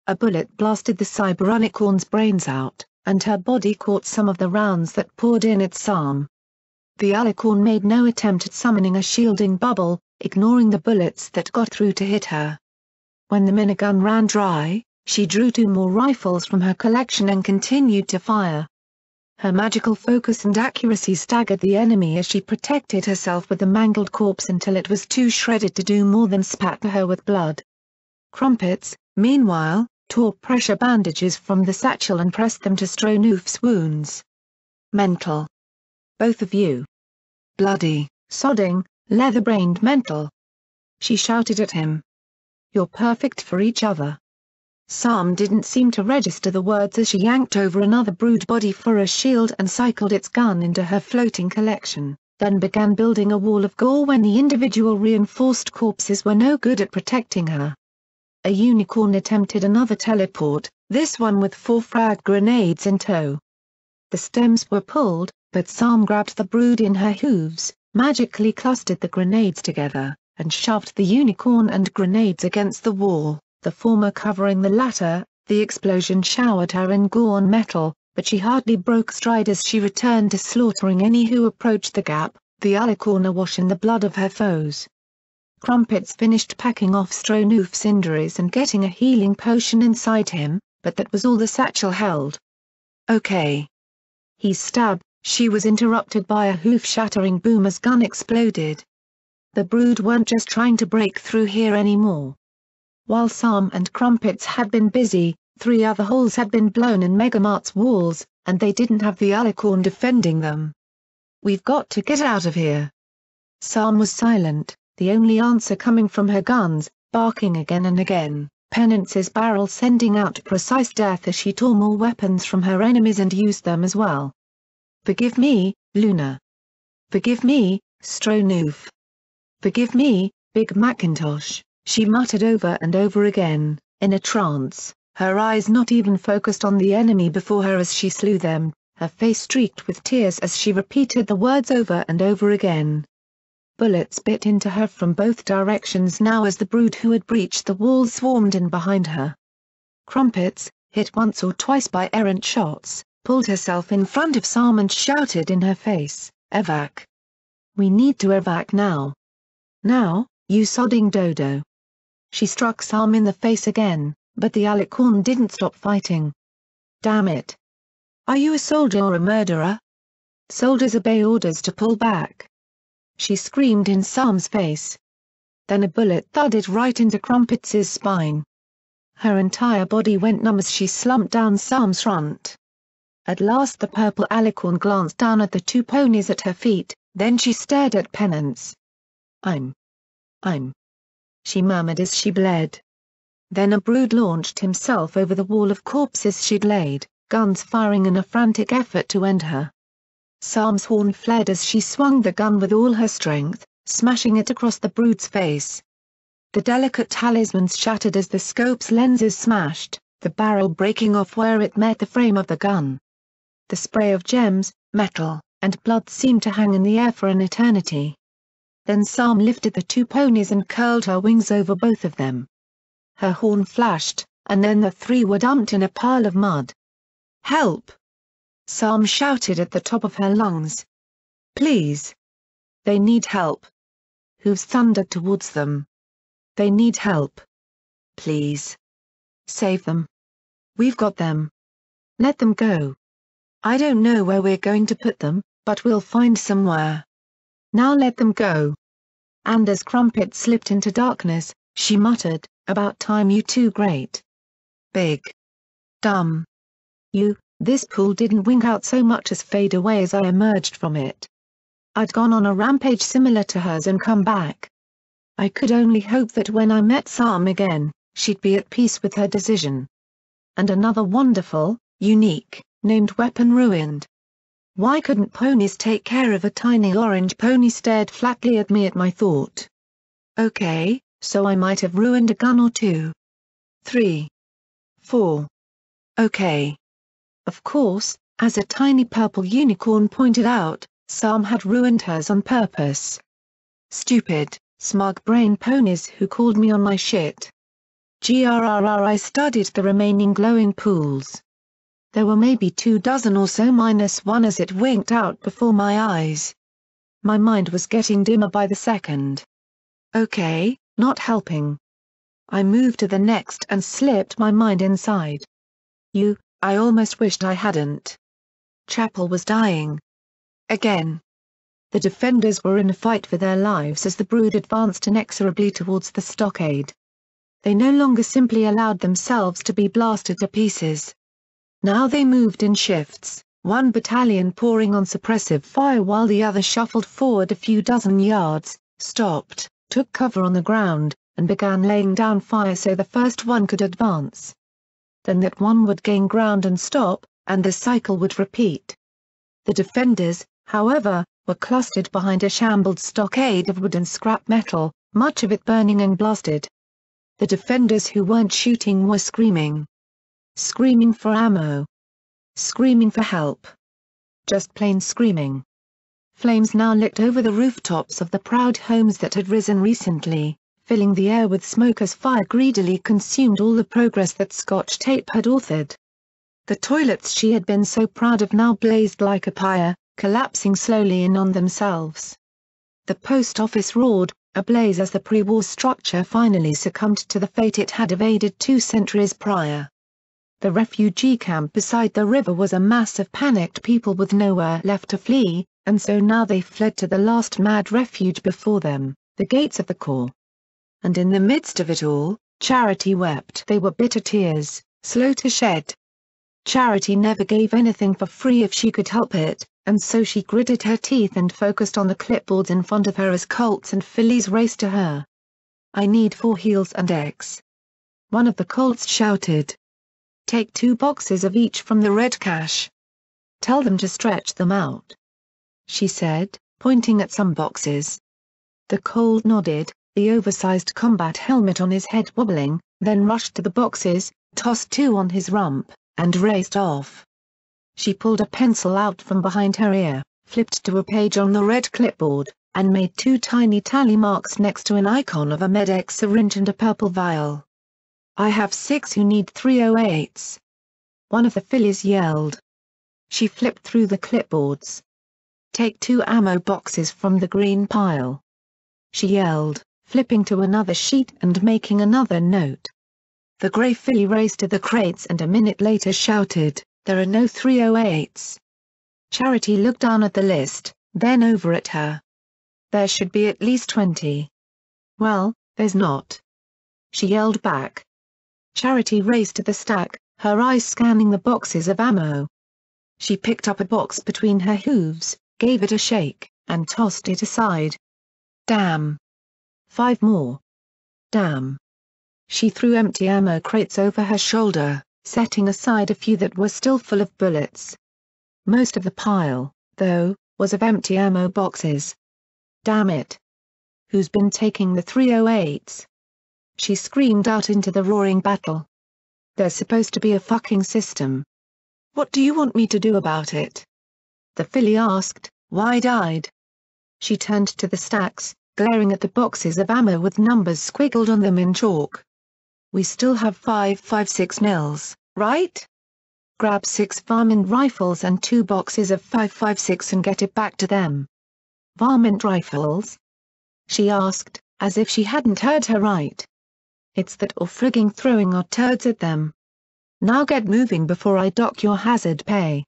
A bullet blasted the cyberunicorn's brains out, and her body caught some of the rounds that poured in at Sam. The alicorn made no attempt at summoning a shielding bubble, ignoring the bullets that got through to hit her. When the minigun ran dry, she drew 2 more rifles from her collection and continued to fire. Her magical focus and accuracy staggered the enemy as she protected herself with the mangled corpse until it was too shredded to do more than spatter her with blood. Crumpets, meanwhile, tore pressure bandages from the satchel and pressed them to Stronoof's wounds. "Mental. Both of you. Bloody, sodding, leather-brained mental," she shouted at him. "You're perfect for each other." Sam didn't seem to register the words as she yanked over another brood body for a shield and cycled its gun into her floating collection, then began building a wall of gore when the individual reinforced corpses were no good at protecting her. A unicorn attempted another teleport, this one with 4 frag grenades in tow. The stems were pulled, but Sam grabbed the brood in her hooves, magically clustered the grenades together, and shoved the unicorn and grenades against the wall, the former covering the latter. The explosion showered her in gore and metal, but she hardly broke stride as she returned to slaughtering any who approached the gap, the alicorn awash in the blood of her foes. Crumpets finished packing off Stronoof's injuries and getting a healing potion inside him, but that was all the satchel held. "Okay." He stabbed. She was interrupted by a hoof-shattering boom as gun exploded. The brood weren't just trying to break through here anymore. While Sam and Crumpets had been busy, 3 other holes had been blown in Megamart's walls, and they didn't have the alicorn defending them. "We've got to get out of here." Sam was silent, the only answer coming from her guns, barking again and again, Penance's barrel sending out precise death as she tore more weapons from her enemies and used them as well. "Forgive me, Luna. Forgive me, Stronoof. Forgive me, Big Macintosh," she muttered over and over again, in a trance, her eyes not even focused on the enemy before her as she slew them, her face streaked with tears as she repeated the words over and over again. Bullets bit into her from both directions now as the brood who had breached the wall swarmed in behind her. Crumpets, hit once or twice by errant shots, pulled herself in front of Sam and shouted in her face, "Evac. We need to evac now. Now, you sodding dodo." She struck Sam in the face again, but the alicorn didn't stop fighting. "Damn it. Are you a soldier or a murderer? Soldiers obey orders to pull back," she screamed in Sam's face. Then a bullet thudded right into Crumpets's spine. Her entire body went numb as she slumped down Sam's front. At last the purple alicorn glanced down at the 2 ponies at her feet, then she stared at Penance. I'm, she murmured as she bled. Then a brood launched himself over the wall of corpses she'd laid, guns firing in a frantic effort to end her. Sam's horn fled as she swung the gun with all her strength, smashing it across the brute's face. The delicate talismans shattered as the scope's lenses smashed, the barrel breaking off where it met the frame of the gun. The spray of gems, metal, and blood seemed to hang in the air for an eternity. Then Sam lifted the two ponies and curled her wings over both of them. Her horn flashed, and then the three were dumped in a pile of mud. "Help!" Sam shouted at the top of her lungs. "Please! They need help!" Hooves thundered towards them. "They need help! Please! Save them! We've got them! Let them go! I don't know where we're going to put them, but we'll find somewhere. Now let them go!" And as Crumpet slipped into darkness, she muttered, "About time you two great big dumb you." This pool didn't wink out so much as fade away as I emerged from it. I'd gone on a rampage similar to hers and come back. I could only hope that when I met Sam again, she'd be at peace with her decision. And another wonderful, unique, named weapon ruined. Why couldn't ponies take care of a tiny orange pony stared flatly at me at my thought. Okay, so I might have ruined a gun or two. 3. 4. Okay. Of course, as a tiny purple unicorn pointed out, Sam had ruined hers on purpose. Stupid, smug-brained ponies who called me on my shit. Grrr. I studied the remaining glowing pools. There were maybe 24 or so minus one as it winked out before my eyes. My mind was getting dimmer by the second. Okay, not helping. I moved to the next and slipped my mind inside. I almost wished I hadn't. Chapel was dying. Again. The defenders were in a fight for their lives as the brood advanced inexorably towards the stockade. They no longer simply allowed themselves to be blasted to pieces. Now they moved in shifts, one battalion pouring on suppressive fire while the other shuffled forward a few dozen yards, stopped, took cover on the ground, and began laying down fire so the first one could advance. Then that one would gain ground and stop, and the cycle would repeat. The defenders, however, were clustered behind a shambled stockade of wood and scrap metal, much of it burning and blasted. The defenders who weren't shooting were screaming. Screaming for ammo. Screaming for help. Just plain screaming. Flames now licked over the rooftops of the proud homes that had risen recently, filling the air with smoke as fire greedily consumed all the progress that Scotch Tape had authored. The toilets she had been so proud of now blazed like a pyre, collapsing slowly in on themselves. The post office roared, ablaze as the pre-war structure finally succumbed to the fate it had evaded 2 centuries prior. The refugee camp beside the river was a mass of panicked people with nowhere left to flee, and so now they fled to the last mad refuge before them, the gates of the core. And in the midst of it all, Charity wept. They were bitter tears, slow to shed. Charity never gave anything for free if she could help it, and so she gritted her teeth and focused on the clipboards in front of her as colts and fillies raced to her. "I need 4 heels and eggs," one of the colts shouted. "Take 2 boxes of each from the red cache. Tell them to stretch them out," she said, pointing at some boxes. The colt nodded, the oversized combat helmet on his head wobbling, then rushed to the boxes, tossed 2 on his rump, and raced off. She pulled a pencil out from behind her ear, flipped to a page on the red clipboard, and made 2 tiny tally marks next to an icon of a Med-X syringe and a purple vial. "I have 6 who need 308s," one of the fillies yelled. She flipped through the clipboards. "Take 2 ammo boxes from the green pile," she yelled, flipping to another sheet and making another note. The grey filly raced to the crates and a minute later shouted, "There are no 308s." Charity looked down at the list, then over at her. "There should be at least 20. "Well, there's not," she yelled back. Charity raced to the stack, her eyes scanning the boxes of ammo. She picked up a box between her hooves, gave it a shake, and tossed it aside. "Damn. 5 more. Damn." She threw empty ammo crates over her shoulder, setting aside a few that were still full of bullets. Most of the pile, though, was of empty ammo boxes. "Damn it! Who's been taking the 308s?" she screamed out into the roaring battle. "There's supposed to be a fucking system. What do you want me to do about it?" the filly asked, wide-eyed. She turned to the stacks, glaring at the boxes of ammo with numbers squiggled on them in chalk. "We still have 5.56 mils, right? Grab 6 varmint rifles and 2 boxes of 5.56 and get it back to them." "Varmint rifles?" she asked, as if she hadn't heard her right. "It's that or frigging throwing our turds at them. Now get moving before I dock your hazard pay,"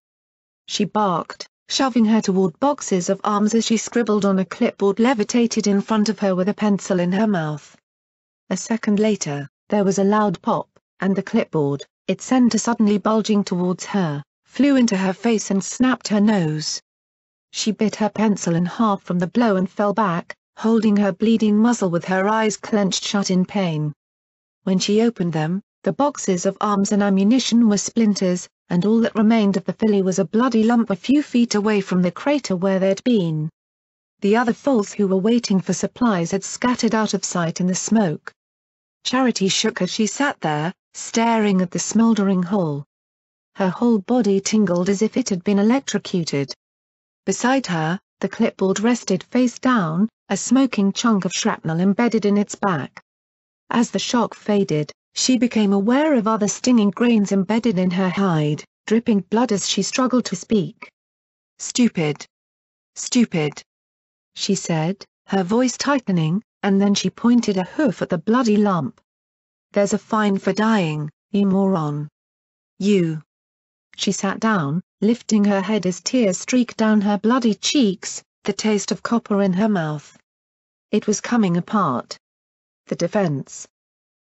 she barked, shoving her toward boxes of arms as she scribbled on a clipboard levitated in front of her with a pencil in her mouth. A second later, there was a loud pop, and the clipboard, its center suddenly bulging towards her, flew into her face and snapped her nose. She bit her pencil in half from the blow and fell back, holding her bleeding muzzle with her eyes clenched shut in pain. When she opened them, the boxes of arms and ammunition were splinters, and all that remained of the filly was a bloody lump a few feet away from the crater where they'd been. The other foals who were waiting for supplies had scattered out of sight in the smoke. Charity shook as she sat there, staring at the smoldering hole. Her whole body tingled as if it had been electrocuted. Beside her, the clipboard rested face down, a smoking chunk of shrapnel embedded in its back. As the shock faded, she became aware of other stinging grains embedded in her hide, dripping blood as she struggled to speak. "Stupid. Stupid," she said, her voice tightening, and then she pointed a hoof at the bloody lump. "There's a fine for dying, you moron. You." She sat down, lifting her head as tears streaked down her bloody cheeks, the taste of copper in her mouth. It was coming apart. The defense.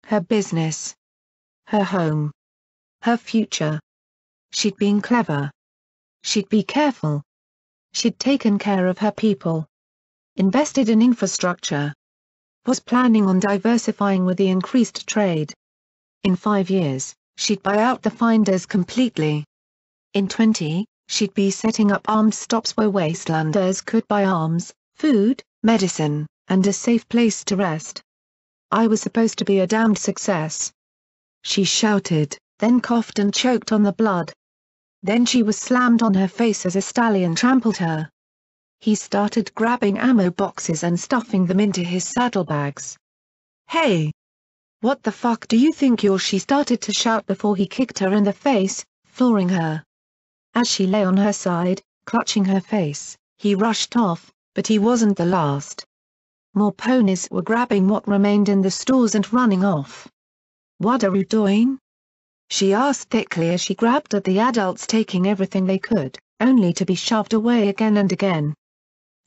Her business. Her home. Her future. She'd been clever. She'd be careful. She'd taken care of her people. Invested in infrastructure. Was planning on diversifying with the increased trade. In 5 years, she'd buy out the finders completely. In 20, she'd be setting up armed stops where wastelanders could buy arms, food, medicine, and a safe place to rest. I was supposed to be a damned success. She shouted, then coughed and choked on the blood. Then she was slammed on her face as a stallion trampled her. He started grabbing ammo boxes and stuffing them into his saddlebags. "Hey! What the fuck do you think you're?" she started to shout before he kicked her in the face, flooring her. As she lay on her side, clutching her face, he rushed off, but he wasn't the last. More ponies were grabbing what remained in the stores and running off. "What are you doing?" she asked thickly as she grabbed at the adults, taking everything they could, only to be shoved away again and again.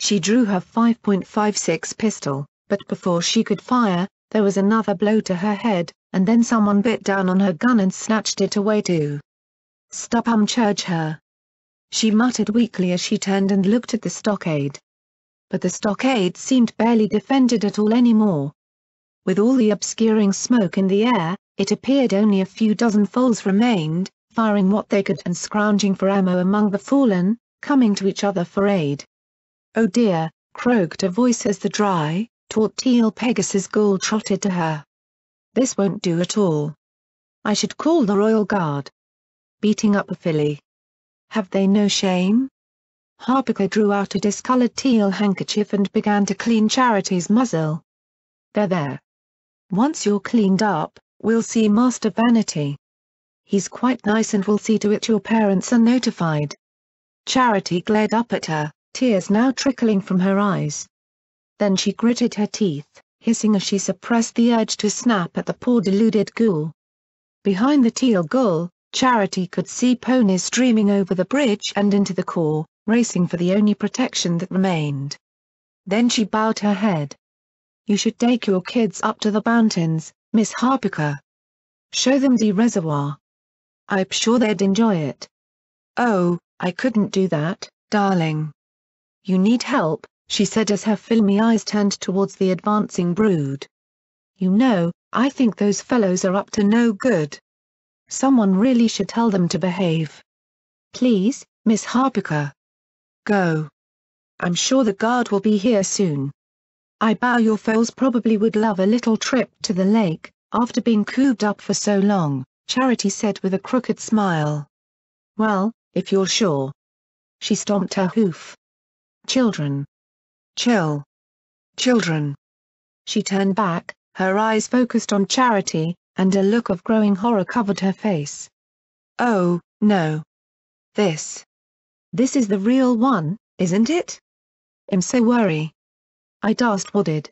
She drew her 5.56 pistol, but before she could fire, there was another blow to her head, and then someone bit down on her gun and snatched it away too. "Stop, charge her," she muttered weakly as she turned and looked at the stockade. But the stockade seemed barely defended at all anymore. With all the obscuring smoke in the air, it appeared only a few dozen foals remained, firing what they could and scrounging for ammo among the fallen, coming to each other for aid. "Oh dear," croaked a voice as the dry, taut teal Pegasus Gore trotted to her. "This won't do at all. I should call the Royal Guard. Beating up a filly. Have they no shame?" Harpoon drew out a discolored teal handkerchief and began to clean Charity's muzzle. There. Once you're cleaned up, we'll see Master Vanity. He's quite nice and will see to it your parents are notified." Charity glared up at her, tears now trickling from her eyes. Then she gritted her teeth, hissing as she suppressed the urge to snap at the poor deluded ghoul. Behind the teal ghoul, Charity could see ponies streaming over the bridge and into the core, racing for the only protection that remained. Then she bowed her head. "You should take your kids up to the mountains, Miss Harpoon. Show them the reservoir. I'm sure they'd enjoy it." "Oh, I couldn't do that, darling. You need help," she said as her filmy eyes turned towards the advancing brood. "You know, I think those fellows are up to no good." Someone really should tell them to behave. Please, Miss Harpiker. Go. I'm sure the guard will be here soon. I bow your foes probably would love a little trip to the lake, after being cooped up for so long, Charity said with a crooked smile. Well, if you're sure. She stomped her hoof. Children. Chill. Children. She turned back, her eyes focused on Charity, and a look of growing horror covered her face. Oh, no. This is the real one, isn't it? I'm so worried. I just wooded.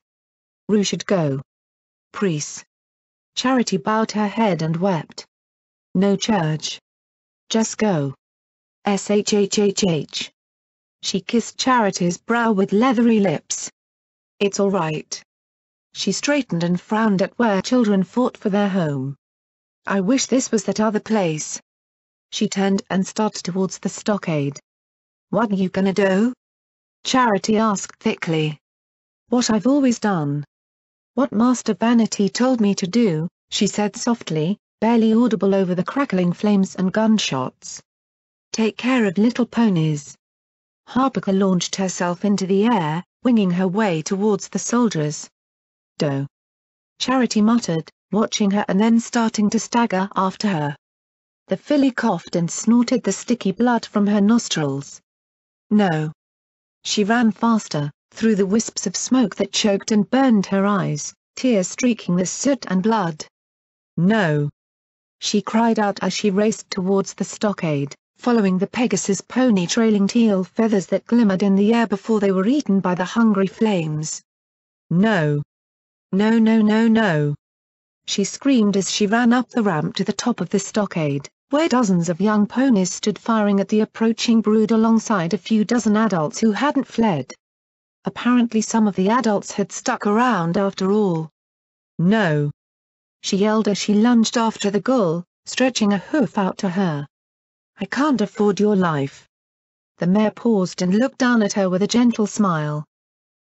Rue should go. Priest. Charity bowed her head and wept. No church. Just go. Shhhh. She kissed Charity's brow with leathery lips. It's all right. She straightened and frowned at where children fought for their home. I wish this was that other place. She turned and started towards the stockade. What you gonna do? Charity asked thickly. What I've always done. What Master Vanity told me to do, she said softly, barely audible over the crackling flames and gunshots. Take care of little ponies. Harpiker launched herself into the air, winging her way towards the soldiers. Do. Charity muttered, watching her and then starting to stagger after her. The filly coughed and snorted the sticky blood from her nostrils. No. She ran faster, through the wisps of smoke that choked and burned her eyes, tears streaking the soot and blood. No. She cried out as she raced towards the stockade, following the Pegasus pony trailing teal feathers that glimmered in the air before they were eaten by the hungry flames. No. No no no no. She screamed as she ran up the ramp to the top of the stockade, where dozens of young ponies stood firing at the approaching brood alongside a few dozen adults who hadn't fled. Apparently some of the adults had stuck around after all. No. She yelled as she lunged after the gull, stretching a hoof out to her. I can't afford your life. The mare paused and looked down at her with a gentle smile.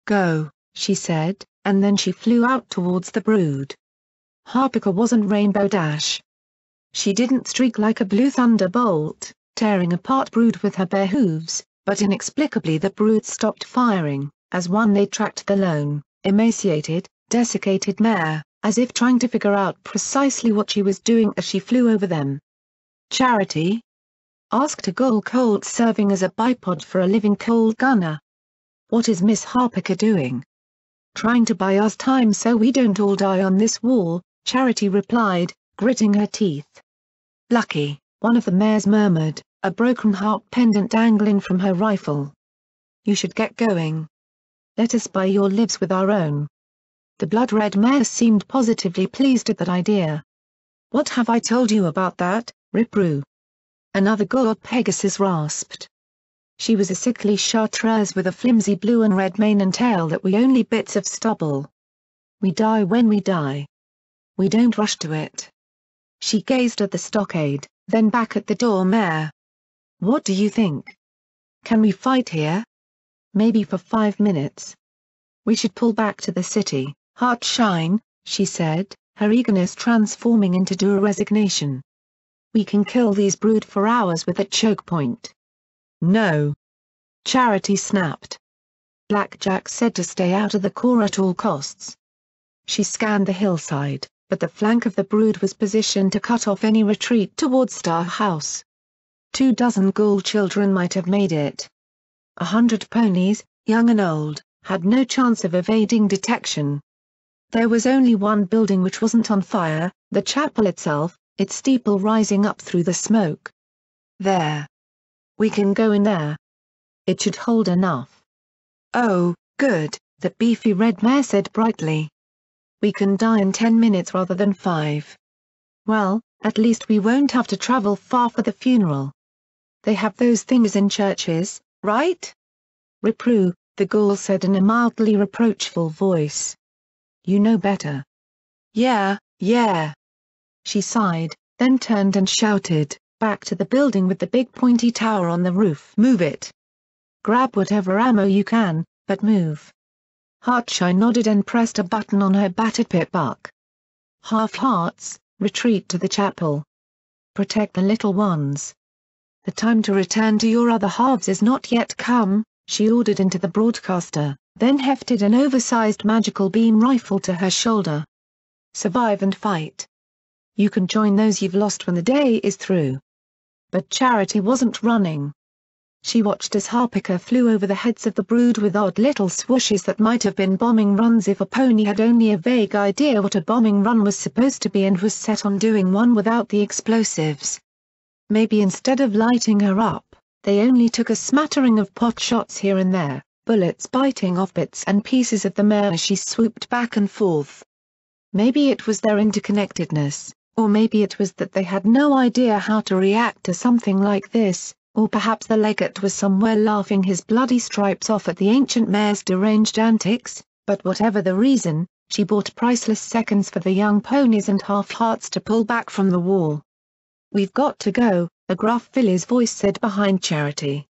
Go, she said, and then she flew out towards the brood. Harpiker wasn't Rainbow Dash. She didn't streak like a blue thunderbolt, tearing apart brood with her bare hooves, but inexplicably the brood stopped firing, as one they tracked the lone, emaciated, desiccated mare, as if trying to figure out precisely what she was doing as she flew over them. Charity? Asked a gull colt serving as a bipod for a living coal gunner. What is Miss Harpiker doing? Trying to buy us time so we don't all die on this wall, Charity replied, gritting her teeth. Lucky, one of the mares murmured, a broken heart pendant dangling from her rifle. You should get going. Let us buy your lives with our own. The blood-red mare seemed positively pleased at that idea. What have I told you about that, Rip-Roo? Another god Pegasus rasped. She was a sickly chartreuse with a flimsy blue and red mane and tail that were only bits of stubble. We die when we die. We don't rush to it. She gazed at the stockade, then back at the door mare. What do you think? Can we fight here? Maybe for 5 minutes. We should pull back to the city, Heartshine, she said, her eagerness transforming into dour resignation. We can kill these brood for hours with a choke point. No. Charity snapped. Blackjack said to stay out of the core at all costs. She scanned the hillside, but the flank of the brood was positioned to cut off any retreat towards Star House. 24 ghoul children might have made it. 100 ponies, young and old, had no chance of evading detection. There was only one building which wasn't on fire, the chapel itself, its steeple rising up through the smoke. There. We can go in there. It should hold enough. Oh, good, the beefy red mare said brightly. We can die in 10 minutes rather than 5. Well, at least we won't have to travel far for the funeral. They have those things in churches, right? Rip-Roo, the ghoul said in a mildly reproachful voice. You know better. Yeah, yeah. She sighed, then turned and shouted, back to the building with the big pointy tower on the roof. Move it. Grab whatever ammo you can, but move. Heartshine nodded and pressed a button on her battered pip buck. Half-hearts, retreat to the chapel. protect the little ones. The time to return to your other halves is not yet come, she ordered into the broadcaster, then hefted an oversized magical beam rifle to her shoulder. Survive and fight. You can join those you've lost when the day is through. But Charity wasn't running. She watched as Harpiker flew over the heads of the brood with odd little swooshes that might have been bombing runs if a pony had only a vague idea what a bombing run was supposed to be and was set on doing one without the explosives. Maybe instead of lighting her up, they only took a smattering of pot shots here and there, bullets biting off bits and pieces of the mare as she swooped back and forth. Maybe it was their interconnectedness, or maybe it was that they had no idea how to react to something like this, or perhaps the legate was somewhere laughing his bloody stripes off at the ancient mare's deranged antics, but whatever the reason, she bought priceless seconds for the young ponies and half-hearts to pull back from the wall. We've got to go, a gruff filly's voice said behind Charity.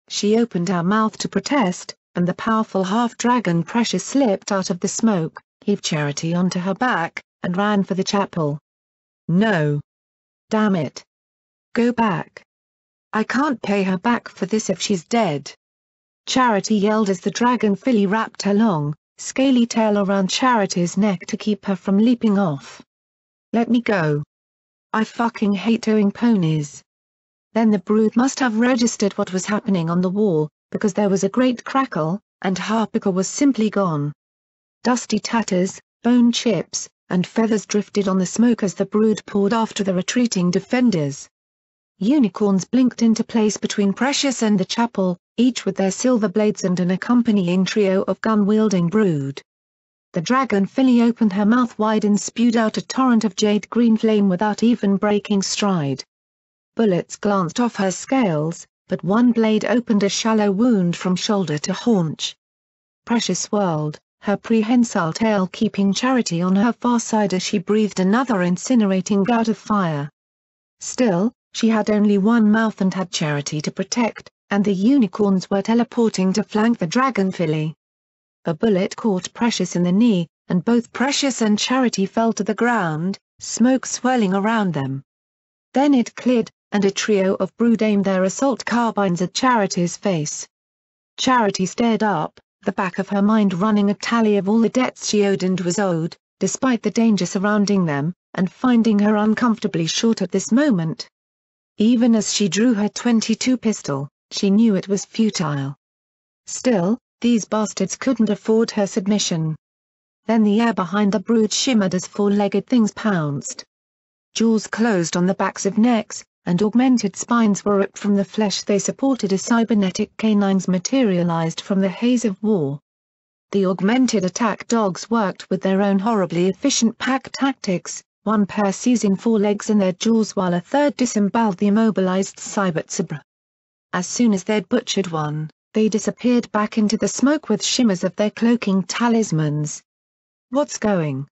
She opened her mouth to protest, and the powerful half-dragon Precious slipped out of the smoke, heaved Charity onto her back, and ran for the chapel. No. Damn it. Go back. I can't pay her back for this if she's dead. Charity yelled as the dragon filly wrapped her long, scaly tail around Charity's neck to keep her from leaping off. Let me go. I fucking hate owing ponies. Then the brood must have registered what was happening on the wall, because there was a great crackle, and Harpiker was simply gone. Dusty tatters, bone chips, and feathers drifted on the smoke as the brood poured after the retreating defenders. Unicorns blinked into place between Precious and the chapel, each with their silver blades and an accompanying trio of gun-wielding brood. The dragon filly opened her mouth wide and spewed out a torrent of jade-green flame without even breaking stride. Bullets glanced off her scales, but one blade opened a shallow wound from shoulder to haunch. Precious swirled, her prehensile tail keeping Charity on her far side as she breathed another incinerating gout of fire. Still, she had only one mouth and had Charity to protect, and the unicorns were teleporting to flank the dragon filly. A bullet caught Precious in the knee, and both Precious and Charity fell to the ground, smoke swirling around them. Then it cleared, and a trio of brood aimed their assault carbines at Charity's face. Charity stared up, the back of her mind running a tally of all the debts she owed and was owed, despite the danger surrounding them, and finding her uncomfortably short at this moment. Even as she drew her .22 pistol, she knew it was futile. Still, these bastards couldn't afford her submission. Then the air behind the brood shimmered as four-legged things pounced. Jaws closed on the backs of necks, and augmented spines were ripped from the flesh they supported as cybernetic canines materialized from the haze of war. The augmented attack dogs worked with their own horribly efficient pack tactics, one pair seizing four legs in their jaws while a third disemboweled the immobilized cybersabre. As soon as they'd butchered one, they disappeared back into the smoke with shimmers of their cloaking talismans. What's going?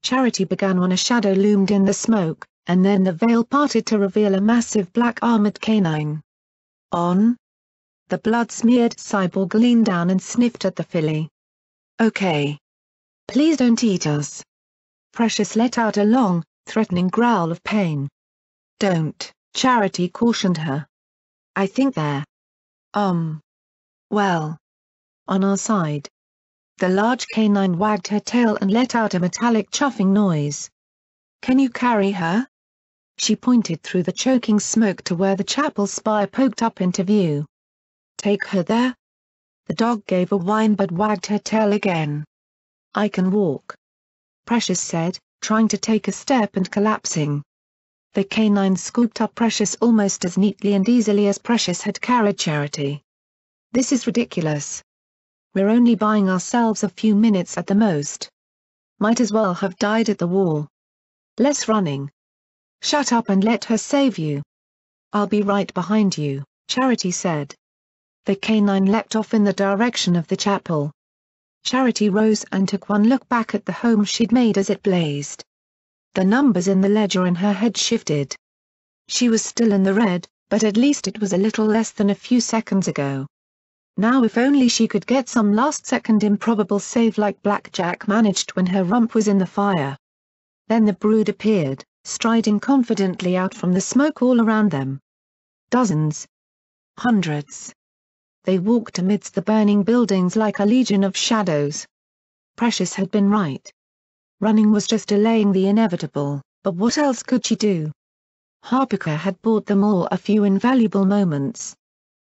Charity began when a shadow loomed in the smoke, and then the veil parted to reveal a massive black armored canine. On? The blood-smeared cyborg leaned down and sniffed at the filly. Okay. Please don't eat us. Precious let out a long, threatening growl of pain. Don't, Charity cautioned her. I think they're. Well. On our side. The large canine wagged her tail and let out a metallic chuffing noise. Can you carry her? She pointed through the choking smoke to where the chapel spire poked up into view. Take her there? The dog gave a whine but wagged her tail again. I can walk. Precious said, trying to take a step and collapsing. The canine scooped up Precious almost as neatly and easily as Precious had carried Charity. This is ridiculous. We're only buying ourselves a few minutes at the most. Might as well have died at the war. Less running. Shut up and let her save you. I'll be right behind you, Charity said. The canine leapt off in the direction of the chapel. Charity rose and took one look back at the home she'd made as it blazed. The numbers in the ledger in her head shifted. She was still in the red, but at least it was a little less than a few seconds ago. Now if only she could get some last-second improbable save like Blackjack managed when her rump was in the fire. Then the brood appeared, striding confidently out from the smoke all around them. Dozens. Hundreds. They walked amidst the burning buildings like a legion of shadows. Precious had been right. Running was just delaying the inevitable, but what else could she do? Harpoon had bought them all a few invaluable moments.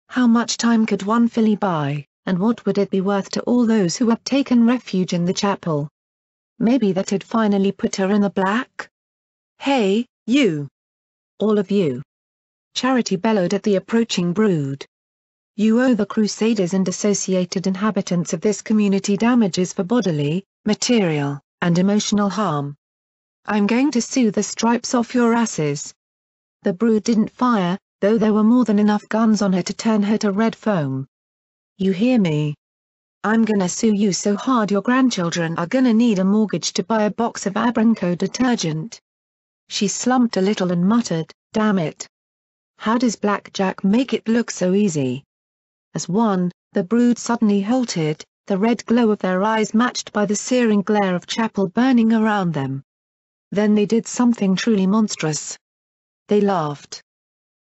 How much time could one filly buy, and what would it be worth to all those who had taken refuge in the chapel? Maybe that had finally put her in the black? Hey, you! All of you! Charity bellowed at the approaching brood. You owe the Crusaders and associated inhabitants of this community damages for bodily, material, and emotional harm. I'm going to sue the stripes off your asses. The brood didn't fire, though there were more than enough guns on her to turn her to red foam. You hear me? I'm gonna sue you so hard your grandchildren are gonna need a mortgage to buy a box of Abranco detergent. She slumped a little and muttered, damn it. How does Blackjack make it look so easy? As one, the brood suddenly halted, the red glow of their eyes matched by the searing glare of chapel burning around them. Then they did something truly monstrous. They laughed.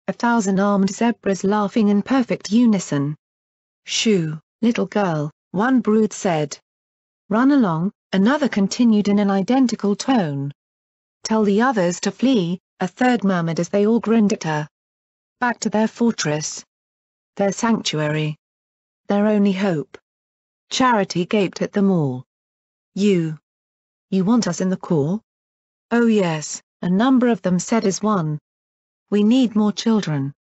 1,000 armed zebras laughing in perfect unison. Shoo, little girl, one brood said. Run along, another continued in an identical tone. Tell the others to flee, a third murmured as they all grinned at her. Back to their fortress. Their sanctuary. Their only hope. Charity gaped at them all. You want us in the Corps? Oh yes, a number of them said as one. We need more children.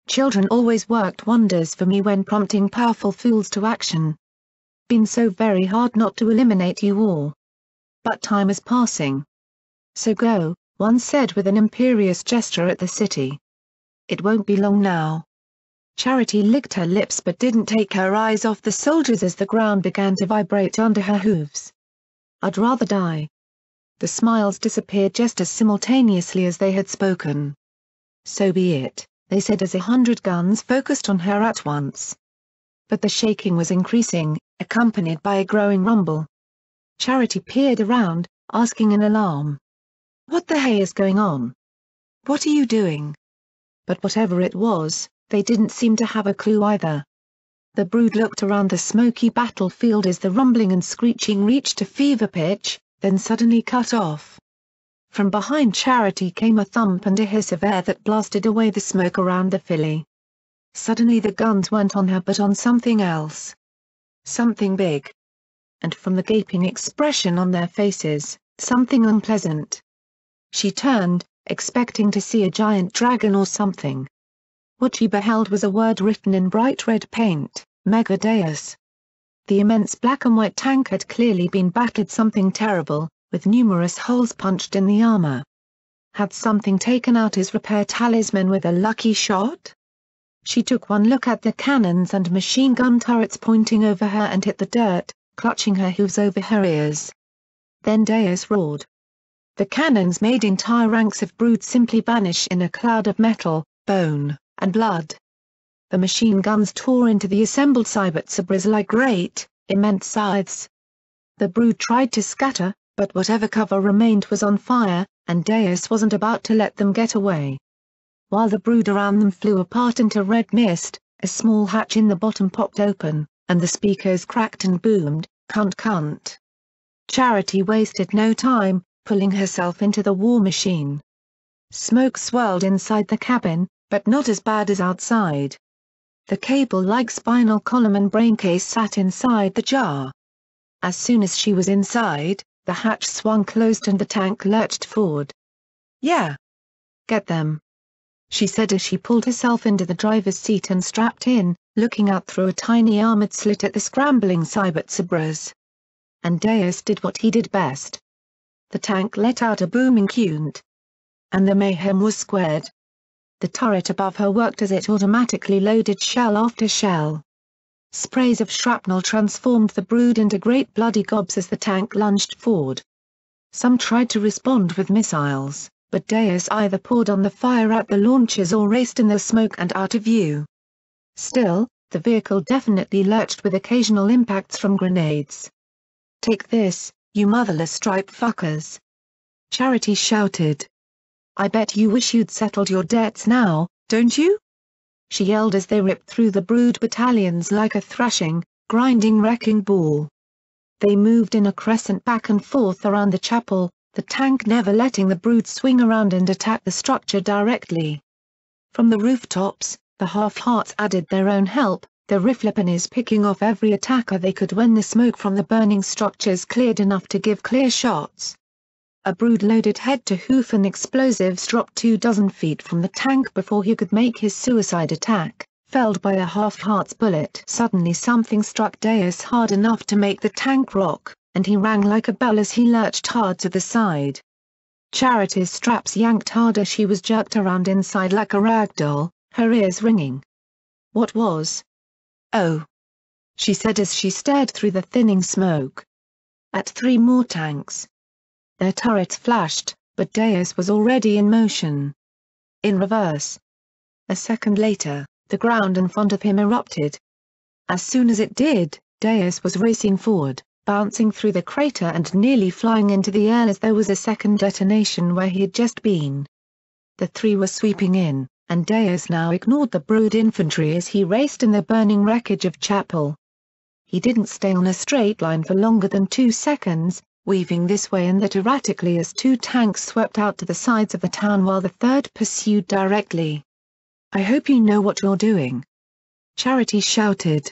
Children always worked wonders for me when prompting powerful fools to action. Been so very hard not to eliminate you all. But time is passing. So go, one said with an imperious gesture at the city. It won't be long now. Charity licked her lips but didn't take her eyes off the soldiers as the ground began to vibrate under her hooves. I'd rather die. The smiles disappeared just as simultaneously as they had spoken. So be it, they said as 100 guns focused on her at once. But the shaking was increasing, accompanied by a growing rumble. Charity peered around, asking in alarm. What the hey is going on? What are you doing? But whatever it was, they didn't seem to have a clue either. The brood looked around the smoky battlefield as the rumbling and screeching reached a fever pitch, then suddenly cut off. From behind Charity came a thump and a hiss of air that blasted away the smoke around the filly. Suddenly the guns weren't on her but on something else. Something big. And from the gaping expression on their faces, something unpleasant. She turned, expecting to see a giant dragon or something. What she beheld was a word written in bright red paint, Mega Deus. The immense black and white tank had clearly been battered something terrible, with numerous holes punched in the armor. Had something taken out his repair talisman with a lucky shot? She took one look at the cannons and machine gun turrets pointing over her and hit the dirt, clutching her hooves over her ears. Then Deus roared. The cannons made entire ranks of brood simply vanish in a cloud of metal, bone, and blood. The machine guns tore into the assembled cybertzebras like great, immense scythes. The brood tried to scatter, but whatever cover remained was on fire, and Deus wasn't about to let them get away. While the brood around them flew apart into red mist, a small hatch in the bottom popped open, and the speakers cracked and boomed, "Cunt cunt." Charity wasted no time, pulling herself into the war machine. Smoke swirled inside the cabin, but not as bad as outside. The cable-like spinal column and braincase sat inside the jar. As soon as she was inside, the hatch swung closed and the tank lurched forward. "Yeah. Get them," she said as she pulled herself into the driver's seat and strapped in, looking out through a tiny armored slit at the scrambling cybertzebras. And Deus did what he did best. The tank let out a booming cunt. And the mayhem was squared. The turret above her worked as it automatically loaded shell after shell. Sprays of shrapnel transformed the brood into great bloody gobs as the tank lunged forward. Some tried to respond with missiles, but Deus either poured on the fire at the launchers or raced in the smoke and out of view. Still, the vehicle definitely lurched with occasional impacts from grenades. "Take this, you motherless stripe fuckers!" Charity shouted. I bet you wish you'd settled your debts now, don't you? She yelled as they ripped through the Brood battalions like a thrashing, grinding wrecking ball. They moved in a crescent back and forth around the chapel, the tank never letting the Brood swing around and attack the structure directly. From the rooftops, the half-hearts added their own help, the riflepanes picking off every attacker they could when the smoke from the burning structures cleared enough to give clear shots. A Brood loaded head-to-hoof and explosives dropped 24 feet from the tank before he could make his suicide attack, felled by a half-heart's bullet. Suddenly something struck Deus hard enough to make the tank rock, and he rang like a bell as he lurched hard to the side. Charity's straps yanked harder. She was jerked around inside like a rag doll, her ears ringing. What was? Oh, she said as she stared through the thinning smoke. At 3 more tanks. Their turrets flashed, but Deus was already in motion. In reverse. A second later, the ground in front of him erupted. As soon as it did, Deus was racing forward, bouncing through the crater and nearly flying into the air as there was a second detonation where he had just been. The 3 were sweeping in, and Deus now ignored the Brood infantry as he raced in the burning wreckage of Chapel. He didn't stay on a straight line for longer than 2 seconds, weaving this way and that erratically as 2 tanks swept out to the sides of the town while the third pursued directly. I hope you know what you're doing. Charity shouted.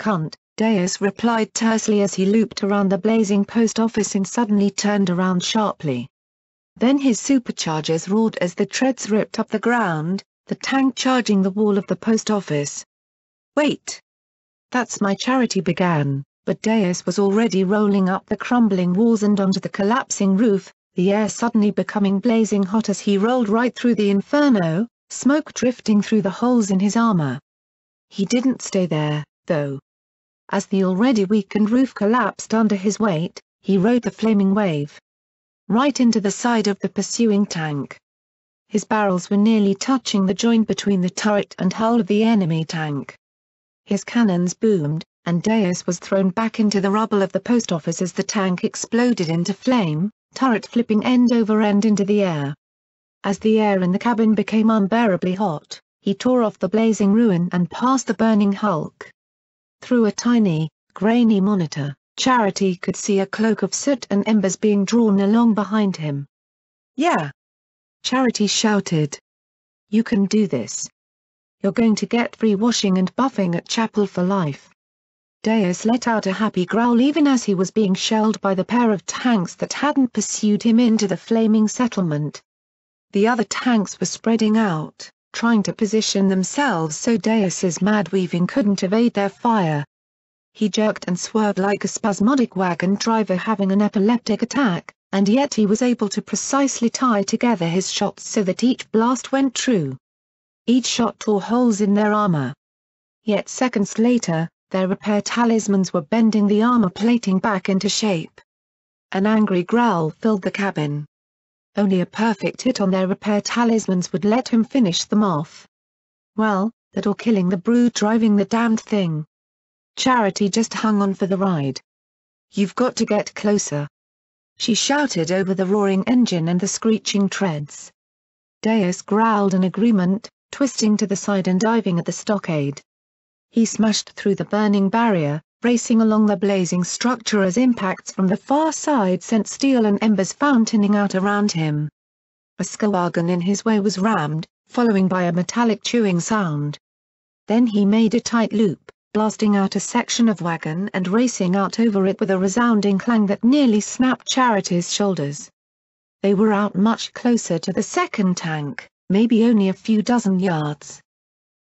Cunt, Deus replied tersely as he looped around the blazing post office and suddenly turned around sharply. Then his superchargers roared as the treads ripped up the ground, the tank charging the wall of the post office. Wait! That's my Charity began. But Deus was already rolling up the crumbling walls and onto the collapsing roof, the air suddenly becoming blazing hot as he rolled right through the inferno, smoke drifting through the holes in his armor. He didn't stay there, though. As the already weakened roof collapsed under his weight, he rode the flaming wave right into the side of the pursuing tank. His barrels were nearly touching the joint between the turret and hull of the enemy tank. His cannons boomed, and Deus was thrown back into the rubble of the post office as the tank exploded into flame, turret flipping end over end into the air. As the air in the cabin became unbearably hot, he tore off the blazing ruin and past the burning hulk. Through a tiny, grainy monitor, Charity could see a cloak of soot and embers being drawn along behind him. Yeah! Charity shouted. You can do this. You're going to get free washing and buffing at Chapel for life. Deus let out a happy growl even as he was being shelled by the pair of tanks that hadn't pursued him into the flaming settlement. The other tanks were spreading out, trying to position themselves so Deus's mad weaving couldn't evade their fire. He jerked and swerved like a spasmodic wagon driver having an epileptic attack, and yet he was able to precisely tie together his shots so that each blast went true. Each shot tore holes in their armor. Yet seconds later, their repair talismans were bending the armor plating back into shape. An angry growl filled the cabin. Only a perfect hit on their repair talismans would let him finish them off. Well, that or killing the Brood driving the damned thing. Charity just hung on for the ride. You've got to get closer. She shouted over the roaring engine and the screeching treads. Deus growled in agreement, twisting to the side and diving at the stockade. He smashed through the burning barrier, racing along the blazing structure as impacts from the far side sent steel and embers fountaining out around him. A skullwagon in his way was rammed, following by a metallic chewing sound. Then he made a tight loop, blasting out a section of wagon and racing out over it with a resounding clang that nearly snapped Charity's shoulders. They were out much closer to the second tank, maybe only a few dozen yards.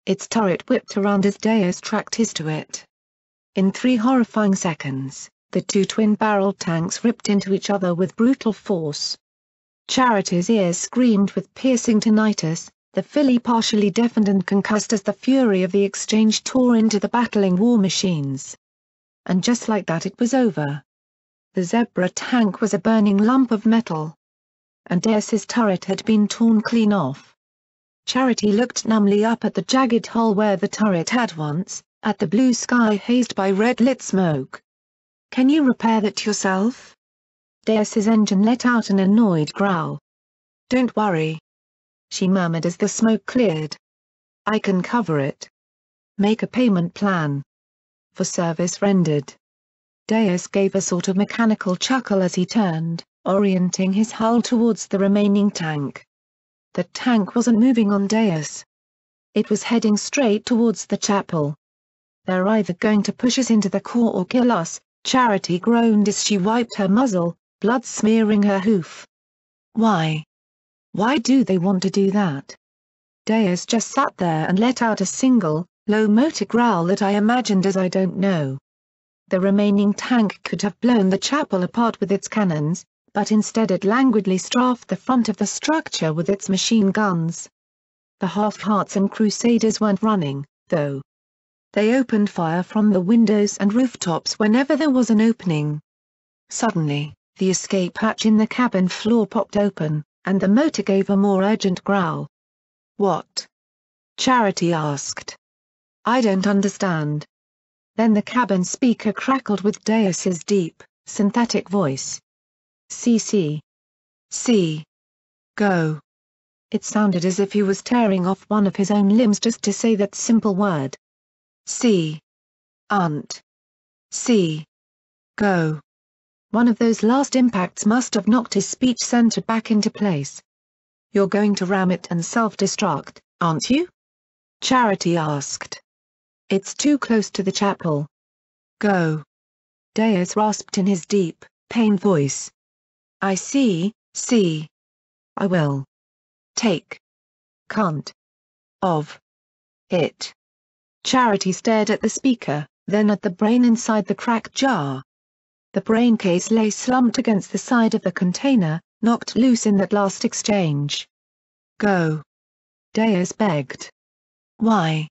Its turret whipped around as Deus tracked his to it. In 3 horrifying seconds, the 2 twin-barreled tanks ripped into each other with brutal force. Charity's ears screamed with piercing tinnitus, the filly partially deafened and concussed as the fury of the exchange tore into the battling war machines. And just like that it was over. The Zebra tank was a burning lump of metal. And Deus's turret had been torn clean off. Charity looked numbly up at the jagged hole where the turret had once, at the blue sky hazed by red-lit smoke. Can you repair that yourself? Deus's engine let out an annoyed growl. Don't worry, she murmured as the smoke cleared. I can cover it. Make a payment plan. For service rendered. Deus gave a sort of mechanical chuckle as he turned, orienting his hull towards the remaining tank. The tank wasn't moving on Deus. It was heading straight towards the chapel. They're either going to push us into the core or kill us, Charity groaned as she wiped her muzzle, blood smearing her hoof. Why? Why do they want to do that? Deus just sat there and let out a single, low motor growl that I imagined as I don't know. The remaining tank could have blown the chapel apart with its cannons, but instead it languidly strafed the front of the structure with its machine guns. The half-hearts and crusaders weren't running, though. They opened fire from the windows and rooftops whenever there was an opening. Suddenly, the escape hatch in the cabin floor popped open, and the motor gave a more urgent growl. What? Charity asked. I don't understand. Then the cabin speaker crackled with Deus's deep, synthetic voice. C. Go. It sounded as if he was tearing off one of his own limbs just to say that simple word. Go. One of those last impacts must have knocked his speech center back into place. You're going to ram it and self-destruct, aren't you? Charity asked. It's too close to the chapel. Go. Deus rasped in his deep, pained voice. I see. I will. Take. Can't. Of. It. Charity stared at the speaker, then at the brain inside the cracked jar. The brain case lay slumped against the side of the container, knocked loose in that last exchange. Go. Deus begged. Why?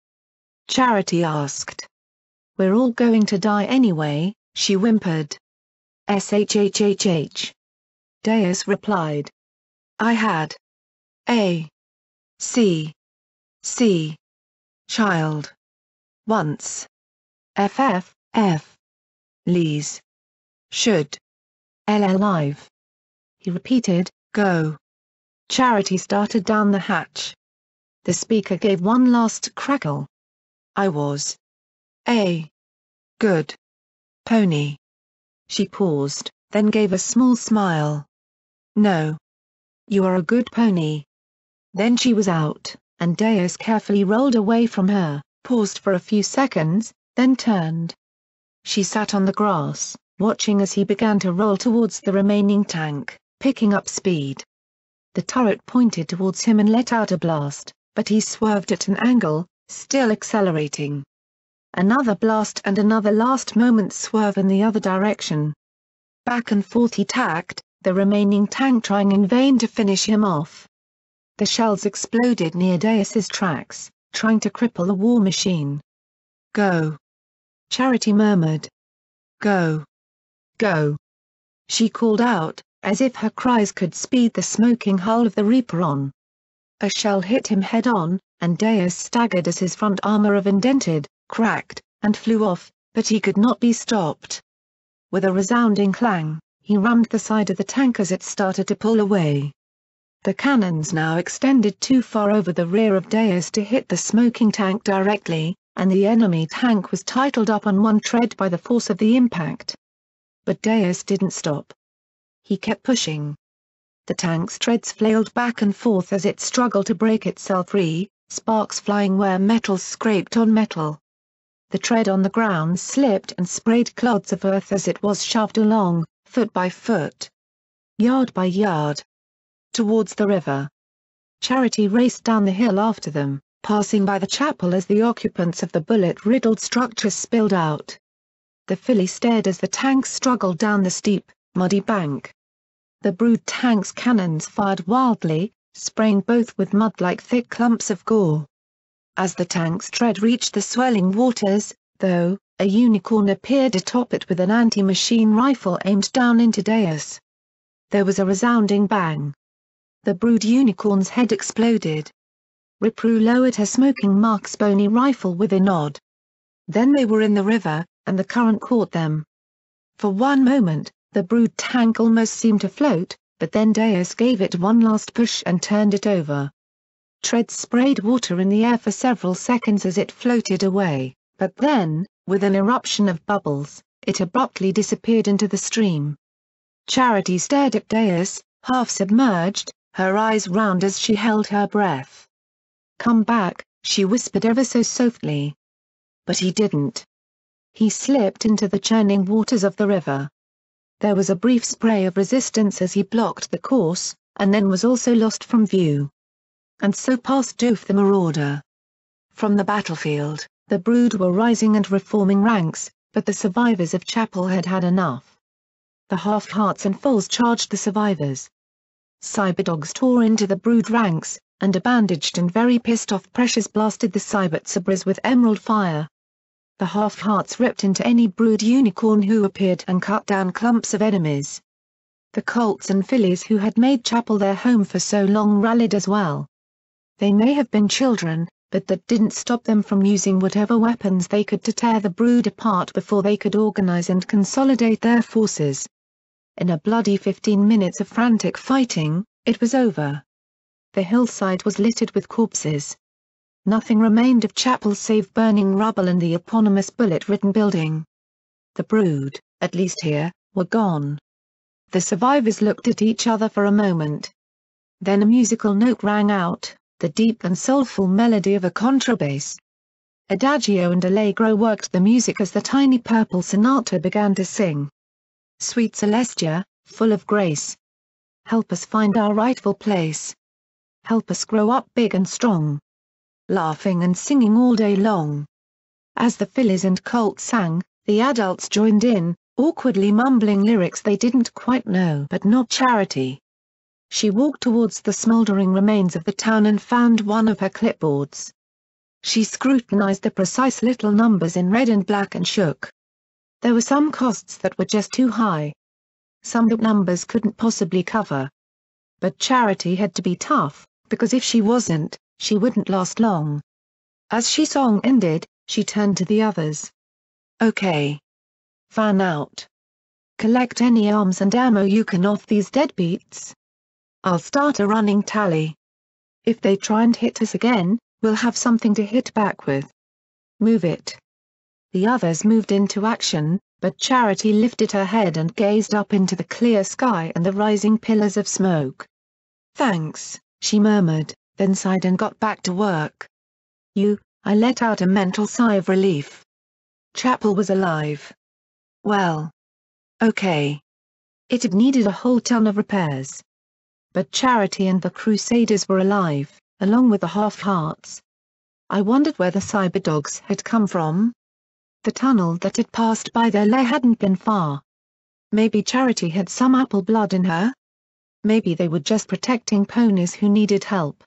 Charity asked. We're all going to die anyway, she whimpered. Shhhh. Deus replied. I had. A. C. Child. Once. F. Lees. Should. Live. He repeated, go. Charity started down the hatch. The speaker gave one last crackle. I was. A. Good. Pony. She paused, then gave a small smile. No. You are a good pony. Then she was out, and Deus carefully rolled away from her, paused for a few seconds, then turned. She sat on the grass, watching as he began to roll towards the remaining tank, picking up speed. The turret pointed towards him and let out a blast, but he swerved at an angle, still accelerating. Another blast and another last-moment swerve in the other direction. Back and forth he tacked, the remaining tank trying in vain to finish him off. The shells exploded near Deus's tracks, trying to cripple the war machine. Go. Charity murmured. Go. Go. She called out, as if her cries could speed the smoking hull of the Reaper on. A shell hit him head-on, and Deus staggered as his front armor indented, cracked, and flew off, but he could not be stopped. With a resounding clang, he rammed the side of the tank as it started to pull away. The cannons now extended too far over the rear of Deus to hit the smoking tank directly, and the enemy tank was titled up on one tread by the force of the impact. But Deus didn't stop. He kept pushing. The tank's treads flailed back and forth as it struggled to break itself free, sparks flying where metal scraped on metal. The tread on the ground slipped and sprayed clods of earth as it was shoved along, foot by foot. Yard by yard. Towards the river. Charity raced down the hill after them, passing by the chapel as the occupants of the bullet-riddled structure spilled out. The filly stared as the tank struggled down the steep, muddy bank. The Brood tank's cannons fired wildly, spraying both with mud like thick clumps of gore. As the tank's tread reached the swelling waters, though, a unicorn appeared atop it with an anti-machine rifle aimed down into Deus. There was a resounding bang. The Brood unicorn's head exploded. Ripru lowered her smoking Mark's bony rifle with a nod. Then they were in the river, and the current caught them. For one moment, the Brood tank almost seemed to float, but then Deus gave it one last push and turned it over. Treads sprayed water in the air for several seconds as it floated away, but then, with an eruption of bubbles, it abruptly disappeared into the stream. Charity stared at Deus, half submerged, her eyes round as she held her breath. "Come back," she whispered ever so softly. But he didn't. He slipped into the churning waters of the river. There was a brief spray of resistance as he blocked the course, and then was also lost from view. And so passed Doof the Marauder. From the battlefield, the Brood were rising and reforming ranks, but the survivors of Chapel had had enough. The half-hearts and foals charged the survivors. Cyberdogs tore into the Brood ranks, and a bandaged and very pissed-off Precious blasted the Cyberzebras with emerald fire. The half-hearts ripped into any Brood unicorn who appeared and cut down clumps of enemies. The colts and fillies who had made Chapel their home for so long rallied as well. They may have been children, but that didn't stop them from using whatever weapons they could to tear the Brood apart before they could organize and consolidate their forces. In a bloody 15 minutes of frantic fighting, it was over. The hillside was littered with corpses. Nothing remained of Chapel save burning rubble and the eponymous bullet-ridden building. The Brood, at least here, were gone. The survivors looked at each other for a moment. Then a musical note rang out, the deep and soulful melody of a contrabass. Adagio and allegro worked the music as the tiny purple sonata began to sing. Sweet Celestia, full of grace. Help us find our rightful place. Help us grow up big and strong. Laughing and singing all day long. As the fillies and colts sang, the adults joined in, awkwardly mumbling lyrics they didn't quite know but not Charity. She walked towards the smoldering remains of the town and found one of her clipboards. She scrutinized the precise little numbers in red and black and shook. There were some costs that were just too high. Some that numbers couldn't possibly cover. But Charity had to be tough, because if she wasn't, she wouldn't last long. As she song ended, she turned to the others. "Okay. Fan out. Collect any arms and ammo you can off these deadbeats. I'll start a running tally. If they try and hit us again, we'll have something to hit back with. Move it." The others moved into action, but Charity lifted her head and gazed up into the clear sky and the rising pillars of smoke. "Thanks," she murmured, then sighed and got back to work. I let out a mental sigh of relief. Chapel was alive. Well. Okay. It had needed a whole ton of repairs. But Charity and the Crusaders were alive, along with the half-hearts. I wondered where the cyberdogs had come from. The tunnel that had passed by their lair hadn't been far. Maybe Charity had some apple blood in her? Maybe they were just protecting ponies who needed help.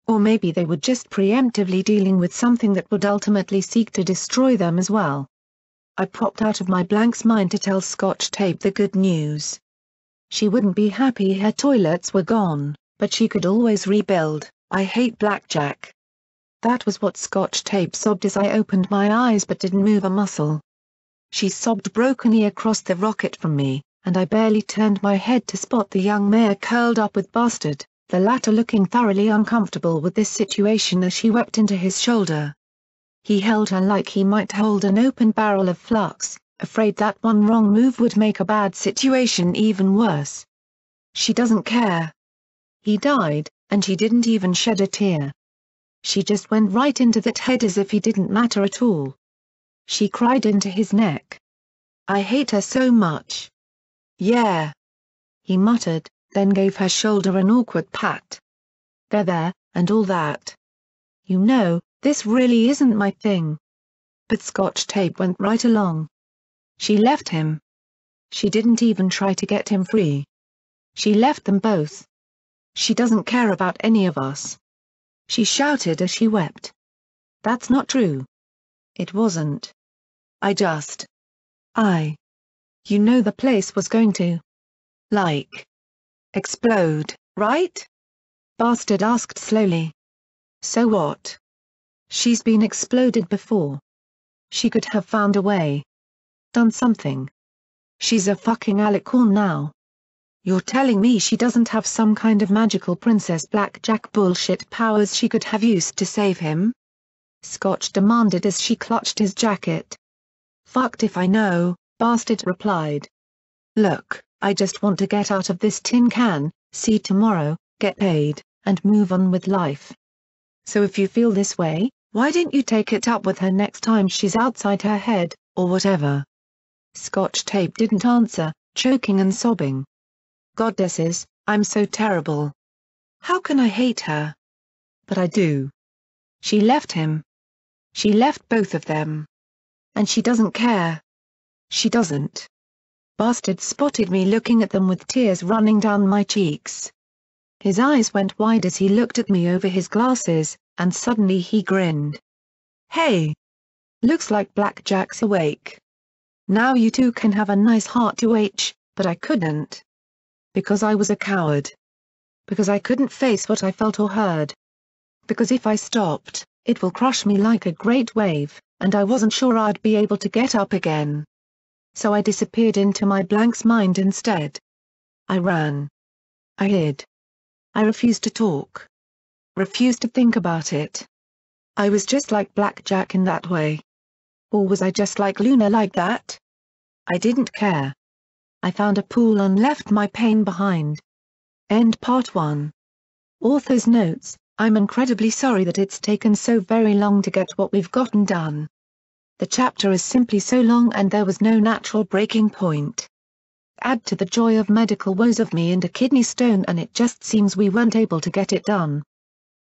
Or maybe they were just preemptively dealing with something that would ultimately seek to destroy them as well. I popped out of my blank's mind to tell Scotch Tape the good news. She wouldn't be happy her toilets were gone, but she could always rebuild. I hate blackjack. That was what Scotch Tape sobbed as I opened my eyes but didn't move a muscle. She sobbed brokenly across the rocket from me, and I barely turned my head to spot the young mare curled up with Bastard, the latter looking thoroughly uncomfortable with this situation as she wept into his shoulder. He held her like he might hold an open barrel of flux, afraid that one wrong move would make a bad situation even worse. She doesn't care. He died, and she didn't even shed a tear. She just went right into that head as if he didn't matter at all. She cried into his neck. I hate her so much. Yeah. He muttered, then gave her shoulder an awkward pat. There, and all that. You know, this really isn't my thing. But Scotch Tape went right along. She left him. She didn't even try to get him free. She left them both. She doesn't care about any of us. She shouted as she wept. That's not true. It wasn't. You know the place was going to. Explode, right? Bastard asked slowly. So what? She's been exploded before. She could have found a way. Done something. She's a fucking alicorn now. You're telling me she doesn't have some kind of magical Princess Blackjack bullshit powers she could have used to save him? Scotch demanded as she clutched his jacket. Fucked if I know, Bastard replied. Look, I just want to get out of this tin can, see tomorrow, get paid, and move on with life. So if you feel this way, why don't you take it up with her next time she's outside her head, or whatever? Scotch Tape didn't answer, choking and sobbing. Goddesses, I'm so terrible. How can I hate her? But I do. She left him. She left both of them. And she doesn't care. She doesn't. Bastard spotted me looking at them with tears running down my cheeks. His eyes went wide as he looked at me over his glasses, and suddenly he grinned. Hey! Looks like Blackjack's awake. Now you two can have a nice heart to H, but I couldn't. Because I was a coward. Because I couldn't face what I felt or heard. Because if I stopped, it will crush me like a great wave, and I wasn't sure I'd be able to get up again. So I disappeared into my blank's mind instead. I ran. I hid. I refused to talk. Refused to think about it. I was just like Blackjack in that way. Or was I just like Luna like that? I didn't care. I found a pool and left my pain behind. End part 1. Author's notes: I'm incredibly sorry that it's taken so very long to get what we've gotten done. The chapter is simply so long and there was no natural breaking point. Add to the joy of medical woes of me and a kidney stone and it just seems we weren't able to get it done.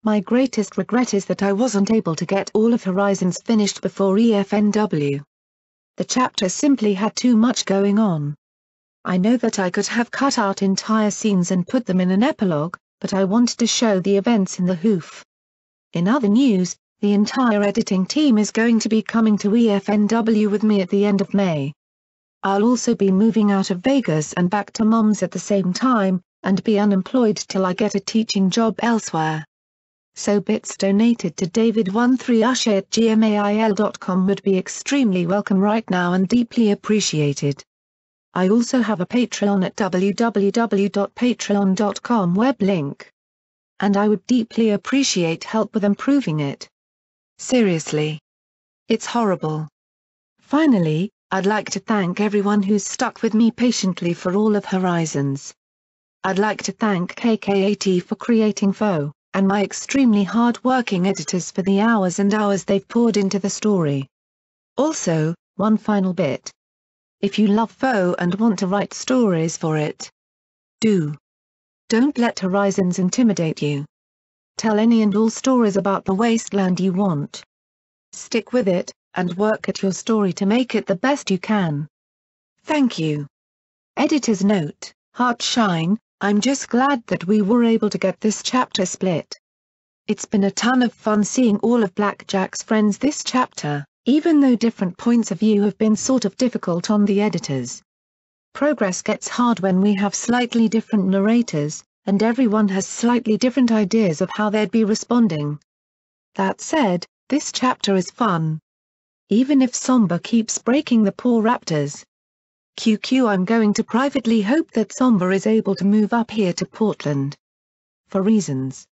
My greatest regret is that I wasn't able to get all of Horizons finished before EFNW. The chapter simply had too much going on. I know that I could have cut out entire scenes and put them in an epilogue, but I wanted to show the events in the hoof. In other news, the entire editing team is going to be coming to EFNW with me at the end of May. I'll also be moving out of Vegas and back to Mum's at the same time, and be unemployed till I get a teaching job elsewhere. So bits donated to david13usher@gmail.com would be extremely welcome right now and deeply appreciated. I also have a Patreon at www.patreon.com web link. And I would deeply appreciate help with improving it. Seriously. It's horrible. Finally, I'd like to thank everyone who's stuck with me patiently for all of Horizons. I'd like to thank KKAT for creating Foe, and my extremely hard-working editors for the hours and hours they've poured into the story. Also, one final bit. If you love Foe and want to write stories for it, do. Don't let Horizons intimidate you. Tell any and all stories about the wasteland you want. Stick with it, and work at your story to make it the best you can. Thank you. Editor's note: Heart Shine, I'm just glad that we were able to get this chapter split. It's been a ton of fun seeing all of Blackjack's friends this chapter, even though different points of view have been sort of difficult on the editors. Progress gets hard when we have slightly different narrators, and everyone has slightly different ideas of how they'd be responding. That said, this chapter is fun. Even if Somber keeps breaking the poor raptors. I'm going to privately hope that Somber is able to move up here to Portland. For reasons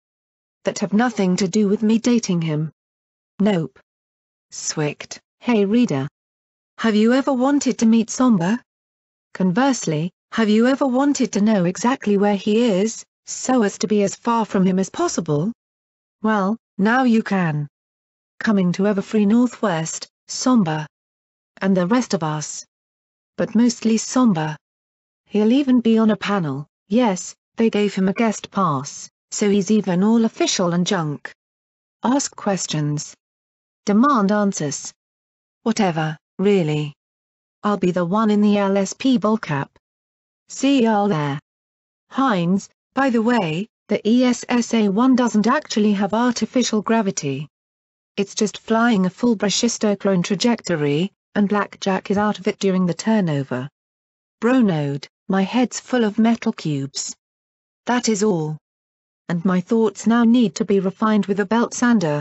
that have nothing to do with me dating him. Nope. Swicked, hey reader. Have you ever wanted to meet Somber? Conversely, have you ever wanted to know exactly where he is, so as to be as far from him as possible? Well, now you can. Coming to Everfree Northwest, Somber. And the rest of us. But mostly Somber. He'll even be on a panel, yes, they gave him a guest pass, so he's even all official and junk. Ask questions. Demand answers. Whatever, really. I'll be the one in the LSP bullcap. See y'all there. Hines, by the way, the ESSA-1 doesn't actually have artificial gravity. It's just flying a full brachistoclone trajectory, and Blackjack is out of it during the turnover. Bronode, my head's full of metal cubes. That is all. And my thoughts now need to be refined with a belt sander.